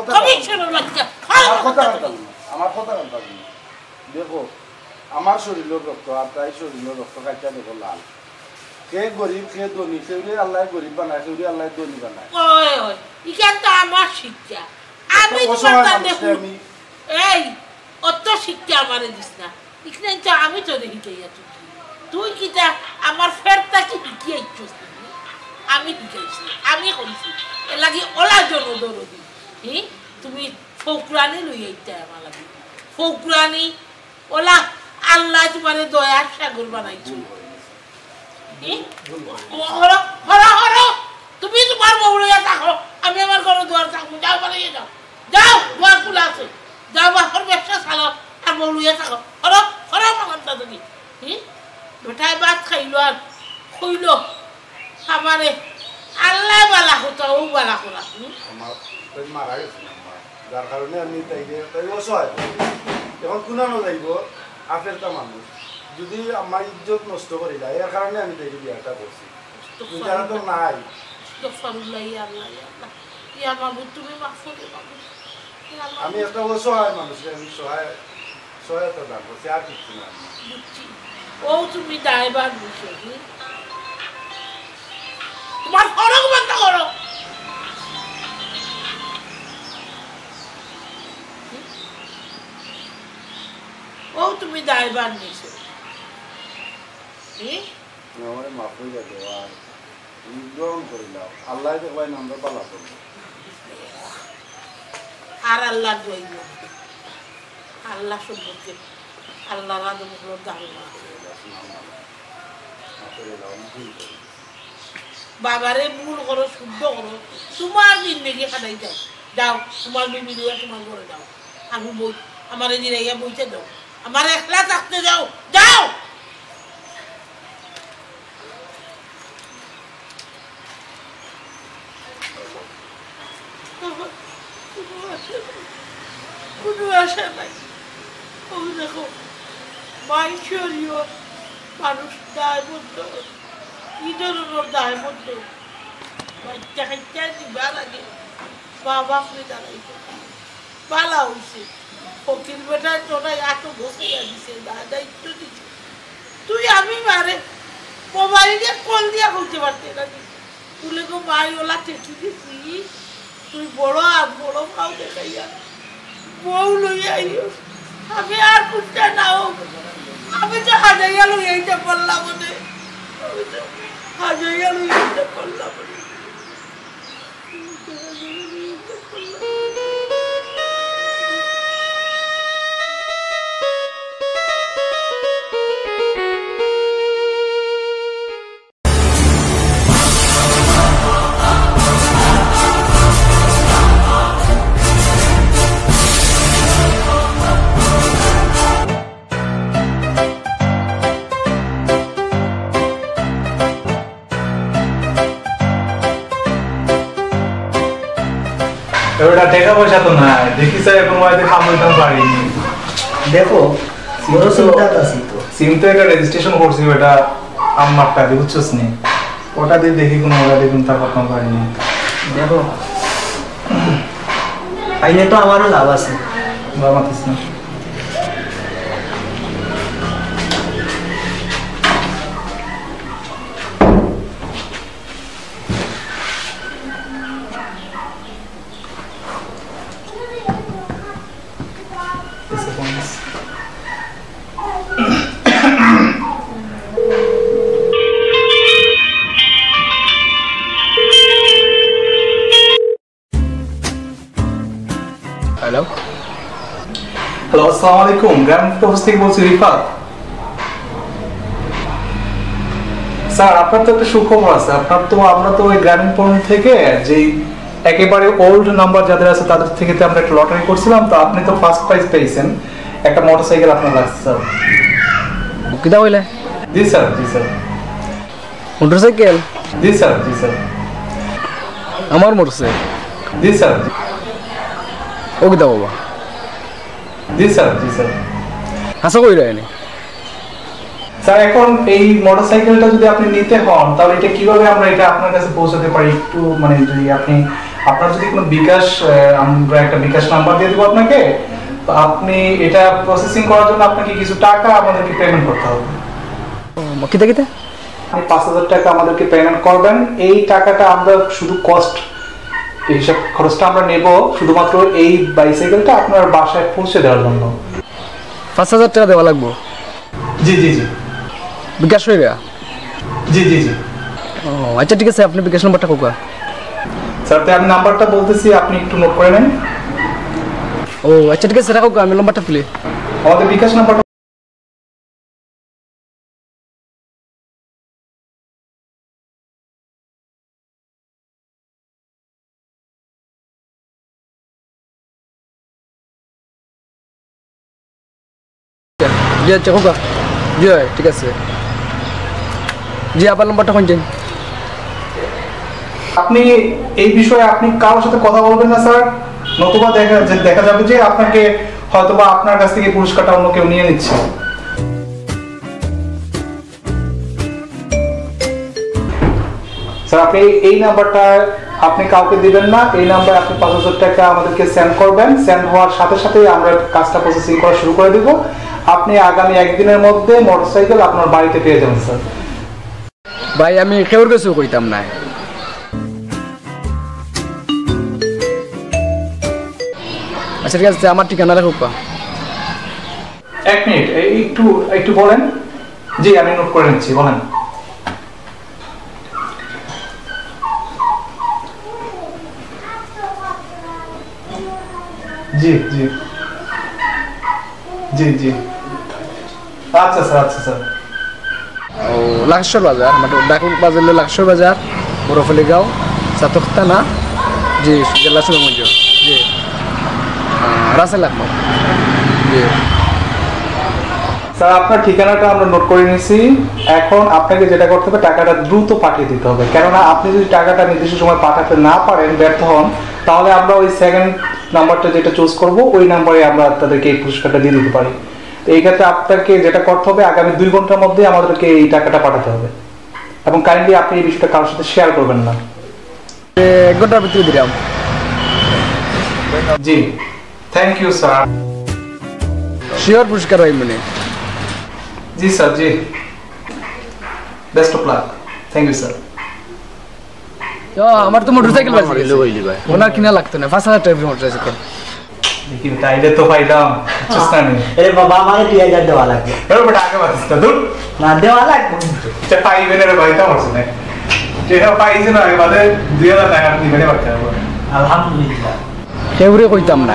[SPEAKER 12] কবি ছিল লাগছে
[SPEAKER 2] আমার কথা দেখো আমার শরীরের রক্ত আর তাই শরীরের রক্ত কাইটা দেখো লাল কে গরিব কে ধনী সেউরি আল্লাহ গরিব বানায় সেউরি আল্লাহ ধনী বানায়
[SPEAKER 12] ওই ওই ইখান তো আমার শিক্ষা আমি তোমার দেখো এই অত শিক্ষা আমারে দিস না এখানে তো আমি তো শিখাইয়া তুই কিটা আমার ফেরটা কি শিখিয়েছিস আমি শিখাইছি আমি করেছি এর লাগি ওলা জনদরদি তুমি ফকরানি লই আইতে আমার লাগি ফকরানি ওলা আল্লাহ তোমারে দয়ার সাগর বানাইছো তুমি তোমার বউড়িয়া থাকো আমি আমার ঘরে দুয়ার থাকবো যাও বানিয়ে যাও যাও দুয়ার খোলা আছে যাও বাপর ব্যবসা চালাও আর বউড়িয়া থাকো হরো হরো মানতা তুমি বেটায় ভাত খাইলো আর খুইল আমারে আল্লাহ বালা হতো ও বালা করা
[SPEAKER 2] মারা গেছে যার কারণে আমি তাই অসহায় এখন কোনানো যাইব আফেরটা মানুষ যদি আমার ইজ্জত নষ্ট করে যায় এর কারণে আমি তাই বিয়াটা করছি বিচারা তো নাই আমি একটা অসহায় মানুষ আমি সহায়তা দান করছি আর কিছু না
[SPEAKER 12] ও তুমি দায়বার বুঝো তোমার খরচ বন্ধ করো ও তুমি দায়বার নিছো
[SPEAKER 2] আমারে মাফ হয়ে যাবে আর গ্রহণ করে দাও আল্লাহ দেখবাই নামটা পালা করবো
[SPEAKER 12] আর আল্লাহ জয়ব আল্লাহ সম্পর্কে আল্লাহ রাজমুখর ধারণা বাবারে ভুল করো শুদ্ধ করো তোমার জিন্দগি কাটাই যাও যাও তোমার বিবি লইয়া তোমার ঘরে যাও আমি বই আমার জিরাইয়া বইতে দাও আমার একলা থাকতে যাও যাও কোনো আশা নাই ও দেখো মাইশরীয় মানুষ দায়বদ্ধ কি ধরনের দায়বদ্ধ বাচ্চা খাইতে দিবার আগে বাবা আপনি দাঁড়াইতে পালা হয়েছে ফকির বেটা তোরা এত বসাইয়া দিছে দায়িত্ব দিছে তুই আমি মারে মোবাইলে কল দিয়া হইতে পারতে নাকি তুলে গো মাই ওলা টেকি দিছি তুই বড় আর বড় পাও দেখাইয়া বউ লইয়া আমি আর কুটটা নাও আমি তো হাজাইয়া লইয়াইতে পারলাম মনে হাজাইয়া লইয়াইতে পারলাম মনে
[SPEAKER 5] এবারে টাকা পয়সা তো নাই দেখি স্যার কোনো মতে কামাইতাম পারিনি
[SPEAKER 13] দেখো বড় চিন্তা আছে তো
[SPEAKER 5] সিম তো একটা রেজিস্ট্রেশন করছি বেটা আমারটা বুঝছস নি ওটা দিয়ে দেখি কোনো ওটা দেখুন তা করতাম পারিনি
[SPEAKER 13] দেখো আইলে তো আমারও লাভ আছে
[SPEAKER 5] বাবা কিছু না হ্যালো হ্যালো আসসালামু আলাইকুম গ্রাম অফিস থেকে বলছি রিফাত স্যার আপনার তো একটা সুখবর আছে আপনার তো আমরা তো ওই গ্রামীণ ফোন থেকে যেই একেবারে ওল্ড নাম্বার যাদের আছে তাদের থেকে আমরা একটা লটারি করছিলাম তো আপনি তো ফার্স্ট প্রাইজ পেয়েছেন একটা মোটরসাইকেল আপনার লাগছে স্যার
[SPEAKER 1] কিটা বলে
[SPEAKER 5] জি স্যার
[SPEAKER 1] মোটরসাইকেল
[SPEAKER 5] জি স্যার
[SPEAKER 1] আমার মোটরসাইকেল
[SPEAKER 5] জি স্যার
[SPEAKER 1] ও কিটা বাবা
[SPEAKER 5] জি স্যার
[SPEAKER 1] হাসা কই রায়নি
[SPEAKER 5] স্যার এখন এই মোটরসাইকেলটা যদি আপনি নিতে হন তাহলে এটা কিভাবে আমরা এটা আপনার কাছে পৌঁছাতে পারি একটু মানে যদি আপনি আপনার যদি কোনো বিকাশ আমরা একটা বিকাশ নাম্বার দিয়ে দেবো আপনাকে, তো আপনি এটা প্রসেসিং করার জন্য আপনাকে কিছু টাকা আমাদেরকে পেমেন্ট করতে হবে।
[SPEAKER 1] কিতা কিতা?
[SPEAKER 5] আপনি 5,000 টাকা আমাদেরকে পেমেন্ট করবেন। এই টাকাটা আমরা শুধু কস্ট এইসব খরচটা আমরা নেব শুধুমাত্র এই বাইসাইকেলটা আপনার বাসায় পৌঁছে দেওয়ার জন্য।
[SPEAKER 1] 5,000 টাকা দেওয়া লাগবো?
[SPEAKER 5] জি জি জি
[SPEAKER 1] বিকাশ হইবা?
[SPEAKER 5] জি জি জি।
[SPEAKER 1] ও আচ্ছা ঠিক আছে, আপনি বিকাশ নাম্বারটা কোকা?
[SPEAKER 5] স্যার আমি নাম্বারটা বলতেছি, আপনি একটু নোট করে নেন।
[SPEAKER 1] ও আচ্ছা ঠিক আছে, রাখো, আমি নাম্বারটা তুলি।
[SPEAKER 5] আমাদের বিকাশ নাম্বারটা
[SPEAKER 1] জি আচ্ছা কোকা। জি ঠিক আছে। জি আবার নাম্বারটা কোন দিন?
[SPEAKER 5] আপনি এই বিষয়ে আপনি কারোর সাথে কথা বলবেন না স্যার, নতুবা দেখা যাবে যে আপনাকে হয়তোবা আপনার কাছ থেকে পুরস্কারটা অন্য কেউ নিয়ে নিচ্ছে। স্যার আপনি এই নাম্বারটা আপনি কাউকে দিবেন না। এই নাম্বারে আপনি 5,000 টাকা আমাদেরকে সেন্ড করবেন। সেন্ড হওয়ার সাথে সাথে আমরা কাজটা প্রসেসিং করা শুরু করে দিব। আপনি আগামী একদিনের মধ্যে মোটরসাইকেল আপনার বাড়িতে পেয়ে যাবেন স্যার।
[SPEAKER 1] ভাই আমি কেউর কিছু কইতাম না। আচ্ছা ঠিক আছে, আমার ঠিকানা রাখো।
[SPEAKER 5] 1 মিনিট একটু বলেন। জি আমি নোট করে নিচ্ছি, বলেন। জি জি জি জি আচ্ছা স্যার, আচ্ছা স্যার।
[SPEAKER 1] ও লাক্সর বাজার, মানে ডাকুর বাজার লাক্সর বাজার, বরফলি গাঁও, সাতক্ষানা, জি জেলা সুনামগঞ্জ, জি রাসেল আহমদ। জি
[SPEAKER 5] স্যার আপনার ঠিকানাটা আমরা নোট করে নিয়েছি। এখন আপনাকে যেটা করতে হবে, টাকাটা দ্রুত পাঠিয়ে দিতে হবে। কেননা আপনি যদি টাকাটা নির্দিষ্ট সময় পাঠাতে না পারেন, ব্যর্থ হন, তাহলে আমরা ওই সেকেন্ড নাম্বারটা যেটা চুজ করব ওই নাম্বারে আমরা তাদেরকে এই পুরস্কারটা দিয়ে দিতে পারি। এই ক্ষেত্রে আপনাকে যেটা করতে হবে, আগামী 2 ঘন্টার মধ্যে আমাদেরকে এই টাকাটা পাঠাতে হবে। এবং কাইন্ডলি আপনি এই বিষয়টা কারোর সাথে শেয়ার করবেন না।
[SPEAKER 1] 1 ঘন্টার ভিতরে দিলাম।
[SPEAKER 5] জি থ্যাংক ইউ স্যার।
[SPEAKER 1] শিওর পুরস্কার হয় মনে?
[SPEAKER 5] জি স্যার, জি best of luck. Thank you sir.
[SPEAKER 1] আমার তো মোটরসাইকেল বাজে ওনার কিনা লাগতো না। 5,000 টাকা মোটরসাইকেল
[SPEAKER 5] দেখি তাইলে তো পাইলাম।
[SPEAKER 13] আরে বাবা আমাকে 2,000 দেওয়া লাগবে।
[SPEAKER 5] এর উপর টাকা বাঁচিস না তুই?
[SPEAKER 13] না দেওয়া লাগবে।
[SPEAKER 5] এটা পাইবেন এর বাইটা হচ্ছে না। যেটা পাইছে না বাদে 2,000 টাকা দিবেন বাচ্চা।
[SPEAKER 13] আলহামদুলিল্লাহ।
[SPEAKER 1] কেউরে কইতাম না।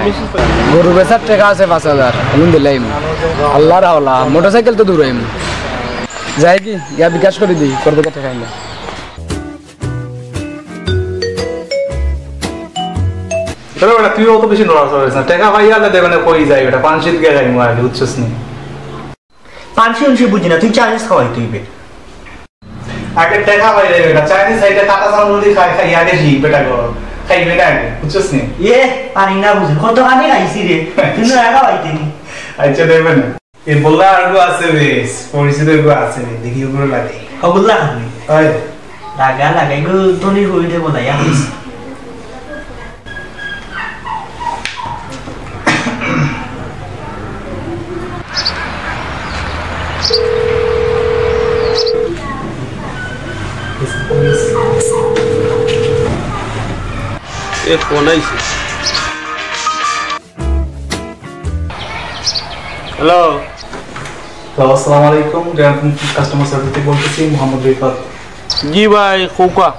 [SPEAKER 1] গরু বেচার টাকা আছে 5,000, এখন দিলাম। আল্লাহর হাওলা, মোটরসাইকেল তো দূরাইম। যাই কি গিয়া বিকাশ করে দিই, করবে টাকা খাইলে।
[SPEAKER 5] তুই অত বেশি নড়াচড়া করিস না। টাকা পাইয়ালে দেবে না, কই যাই বেটা, পানশিত গিয়ে যাই মারি উচ্ছ্বাস নি।
[SPEAKER 13] পানশি বুঝি না, তুই চাইনিজ খাওয়াই তুইবে।
[SPEAKER 5] আগে টাকা পাই যাবে বেটা, চাইনিজ সাইডে কাটা চামড়ি খাই আগে জি বেটা গর খাইবে না আগে, উচ্ছ্বাস নি।
[SPEAKER 13] পানি না বুঝি কত খানি খাইছি রে, তুই না একা পাইতেনি।
[SPEAKER 5] আচ্ছা দেবে না। এ বললা আরগো আছে বেশ, পরিচিত গো আছে দেখি ওগুলো লাগে।
[SPEAKER 13] ওগুলা খাবি?
[SPEAKER 5] হয়
[SPEAKER 13] লাগাই গো তনি হই দে বলাই আইস।
[SPEAKER 4] এ ফোন আইছে। হ্যালো,
[SPEAKER 5] আসসালামু আলাইকুম, গ্রাম কাস্টমার সার্ভিস থেকে বলতেছি, মোহাম্মদ রিফাত।
[SPEAKER 4] জি ভাই খোকা।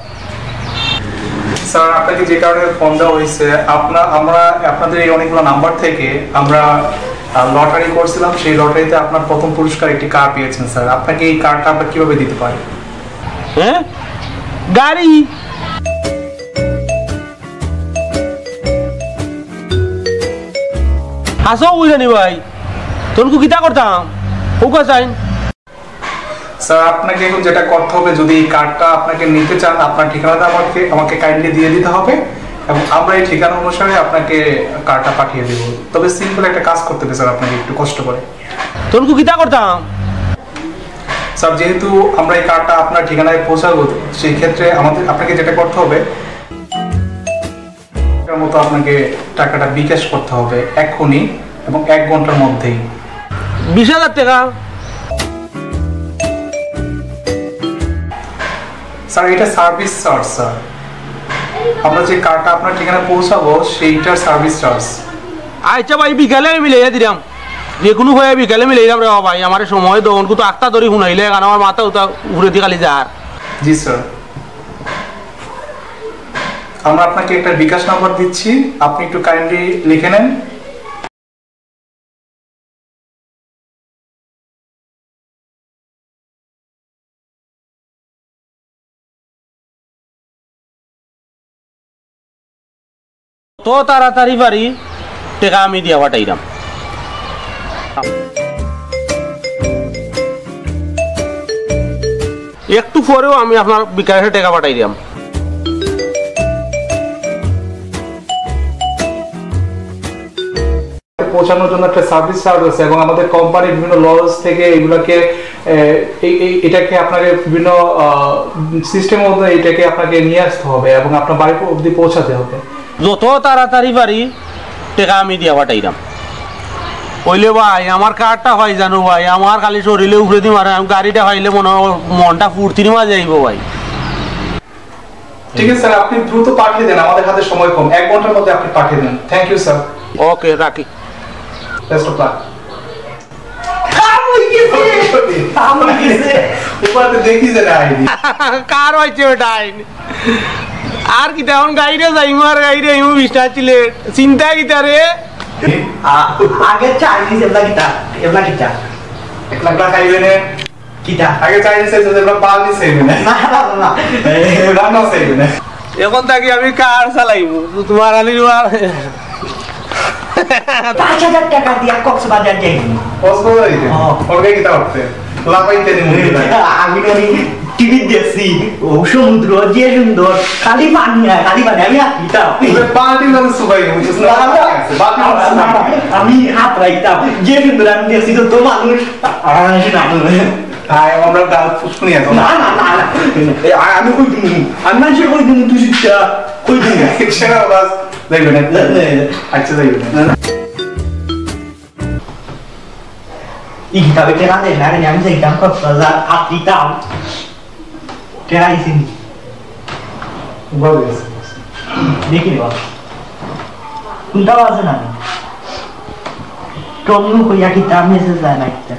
[SPEAKER 5] স্যার আপনাকে যে কারণে ফোন দেওয়া হয়েছে, আমরা আপনাদের এই অনেকগুলো নাম্বার থেকে আমরা লটারি করছিলাম। সেই লটারিতে আপনার প্রথম পুরস্কার একটি কার পেয়েছেন স্যার। আপনাকে এই কারটা আমরা কিভাবে দিতে পারি?
[SPEAKER 4] হ্যাঁ গাড়ি? আসো বুঝানি ভাই, তোর কিতা করতাম খোকা চাই।
[SPEAKER 5] স্যার আপনাকে এখন যেটা করতে হবে, যদি এই কার্ডটা আপনাকে নিতে চান, আপনার ঠিকানাটা আমাকে কাইন্ডলি দিয়ে দিতে হবে এবং আমরা এই ঠিকানা অনুসারে আপনাকে কার্ডটা পাঠিয়ে দেব। তবে সিম্পল একটা কাজ করতে হবে স্যার, আপনাকে একটু কষ্ট করে।
[SPEAKER 7] তোর কিতা করতাম
[SPEAKER 5] স্যার যেহেতু আমরা এই কার্ডটা আপনার ঠিকানায় পৌঁছাবো সেই ক্ষেত্রে আপনাকে যেটা করতে হবে এর মতো আপনাকে টাকাটা বিকাশ করতে হবে এক্ষুনি এবং 1 ঘন্টার মধ্যেই।
[SPEAKER 7] 20,000 টাকা?
[SPEAKER 5] স্যার এটা সার্ভিস চার্জ স্যার, আমরা যে কার্ডটা আপনার ঠিকানায় পৌঁছাবো সেইটার সার্ভিস চার্জ।
[SPEAKER 7] আচ্ছা ভাই বিকালে আমি মিলাইয়া দিলাম, যে কোনো হয়ে বিকালে মিলাইলাম রে ভাই, আমার সময় দোন কত আটটা ধরে শুনাইলে কারণ আমার মাথা উঠা ঘুরে দিয়ে খালি যার।
[SPEAKER 5] জি স্যার, আমরা আপনাকে একটা বিকাশ নাম্বার দিচ্ছি, আপনি একটু কাইন্ডলি লিখে নেন।
[SPEAKER 7] তো তাড়াতাড়ি পারি টাকা আমি দিয়া পাঠাইলাম। একটু পরেও আমি আপনার বিকাশে টাকা পাঠাই দিলাম।
[SPEAKER 5] পৌঁছানোর জন্য একটা সার্ভিস চার্জ আছে এবং আমাদের কোম্পানির বিভিন্ন লজ থেকে এগুলাকে এটাকে আপনাকে বিভিন্ন সিস্টেমের মধ্যে এটাকে আপনাকে নিয়ে আসতে হবে এবং আপনার বাড়ি অবধি পৌঁছাতে হবে।
[SPEAKER 7] যত তাড়াতাড়ি পারি টাকা আমি দিয়া পাঠাইলাম। কইলে ভাই আমার কার্ডটা ভাই জানো ভাই, আমার খালি শরীরে উপরে দি মারে, আমি গাড়িটা পাইলে মনটা ফুর্তির মাঝে যাইব ভাই।
[SPEAKER 5] ঠিক আছে স্যার, আপনি দ্রুত পাঠিয়ে দেন, আমাদের হাতে সময় কম, 1 ঘন্টার মধ্যে আপনি পাঠিয়ে দেন। Thank you sir.
[SPEAKER 7] ওকে রাখি।
[SPEAKER 5] Best of lakh.
[SPEAKER 7] কার হয়েছে ওটা আইন আর কি তেমন গাড়িটা যাইমু আর গাড়িটা আইমু 20টা সিলেট চিন্তা কিতা রে
[SPEAKER 13] আগে চাইনিজ এবলা কিতা
[SPEAKER 5] একলা খাইবে না
[SPEAKER 13] কিতা
[SPEAKER 5] আগে চাইনিজ এসে এবলা পানি সেবে না
[SPEAKER 13] না
[SPEAKER 5] রান্না সেবে না।
[SPEAKER 7] এখন থাকি আমি কার চালাইবো তোমার আলির
[SPEAKER 13] 5,000 টাকা দিয়া কক্সবাজার যাইনি।
[SPEAKER 5] কক্সবাজার যাইতে ওকে কিতা করতে লাপাইতে নি মুভি
[SPEAKER 13] আমি ননি টিভি দেখছি ও সমুদ্র যে সুন্দর, খালি পানি আমি হাঁটতাম
[SPEAKER 5] পানি মানে সুবাই
[SPEAKER 13] আমি হাত রাখতাম যে সুন্দর আমি দেখছি তো মানুষ
[SPEAKER 5] আমরা গাল ফুসকুনি আছে
[SPEAKER 13] না আমি কই দিমু আমি মানুষের কই দিমু তুই শিক্ষা কই দিমু
[SPEAKER 5] সেটা বাস যাইবে না আচ্ছা যাইবে না
[SPEAKER 13] ইটা বেটে না দেন আরে আমি যাইতাম কক্সবাজার হাঁটতাম কেরাইছিনি
[SPEAKER 5] বাস
[SPEAKER 13] দেখি রে বাস কোনটা বাজে না টমনু কইয়া কিতা মেসেজ যায় না কিতা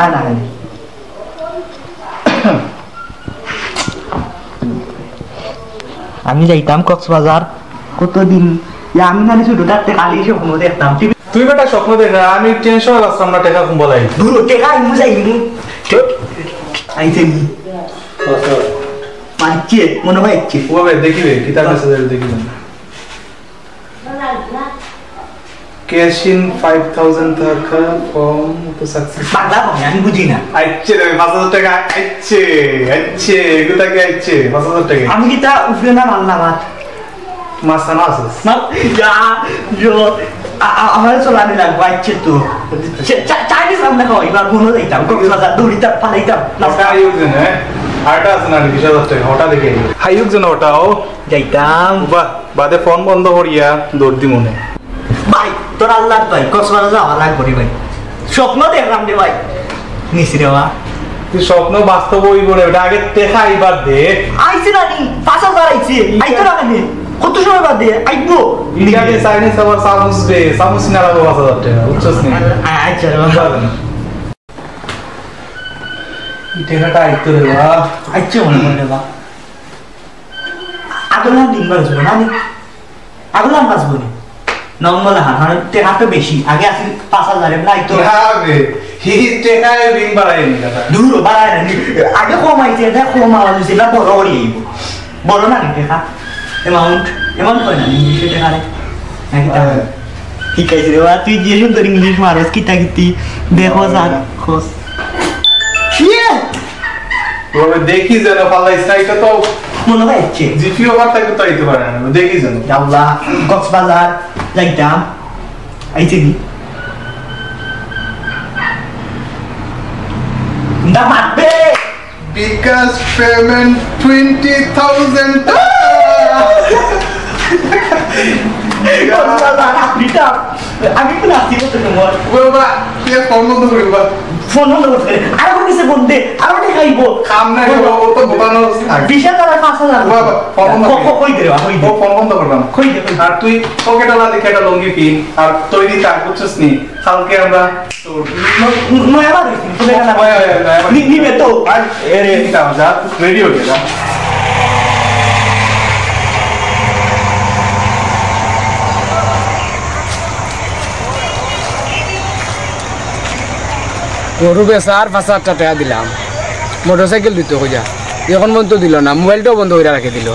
[SPEAKER 13] আর না আমি যাইতাম কক্সবাজার কতদিন আমি মানে ছোট থাকতে খালি স্বপ্ন দেখতাম।
[SPEAKER 5] তুই বেটা স্বপ্ন দেখ, আমি টেনশন আসলাম না টাকা কম বলাই
[SPEAKER 13] দূর টাকা আমি যাইমু আইতে নি মানছে মনে হয় ইচ্ছে
[SPEAKER 5] ওবে দেখিবে কিতা মেসেজ দেখিবে cash in 5,000 টাকা from to success
[SPEAKER 13] বাংলা কমে আমি বুঝি না।
[SPEAKER 5] আচ্ছা রে 5,000 টাকা আচ্ছা এগুলা কি আচ্ছা 5,000 টাকা
[SPEAKER 13] আমি কি তা উঠবে না মানলাম আর
[SPEAKER 5] মাসানা আছে
[SPEAKER 13] না যা আমার চলানি লাগবে আচ্ছা তো চাইনিজ আমরা খাওয়াই এবার মনে যাইতাম কক্সবাজার দৌড়িতাম পালাইতাম
[SPEAKER 5] না আইউক জানে আরটা আছে না 20,000 টাকা ওটা দেখে আইউক জানে ওটাও
[SPEAKER 13] যাইতাম
[SPEAKER 5] বাহ বাদে ফোন বন্ধ করিয়া দৌড় দি মনে
[SPEAKER 13] ভাই তোর আল্লাহ ভাই কক্সবাজার যাওয়া লাগবে ভাই স্বপ্ন দেখলাম রে ভাই নিশ্চিত বা
[SPEAKER 5] তুই স্বপ্ন বাস্তব হই বলে ওটা আগে দেখা আইবার দে
[SPEAKER 13] আইছে না নি 5,000 আইছে আইতো না কেন কত সময় বাদ দে আইবো
[SPEAKER 5] ইন্ডিয়াতে চাইনিজ আবার সামুস না লাগো 5,000 টাকা বুঝছস নি
[SPEAKER 13] আচ্ছা বাবা
[SPEAKER 5] ইটেটা আইতো রে বা
[SPEAKER 13] আচ্ছা মনে বা আগলা দিন বাজবো না নি আগলা বাজবো না নর্মাল হান টাকা তো বেশি আগে আসি 5,000 এর নাই তো
[SPEAKER 5] হবে হি টাকায় রিং বাড়াই নি কথা
[SPEAKER 13] দূর বাড়াই না আগে কমাইছে এটা কমাওয়া দিছে না বড় করে আইব বড় না নি টাকা অ্যামাউন্ট হয় না ইংলিশে টাকা রে নাকি তা ঠিক আছে রে বা তুই যে সুন্দর ইংলিশ মারস কিতা কিতি দেখো যাক খোস
[SPEAKER 5] ওবে দেখি যেন পাল্লা স্ট্রাইকটা তো
[SPEAKER 13] মনে হয় ইচ্ছে
[SPEAKER 5] জিপিও বার থেকে তো আইতে পারে না দেখি যেন
[SPEAKER 13] আল্লাহ কক্সবাজার যাইতাম আইছে নি না মারবে
[SPEAKER 5] বিকাশ পেমেন্ট 20,000
[SPEAKER 13] আমি তো নাচি করতে তোমার
[SPEAKER 5] বাবা তুই ফোন বন্ধ করি বাবা
[SPEAKER 13] ফোন বন্ধ করতে আর কোন কিছু বন্ধে আর ওটা খাইবো
[SPEAKER 5] কাম নাই বাবা ও তো বোতানো
[SPEAKER 13] বিশা তারা 5,000
[SPEAKER 5] বাবা ফোন বন্ধ
[SPEAKER 13] কই দে কই দে
[SPEAKER 5] ফোন বন্ধ করলাম
[SPEAKER 13] কই দে
[SPEAKER 5] আর তুই পকেটওয়ালা দেখে একটা লঙ্গি কিন আর তৈরি কাজ করছিস নি কালকে আমরা
[SPEAKER 13] নয়া বাড়ি তুমি কেন নিবে তো
[SPEAKER 5] এরে এটা যা রেডি হয়ে যা
[SPEAKER 1] গরু বেচা আর 5,000 টাকা দিলাম মোটরসাইকেল দিত কইয়া এখন বন্ধ দিল না মোবাইলটাও বন্ধ করে রাখে দিল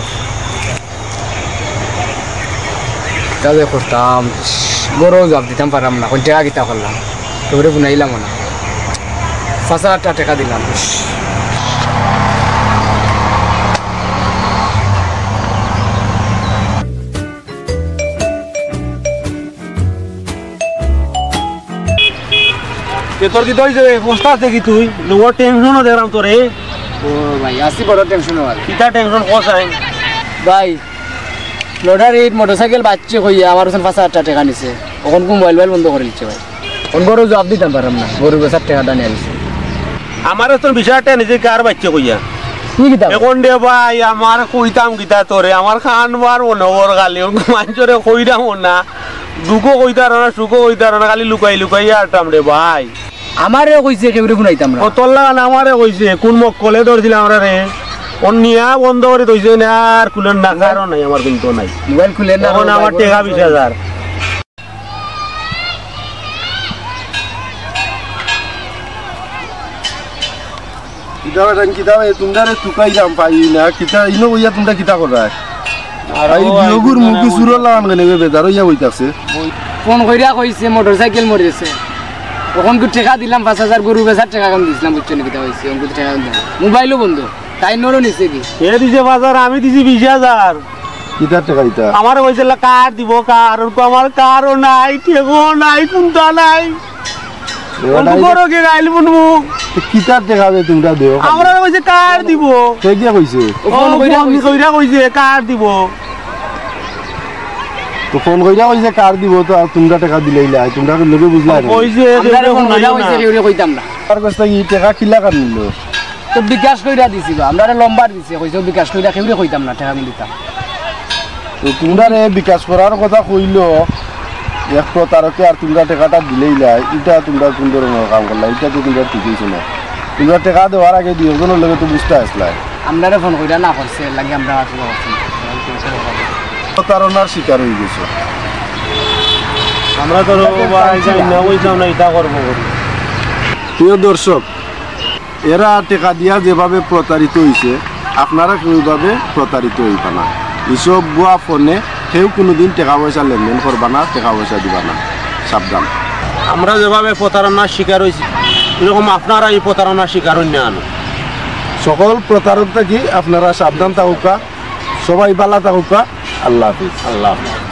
[SPEAKER 1] তাদের করতাম গরু জবাব দিতাম পারলাম না কোন টাকা কিতা করলাম তোরে বুনাইলাম না 5,000 টাকা দিলাম
[SPEAKER 7] তোর কি দই যাবে পোস্টা দেখি তুই লোর টেনশনও দেখলাম তোরে
[SPEAKER 1] ও ভাই আসি বড় টেনশন হয়
[SPEAKER 7] কিটা টেনশন কোসাই
[SPEAKER 1] ভাই লোডার এই মোটরসাইকেল বাচ্চা কইয়া আমার ওখানে 5,000 টাকা নিছে ওখান মোবাইল বন্ধ করে দিচ্ছে ভাই কোন গরু জবাব দিতাম পারলাম না গরু বেচার টাকাটা নিয়ে আসছে
[SPEAKER 7] আমার তোর বিষয়টা নিজে কার বাচ্চা কইয়া এখন দে ভাই আমার কইতাম গীতা তোরে আমার খানবার মনোবর গালি মানুষরে কইরাম না দুঃখ কইতার না সুখ কইতার না খালি লুকাই লুকাই আরতাম রে ভাই
[SPEAKER 1] আমারে কইছে কেউরে বুনাইতাম না
[SPEAKER 7] ও তোর লাগান আমারে কইছে কোন মুখ কলে ধরছিলাম আমরা রে অন্যা বন্ধ করে দইছে না আর কুলের না কারণ নাই আমার কিন্তু নাই
[SPEAKER 1] মোবাইল খুলে না
[SPEAKER 7] এখন আমার টাকা 20,000
[SPEAKER 2] কিতাবে তোমরা তুকাইলাম পাই না কিতা ইনো কইয়া তোমরা কিতা করা আর এই বিয়োগুর মুখে সুরল লাগান গনে বেজার হইয়া হইতাছে
[SPEAKER 1] ফোন কইরা কইছে মোটরসাইকেল মরেছে তখন কি টাকা দিলাম 5,000 গরু বেচার টাকা কম দিছিলাম বুঝছো না কিতা হইছে অঙ্কুত টাকা দিলাম মোবাইলও বন্ধ তাই নরো নিছে কি
[SPEAKER 7] এ দিছে বাজার আমি দিছি 20,000
[SPEAKER 2] কিতা টাকা দিতা
[SPEAKER 7] আমার কইছে কার দিব কার আর আমার কারও নাই ঠেকো নাই কুন্তা নাই কোন বড় কে গাইল বনবো
[SPEAKER 2] কিতা টাকা দে তোমরা দেও
[SPEAKER 7] আমরা কইছে কার দিব
[SPEAKER 2] কে কি কইছে
[SPEAKER 7] ফোন কইরা কইছে কার দিব
[SPEAKER 2] তো ফোন কইরা কইছে কার দিব তো তোমরা টাকা দিলাইলা তোমরা লগে বুঝলা না
[SPEAKER 7] কইছে
[SPEAKER 1] আমরা ফোন কইরা কইছে কেউরে কইতাম না
[SPEAKER 2] আর কষ্ট কি টাকা কিলা কার নিল
[SPEAKER 1] তো বিকাশ কইরা দিছিবা আমরা লম্বার দিছে কইছো বিকাশ কইরা কেউরে কইতাম না টাকা দিতাম
[SPEAKER 2] তো তোমরা রে বিকাশ করার কথা কইলো এক প্রতারকে আর তোমরা টাকাটা দিলেইলা এটা তোমরা কোন ধরনের কাম করলা এটা তো তোমরা ঠিক হইছে না তোমরা টাকা দেওয়ার আগে দুজনের লগে তো বুঝতে আসলা
[SPEAKER 1] আমরা ফোন কইরা না করছে লাগি আমরা আসলে
[SPEAKER 2] প্রতারণার শিকার হয়ে গেছে
[SPEAKER 7] আমরা তো ভাই যাই না ওইটাও না এটা করব
[SPEAKER 2] প্রিয় দর্শক এরা টাকা দিয়া যেভাবে প্রতারিত হইছে আপনারা কিভাবে প্রতারিত হইবা না এসব বুয়া ফোনে কেউ কোনোদিন টাকা পয়সা লেনদেন করবা না টাকা পয়সা দিবা না সাবধান
[SPEAKER 7] আমরা যেভাবে প্রতারণার শিকার হইছি এরকম আপনারা এই প্রতারণার শিকার হই না
[SPEAKER 2] সকল প্রতারক থেকে আপনারা সাবধান থাকুকা সবাই ভালো থাকুকা আল্লাহ হাফিজ
[SPEAKER 7] আল্লাহ হাফিজ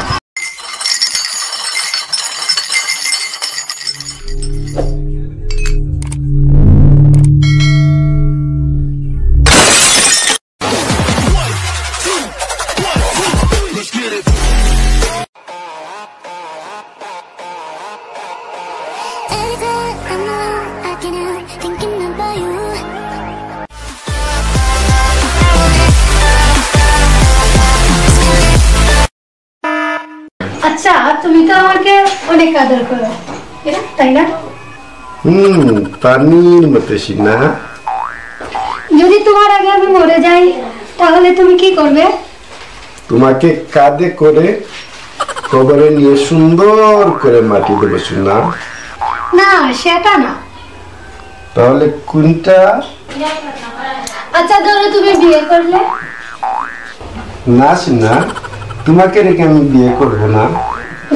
[SPEAKER 14] আচ্ছা তুমি তো আমাকে অনেক আদর করো তাই না
[SPEAKER 2] পানির মতো না
[SPEAKER 14] যদি তোমার আগে আমি মরে যাই তাহলে তুমি কি করবে
[SPEAKER 2] তোমাকে কাঁধে করে কবরে নিয়ে সুন্দর করে মাটি দেবে শুনা
[SPEAKER 14] না সেটা না
[SPEAKER 2] তাহলে কোনটা
[SPEAKER 14] আচ্ছা ধরো তুমি বিয়ে করলে
[SPEAKER 2] না শুনা তোমাকে রেখে আমি বিয়ে করবো না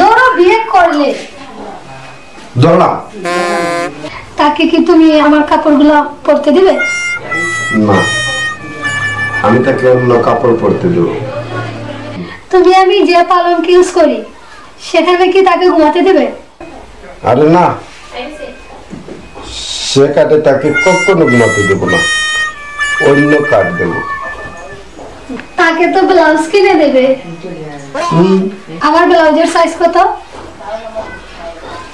[SPEAKER 14] ধরো বিয়ে করলে
[SPEAKER 2] ধরলাম
[SPEAKER 14] তাকে কি তুমি আমার কাপড়গুলো পরতে দিবে
[SPEAKER 2] না আমি তাকে অন্য কাপড় পরতে দেবো
[SPEAKER 14] তুমি আমি যে পালঙ্ক ইউজ করি সেখানে কি তাকে ঘুমাতে দেবে
[SPEAKER 2] আরে না সে কাটে তাকে কখনো ঘুমাতে দেবো না, অন্য কাট দেবো।
[SPEAKER 14] তাকে তো ব্লাউজ কিনে দেবে। আমার ব্লাউজের সাইজ কত?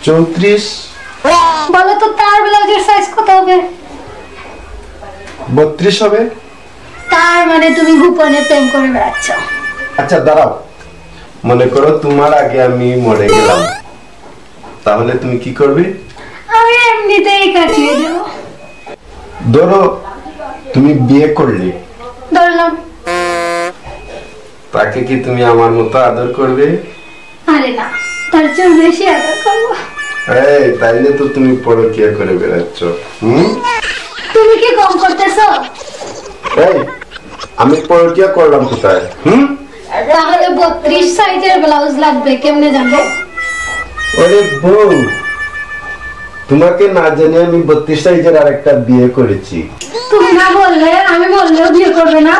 [SPEAKER 2] 34।
[SPEAKER 14] বলো তো তার ব্লাউজের সাইজ কত হবে?
[SPEAKER 2] 32 হবে।
[SPEAKER 14] তার মানে তুমি গোপনে প্রেম করে বেড়াচ্ছ।
[SPEAKER 2] আচ্ছা দাঁড়াও, মনে করো তোমার আগে আমি মরে গেলাম, তাহলে তুমি কি করবে?
[SPEAKER 14] আমি এমনিতেই কাটিয়ে দেব।
[SPEAKER 2] ধরো তুমি বিয়ে করলে,
[SPEAKER 14] ধরলাম,
[SPEAKER 2] তাকে কি তুমি আমার মতো আদর করবে?
[SPEAKER 14] আরে না, তার চেয়ে বেশি আদর করবো।
[SPEAKER 2] এই তাইলে তো তুমি পরকিয়া করে বেড়াচ্ছ।
[SPEAKER 14] তুমি কি কম করতেছো?
[SPEAKER 2] এই আমি পরকিয়া করলাম কোথায়?
[SPEAKER 14] তাহলে 32 সাইজের ব্লাউজ লাগবে, কেমনে জানবো?
[SPEAKER 2] ওরে বউ, তোমাকে না জানি আমি 32 সাইজের আরেকটা বিয়ে করেছি।
[SPEAKER 14] তুমি না বললে আমি বললেও বিয়ে করবে না।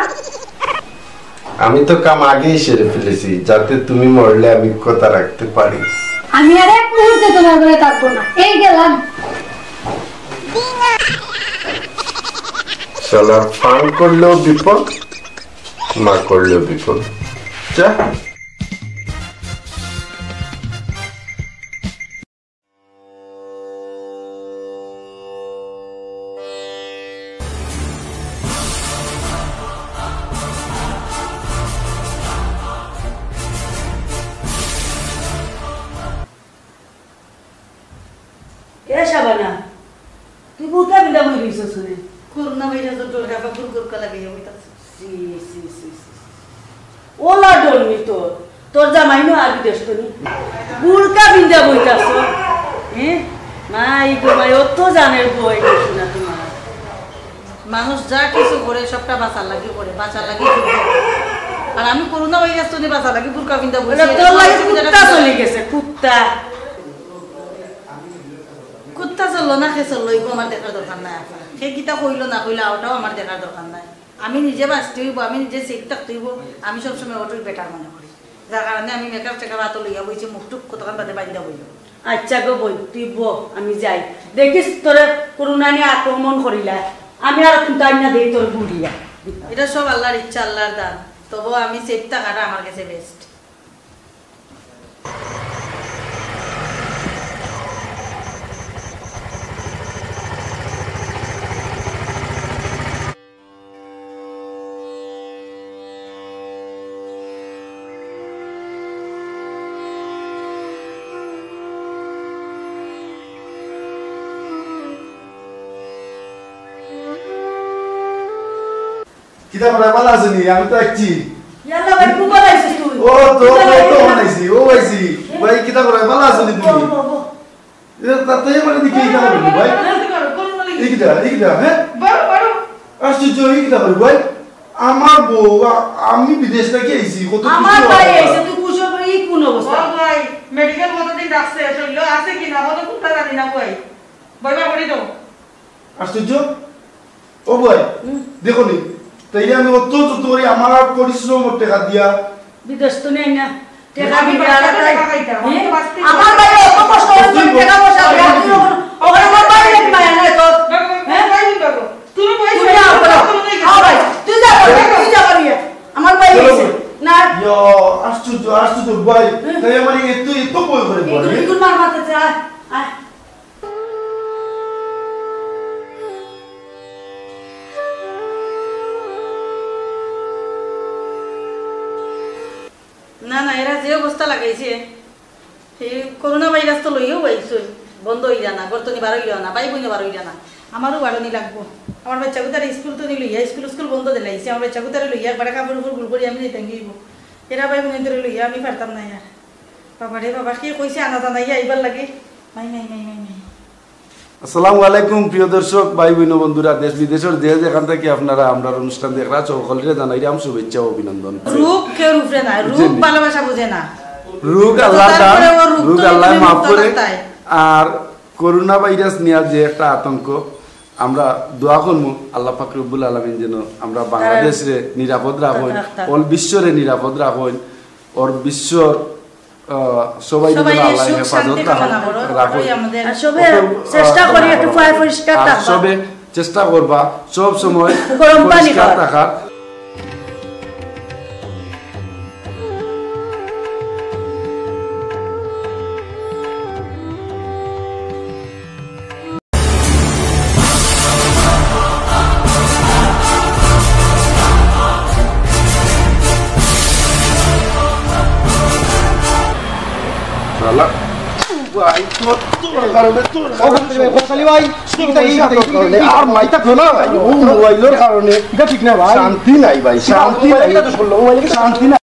[SPEAKER 2] আমি তো কাম আগেই সেরে ফেলেছি, যাতে তুমি মরলে আমি কথা রাখতে পারি।
[SPEAKER 14] আমি আর এক মুহূর্তে তোমার ঘরে থাকবো না, এই গেলাম।
[SPEAKER 2] শালার ফান করলেও বিপদ, না করলেও বিপদ। যা
[SPEAKER 10] শাবানা, তুই বুকা বিন্দা বই রইছস শুনে
[SPEAKER 12] করোনা ভাইরাস তো তোর কাপা কুরকুর লাগে হইতাছে।
[SPEAKER 10] ওলা ডরনি তোর জামাইনো আগে দেশনি বুড়কা বিন্দা বইতাছ। মাই গো মাই, অত জানের বই না তোমার।
[SPEAKER 12] মানুষ যা কিছু করে সবটা বাঁচার লাগি করে, বাঁচার লাগি। আর আমি করোনা ভাইরাস তো বাঁচার লাগি বুরকা বিন্দা বই।
[SPEAKER 10] তোর লাগে কুত্তা চলে গেছে, কুত্তা
[SPEAKER 12] কুত্তা চললো না, সে চললো, এগুলো আমার দেখার দরকার নাই। সে কিতা কইলো না কইলো ওটাও আমার দেখার দরকার নাই। আমি নিজে বাঁচতে হইব, আমি নিজে সেফ থাকতে হইব। আমি সবসময় ওটাই বেটার মনে করি, যার কারণে আমি মেকআপ টেকআপ হাতে লইয়া বইছি, মুখটুক কতক্ষণ বাদে বাইন্দা বইল।
[SPEAKER 10] আচ্ছা গো বই, তুই আমি যাই। দেখিস তোরে করোনা নিয়ে আক্রমণ করিলা, আমি আর কুত্তা না দেই তোর বুড়িয়া।
[SPEAKER 12] এটা সব আল্লাহর ইচ্ছা, আল্লাহর দান। তবু আমি সেফ থাকাটা আমার কাছে বেস্ট।
[SPEAKER 2] কিটা বড় ভালো আছেনি? আমি তো আইছি।
[SPEAKER 10] ইয়াল্লা ভাই কু বলাইছিস তুই?
[SPEAKER 2] ও তো বানাইছি, ও আইছি। ভাই কিটা বড় ভালো আছেনি তুমি? এটা তাতে মানে দিকে কি করবি ভাই? ইকিটা হ্যাঁ? বড় আশ্চর্য, ইকিটা বড় ভাই। আমার বউ, আমি বিদেশ থেকে আইছি, কত কিছু।
[SPEAKER 10] আমার ভাই আইছে, তুই কুশো করে ই কোন অবস্থা?
[SPEAKER 12] ভাই মেডিকেল কতদিন রাখছে, শরীর আছে কিনা কত কুত্তা জানি না ভাই। বইবা করি দাও।
[SPEAKER 2] আশ্চর্য। ও ভাই দেখো নি, তাই আমি অত করি, আমার পরিশ্রম টাকা দিয়া
[SPEAKER 10] বিদেশ তো নেই না, টাকা
[SPEAKER 12] আমি
[SPEAKER 10] দিবে
[SPEAKER 12] বাচ্চা
[SPEAKER 10] আর
[SPEAKER 12] খাইতাম।
[SPEAKER 10] আমার ভাই অত কষ্ট করে টাকা পয়সা ওরে আমার ভাই এক মায়া নাই তো। হ্যাঁ ভাই তুমি ভাই তুই যাও ভাই, তুই যা পারবি। আমার ভাই আইছে না।
[SPEAKER 2] ইয়ো আশ্চর্য ভাই, তাই আমার এত বই করে বলে
[SPEAKER 10] তুই মার মারতে যা। আয়
[SPEAKER 12] না না, এরা যে অবস্থা লাগাইছে, সেই করোনা ভাইরাস তো লইও পাইছো, বন্ধ হয়ে জানা, গর্তনি বার হইল না, পাই বইনে বার হইল না। আমারও বাড়নি লাগবো। আমার বাচ্চাকে তারা স্কুল তো লইয়া, স্কুল বন্ধ দিলাইছে। আমার বাচ্চাকে তারা লইয়া একবারে কাপড় উপর গুল করি আমি যেতাম গিয়েব। এরা ভাই বোনের ধরে লইয়া আমি পারতাম না। আর বাবা রে বাবা, কে কইছে আনা জানাইয়া এইবার লাগে। মাই মাই মাই মাই মাই।
[SPEAKER 2] আসসালামু আলাইকুম প্রিয় দর্শক, ভাই বোন বন্ধুরা, দেশ বিদেশের যে যেখান থেকে আপনারা আমরা অনুষ্ঠান দেখরা সকলকে জানাই আম শুভেচ্ছা ও অভিনন্দন।
[SPEAKER 12] রূপ কেউ রূপরে না, রূপ ভালোবাসা বুঝে না।
[SPEAKER 2] রূপ আল্লাহ দান, রূপ আল্লাহ মাফ করে। আর করোনা ভাইরাস নিয়ে যে একটা আতঙ্ক, আমরা দোয়া করবো আল্লাহ পাক রব্বুল আলামিন যেন আমরা বাংলাদেশে নিরাপদ রাখুন, অল বিশ্বরে নিরাপদ রাখুন, ওর বিশ্বর সবাই
[SPEAKER 10] সবাই
[SPEAKER 2] আল্লাহ
[SPEAKER 10] সুখ
[SPEAKER 2] হেফাজত
[SPEAKER 10] শান্তি কামনা করো
[SPEAKER 2] রাখো
[SPEAKER 10] সবাই আমাদের সবে চেষ্টা করি একটু পরিষ্কার থাকবা
[SPEAKER 2] সবে চেষ্টা করবা সব সময়
[SPEAKER 10] গরম পানি
[SPEAKER 2] পরিষ্কার
[SPEAKER 10] খাওয়া।
[SPEAKER 2] থাকার আল্লাহ ভাই তোর কারণে আর মাইটা খোলা ও মোবাইলের কারণে এটা ঠিক না ভাই শান্তি নাই ভাই শান্তি নাই শান্তি নাই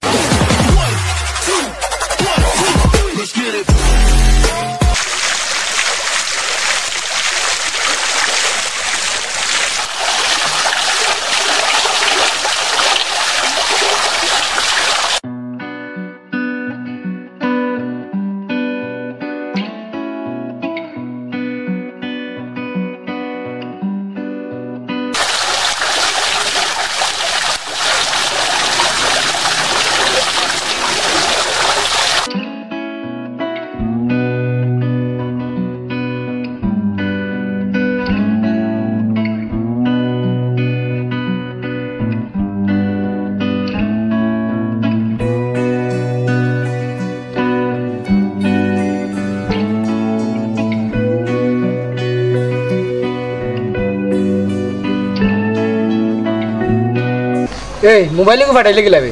[SPEAKER 1] এই মোবাইলে কো ফাটাইলে গেলাবে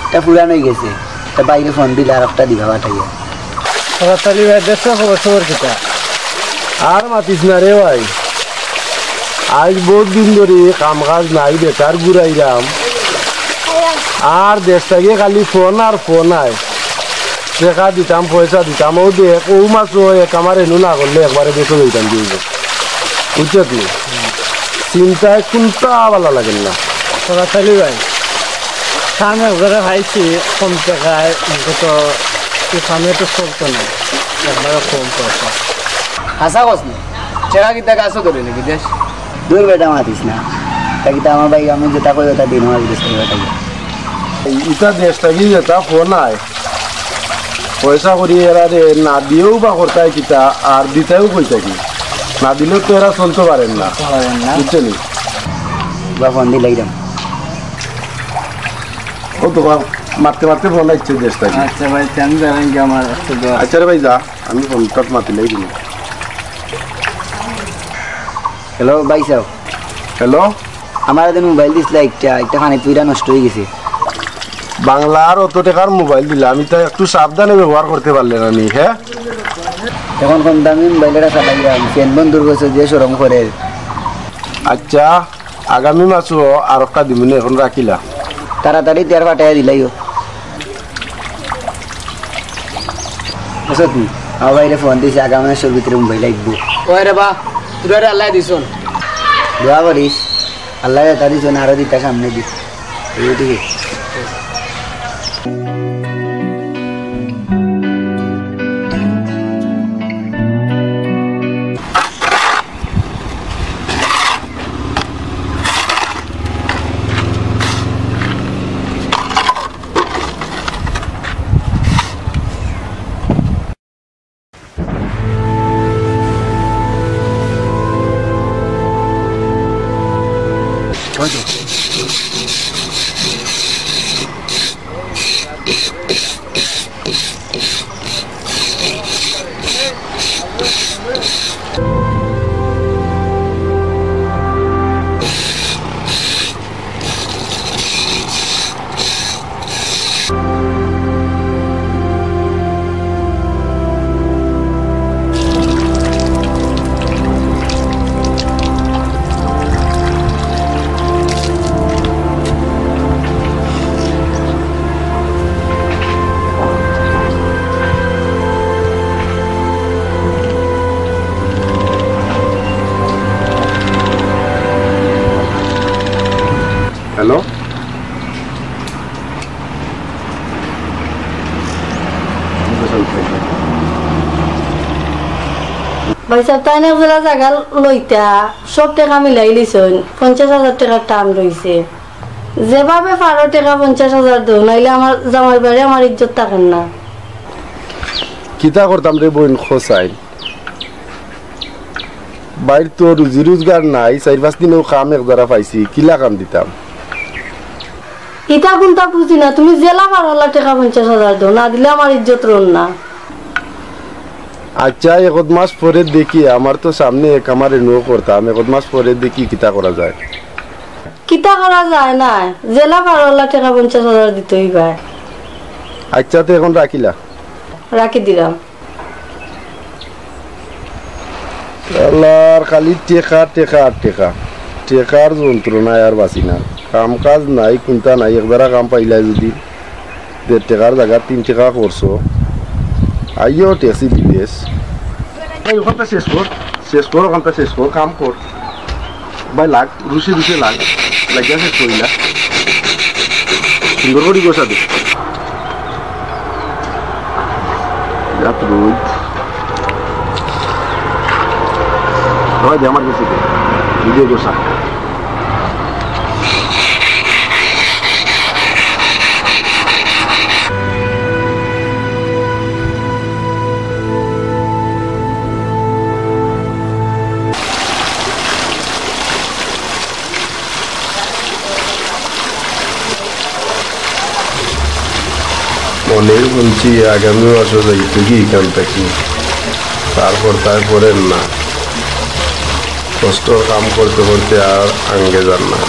[SPEAKER 15] এটা পুরান হয়ে গেছে তা বাইরে ফোন দিলে আর একটা দিবা পাঠাইয়া
[SPEAKER 1] তাড়াতাড়ি ভাই দেখো খবর কিটা
[SPEAKER 2] আর মাতিস না রে ভাই আজ বহুত দিন ধরে কাম কাজ নাই বেকার ঘুরাইলাম আর দেশটাকে খালি ফোন আর ফোন আয় টাকা দিতাম পয়সা দিতাম ও দেখ ও মাছও এক আমার এনু না করলে একবারে বেশি দিতাম দিয়ে বুঝছো কি চিন্তায় কোনটা ভালো লাগেন না
[SPEAKER 1] তাড়াতাড়ি ভাই সামনে ঘরে ভাইছি কম টাকায় তো সামনে তো চলতো না একবারে কম পয়সা হাসা কস না টাকা কি টাকা আসো ধরে নাকি দেশ
[SPEAKER 15] দূর বেটা মাতিস না তাকে তো আমার ভাই আমি যেটা কই ওটা দিন আমার বিদেশ করে টাকা
[SPEAKER 2] ইটা দেশটাকে যেটা ফোন আয় পয়সা করি এরা রে না দিয়েও বা করতায় কিতা আর দিতেও কই থাকি না দিলেও তো এরা চলতে পারেন না বুঝছেন
[SPEAKER 15] বা ফোন দিলে একদম
[SPEAKER 2] ও তো মারতে মারতে ফোন আসছে দেশটাকে
[SPEAKER 1] আচ্ছা ভাই আমি জানেন কি আমার
[SPEAKER 2] আচ্ছা রে ভাই যা আমি ফোনটা মাতিলেই দিন
[SPEAKER 15] হ্যালো ভাই সাহেব
[SPEAKER 2] হ্যালো
[SPEAKER 15] আমার এদিন মোবাইল দিছিল একটা খানে তুইরা নষ্ট হয়ে গেছে
[SPEAKER 2] বাংলার অত টাকার মোবাইল দিলে আমি তো একটু সাবধানে ব্যবহার করতে পারলেন আমি হ্যাঁ
[SPEAKER 15] এখন কম দামি মোবাইলটা চালাইলাম ফ্যান বন্ধুর কাছে যে সরম করে
[SPEAKER 2] আচ্ছা আগামী মাসও আর একটা দিমুনি এখন রাখিলা
[SPEAKER 15] তাড়াতাড়ি তেয়ার পাঠাইয়া দিলাইও বুঝলি আমার বাইরে ফোন দিয়েছে আগামী মাসের ভিতরে মোবাইল লাগবো
[SPEAKER 1] ওই রে বা তুই আল্লাহ দিছন
[SPEAKER 15] দোয়া করিস আল্লাহ তা দিছ না আরো দিতা সামনে দিস এইদিকে
[SPEAKER 2] হ্যালো
[SPEAKER 14] ভাই সাহেব তাই না জায়গা লইতা সব টাকা মিলাই লিছন 50,000 টাকার টান রয়েছে যেভাবে 12 টাকা 50,000 দেও নাইলে আমার জামাই বাড়ি আমার ইজ্জত থাকেন না
[SPEAKER 2] কিতা করতাম রে বোন খোসাই বাইর তো রুজি রোজগার নাই 4-5 দিনও কাম এক দ্বারা পাইছি কিলা কাম দিতাম
[SPEAKER 14] ইটা কোনটা বুঝি না তুমি জেলা পারলা টাকা 50,000 দাও না দিলে আমার ইজ্জত রন না
[SPEAKER 2] আচ্ছা 1 মাস পরে দেখি আমার তো সামনে এক আমার নো করতাম 1 মাস পরে দেখি কিতা করা যায়
[SPEAKER 14] কিতা করা যায় না জেলা পারলা টাকা 50,000 দিতেই ভাই
[SPEAKER 2] আচ্ছা তো এখন রাখিলা
[SPEAKER 14] রাখি দিলাম
[SPEAKER 2] আল্লাহর খালি টেকা টেকা টেকা টেকার যন্ত্রণায় আর বাঁচি না কাম কাজ নাই কোনটা নাই একবারা কাম পাইলা যদি 1.5 টাকার জায়গা 3 টাকা করছো আইও ট্যাক্সি বিদেশ ওখানটা শেষ কর ওখানটা শেষ কর কাম কর ভাই লাগ রুশি লাগ লাগিয়া শেষ করিলা সুন্দর করে গোসা দে রোদ হয় দে আমার কাছে ভিডিও গোসা মনের বলছি আগামী মাসে যাইতে কি এখান থেকে তারপরে না কষ্ট কাম করতে করতে আর আঙ্গে যান না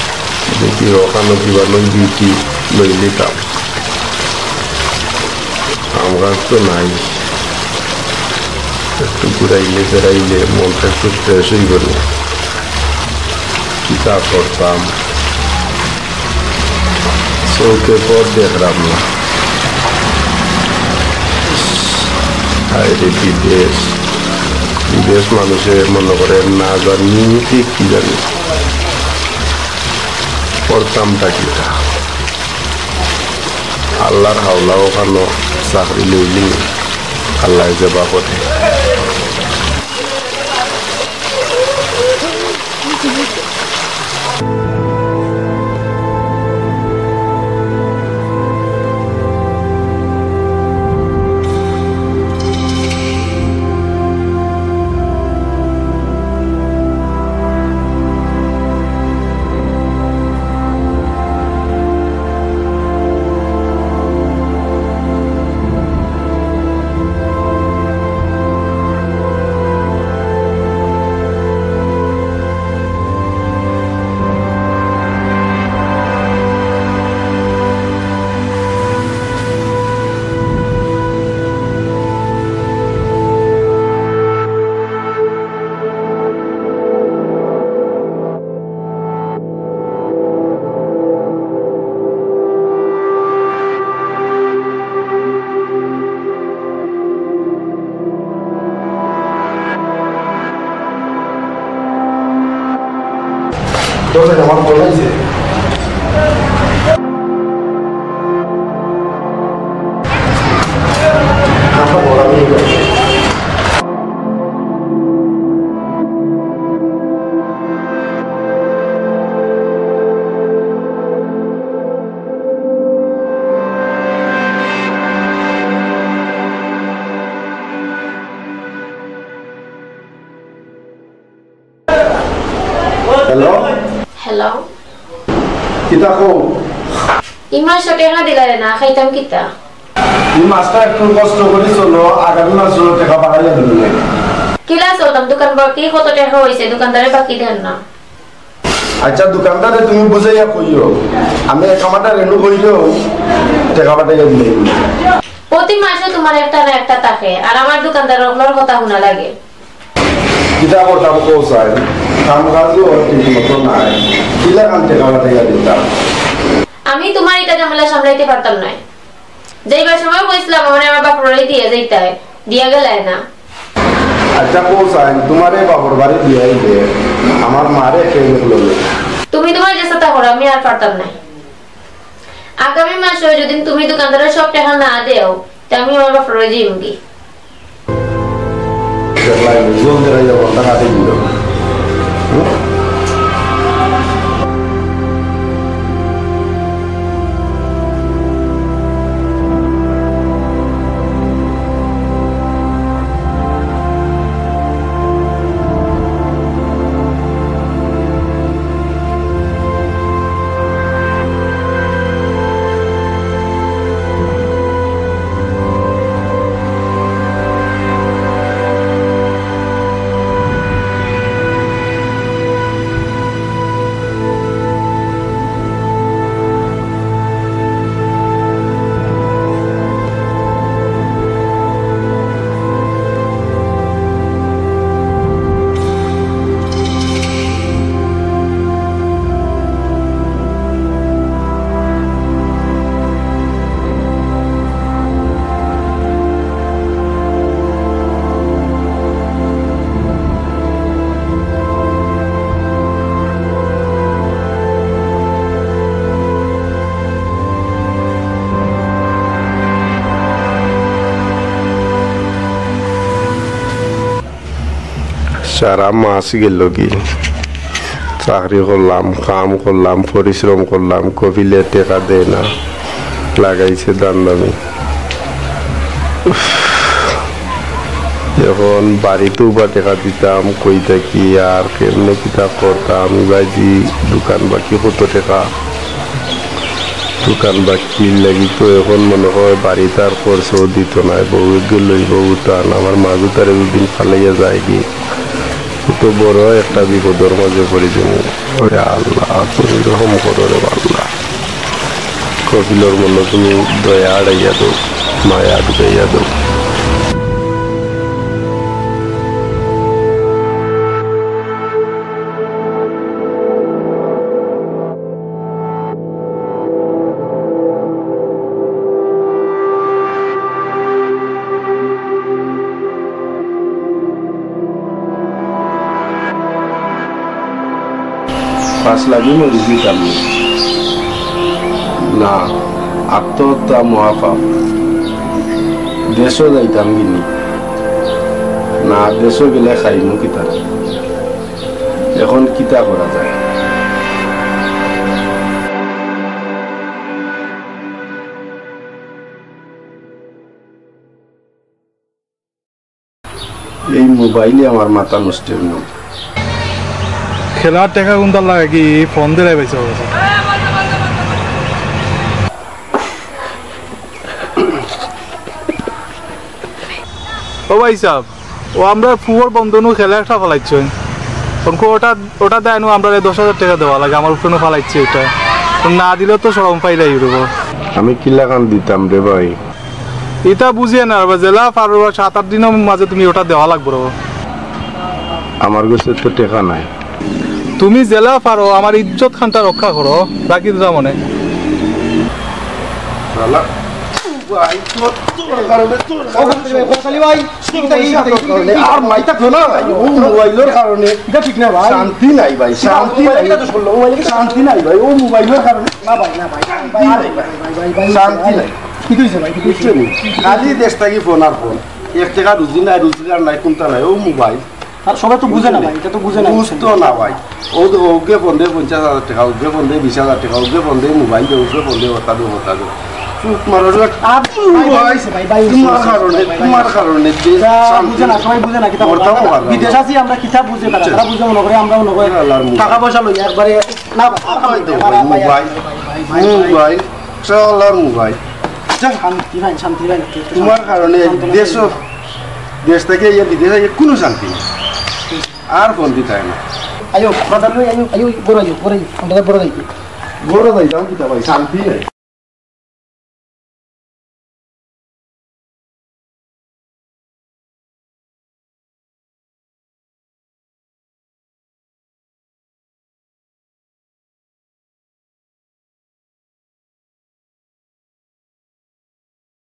[SPEAKER 2] দেখি ওখানে কিবা নদী কি লইলি কাম কাজ তো নাই একটু ঘুরাইলে ফেরাইলে মনটা একটু ফ্রেশ হয়ে গেল কিতা করতাম চৌকে পর দেখলাম না বিদেশ মানুষের মনে করে না জানি ঠিক কি জানি করতামটা কিটা আল্লাহর হাওলা ওখানে চাকরি লইলি আল্লাহ যাবা করে আমার বলেছে হ্যালো
[SPEAKER 16] হ্যালো
[SPEAKER 2] কিতা কো
[SPEAKER 16] ইমা টাকা দিলারে না খাইতাম কিতা
[SPEAKER 2] এই মাসটা একটু কষ্ট করে চলো আগামী মাস টাকা বাড়াইয়া দিবে
[SPEAKER 16] কিলা চলতাম দোকান বাকি কত টাকা হইছে দোকানদারে বাকি দেন না
[SPEAKER 2] আচ্ছা দোকানদারে তুমি বুঝাইয়া কইও আমি কামাটা রেনু কইও টাকা বাড়াইয়া দিবে
[SPEAKER 16] প্রতি মাসে তোমার একটা না একটা থাকে আর আমার দোকানদারের ওগুলোর কথা শোনা লাগে
[SPEAKER 2] কিতা করতাম কোসাই কাম কাজও ঠিক মতো নাই কিলা কাম টাকা বাড়াইয়া দিতাম
[SPEAKER 16] আমি তোমার এটা ঝামেলা সামলাইতে পারতাম না যেইবার সময় কইছিলাম আমার বাপরে দিয়ে যাইতে দিয়া গেলাই না
[SPEAKER 2] আচ্ছা কোসাই তোমারে বাপর বাড়ি দিয়াই দে আমার মারে খেয়ে গেল
[SPEAKER 16] তুমি তোমার যে সাথে করো আমি আর পারতাম না আগামী মাসে যদি তুমি দোকানদারের সব টাকা না দেও তা আমি আমার বাপরে যাইমগি
[SPEAKER 2] দেখলাই জলদি রাইয়া বলতা কাটে দিল সারা মাস গেল কি চাকরি করলাম, কাম করলাম, পরিশ্রম করলাম, কপিলে টেকা দেয় না, লাগাইছে দান দামি। এখন বাড়িতেও বা টেকা দিতাম, কই থাকি আর কেমনে কিতা করতাম। বাজি দোকান বাকি কত টেকা, দোকান বাকি লাগি তো এখন মনে হয় বাড়িতে আর খরচও দিত না। বউ গেলই বউ টান, আমার মাঝু তারে দুদিন ফালাইয়া যায় কি, তো বড় একটা বিপদের মাঝে পড়ে যাবো। আল্লাহ তুমি রকম করো রে আল্লাহ, কপিলর মনে তুমি দয়া আড়াইয়া দো, মায়া ঢুকাইয়া দো। পাঁচ লাখই মরে দিতাম না, আত্মহত্যা মহাপাপ। দেশও যাইতাম কিনি না, দেশও গেলে খাইমু কিতা। এখন কিতা করা যায়? এই মোবাইলে আমার মাথা নষ্টের নয়।
[SPEAKER 5] খেলার টাকা কোনটা লাগে কি ফোন দিলে বেশি হবে। ও ভাই সাহেব, ও আমরা ফুয়ার বন্ধনু খেলা একটা ফেলাইছি, ওটা দেয় আমরা 10,000 টাকা দেওয়া লাগে, আমার উপরে ফেলাইছি। এটা না দিলে তো সরম পাইলাই দেব।
[SPEAKER 2] আমি কিলাকান দিতাম রে ভাই,
[SPEAKER 5] এটা বুঝিয়ে না জেলা পারো 7-8 দিনের মাঝে তুমি ওটা দেওয়া লাগবে।
[SPEAKER 2] আমার কাছে তো টাকা নাই।
[SPEAKER 5] তুমি জেলা পারো, আমার ইজ্জত খানটা রক্ষা করো, বাকি দিতা মনে।
[SPEAKER 2] শান্তি নাই ভাই, শান্তি নাই, শান্তি নাই ভাই, ও মোবাইলের কারণে শান্তি নাই। খালি দেশ থাকি ফোন আর ফোন, 1 টাকা রুজি নাই, রোজগার নাই, কোনটা নাই, ও মোবাইল।
[SPEAKER 11] সবাই তো বুঝে না ভাই, এটা তো বুঝে না,
[SPEAKER 2] বুঝতো না ভাই। ওকে ফোন দিয়ে 50,000 টাকা, ওকে ফোন দিয়ে 20,000 টাকা, ওকে ফোন দিয়ে মোবাইল দে, ওকে ফোন দিয়ে হতা দো। তোমার কারণে
[SPEAKER 11] বুঝে না, সবাই বুঝে না। বিদেশ আছি আমরা, কিতাব বুঝে না, তারা বুঝে মনে করে, আমরাও মনে করে টাকা পয়সা লই একবারে না।
[SPEAKER 2] মোবাইল মোবাইল চলার মোবাইল,
[SPEAKER 11] শান্তি ভাই, শান্তি ভাই।
[SPEAKER 2] তোমার কারণে দেশ থেকে বিদেশে কোনো শান্তি নেই, আর ফোন দিতে হয় না।
[SPEAKER 11] আয়ো বড় আয়ো, আয়ো বড় আয়ো, আমরা বড় যাই,
[SPEAKER 2] বড় যাইতাম কিতা ভাই, শান্তি নেই।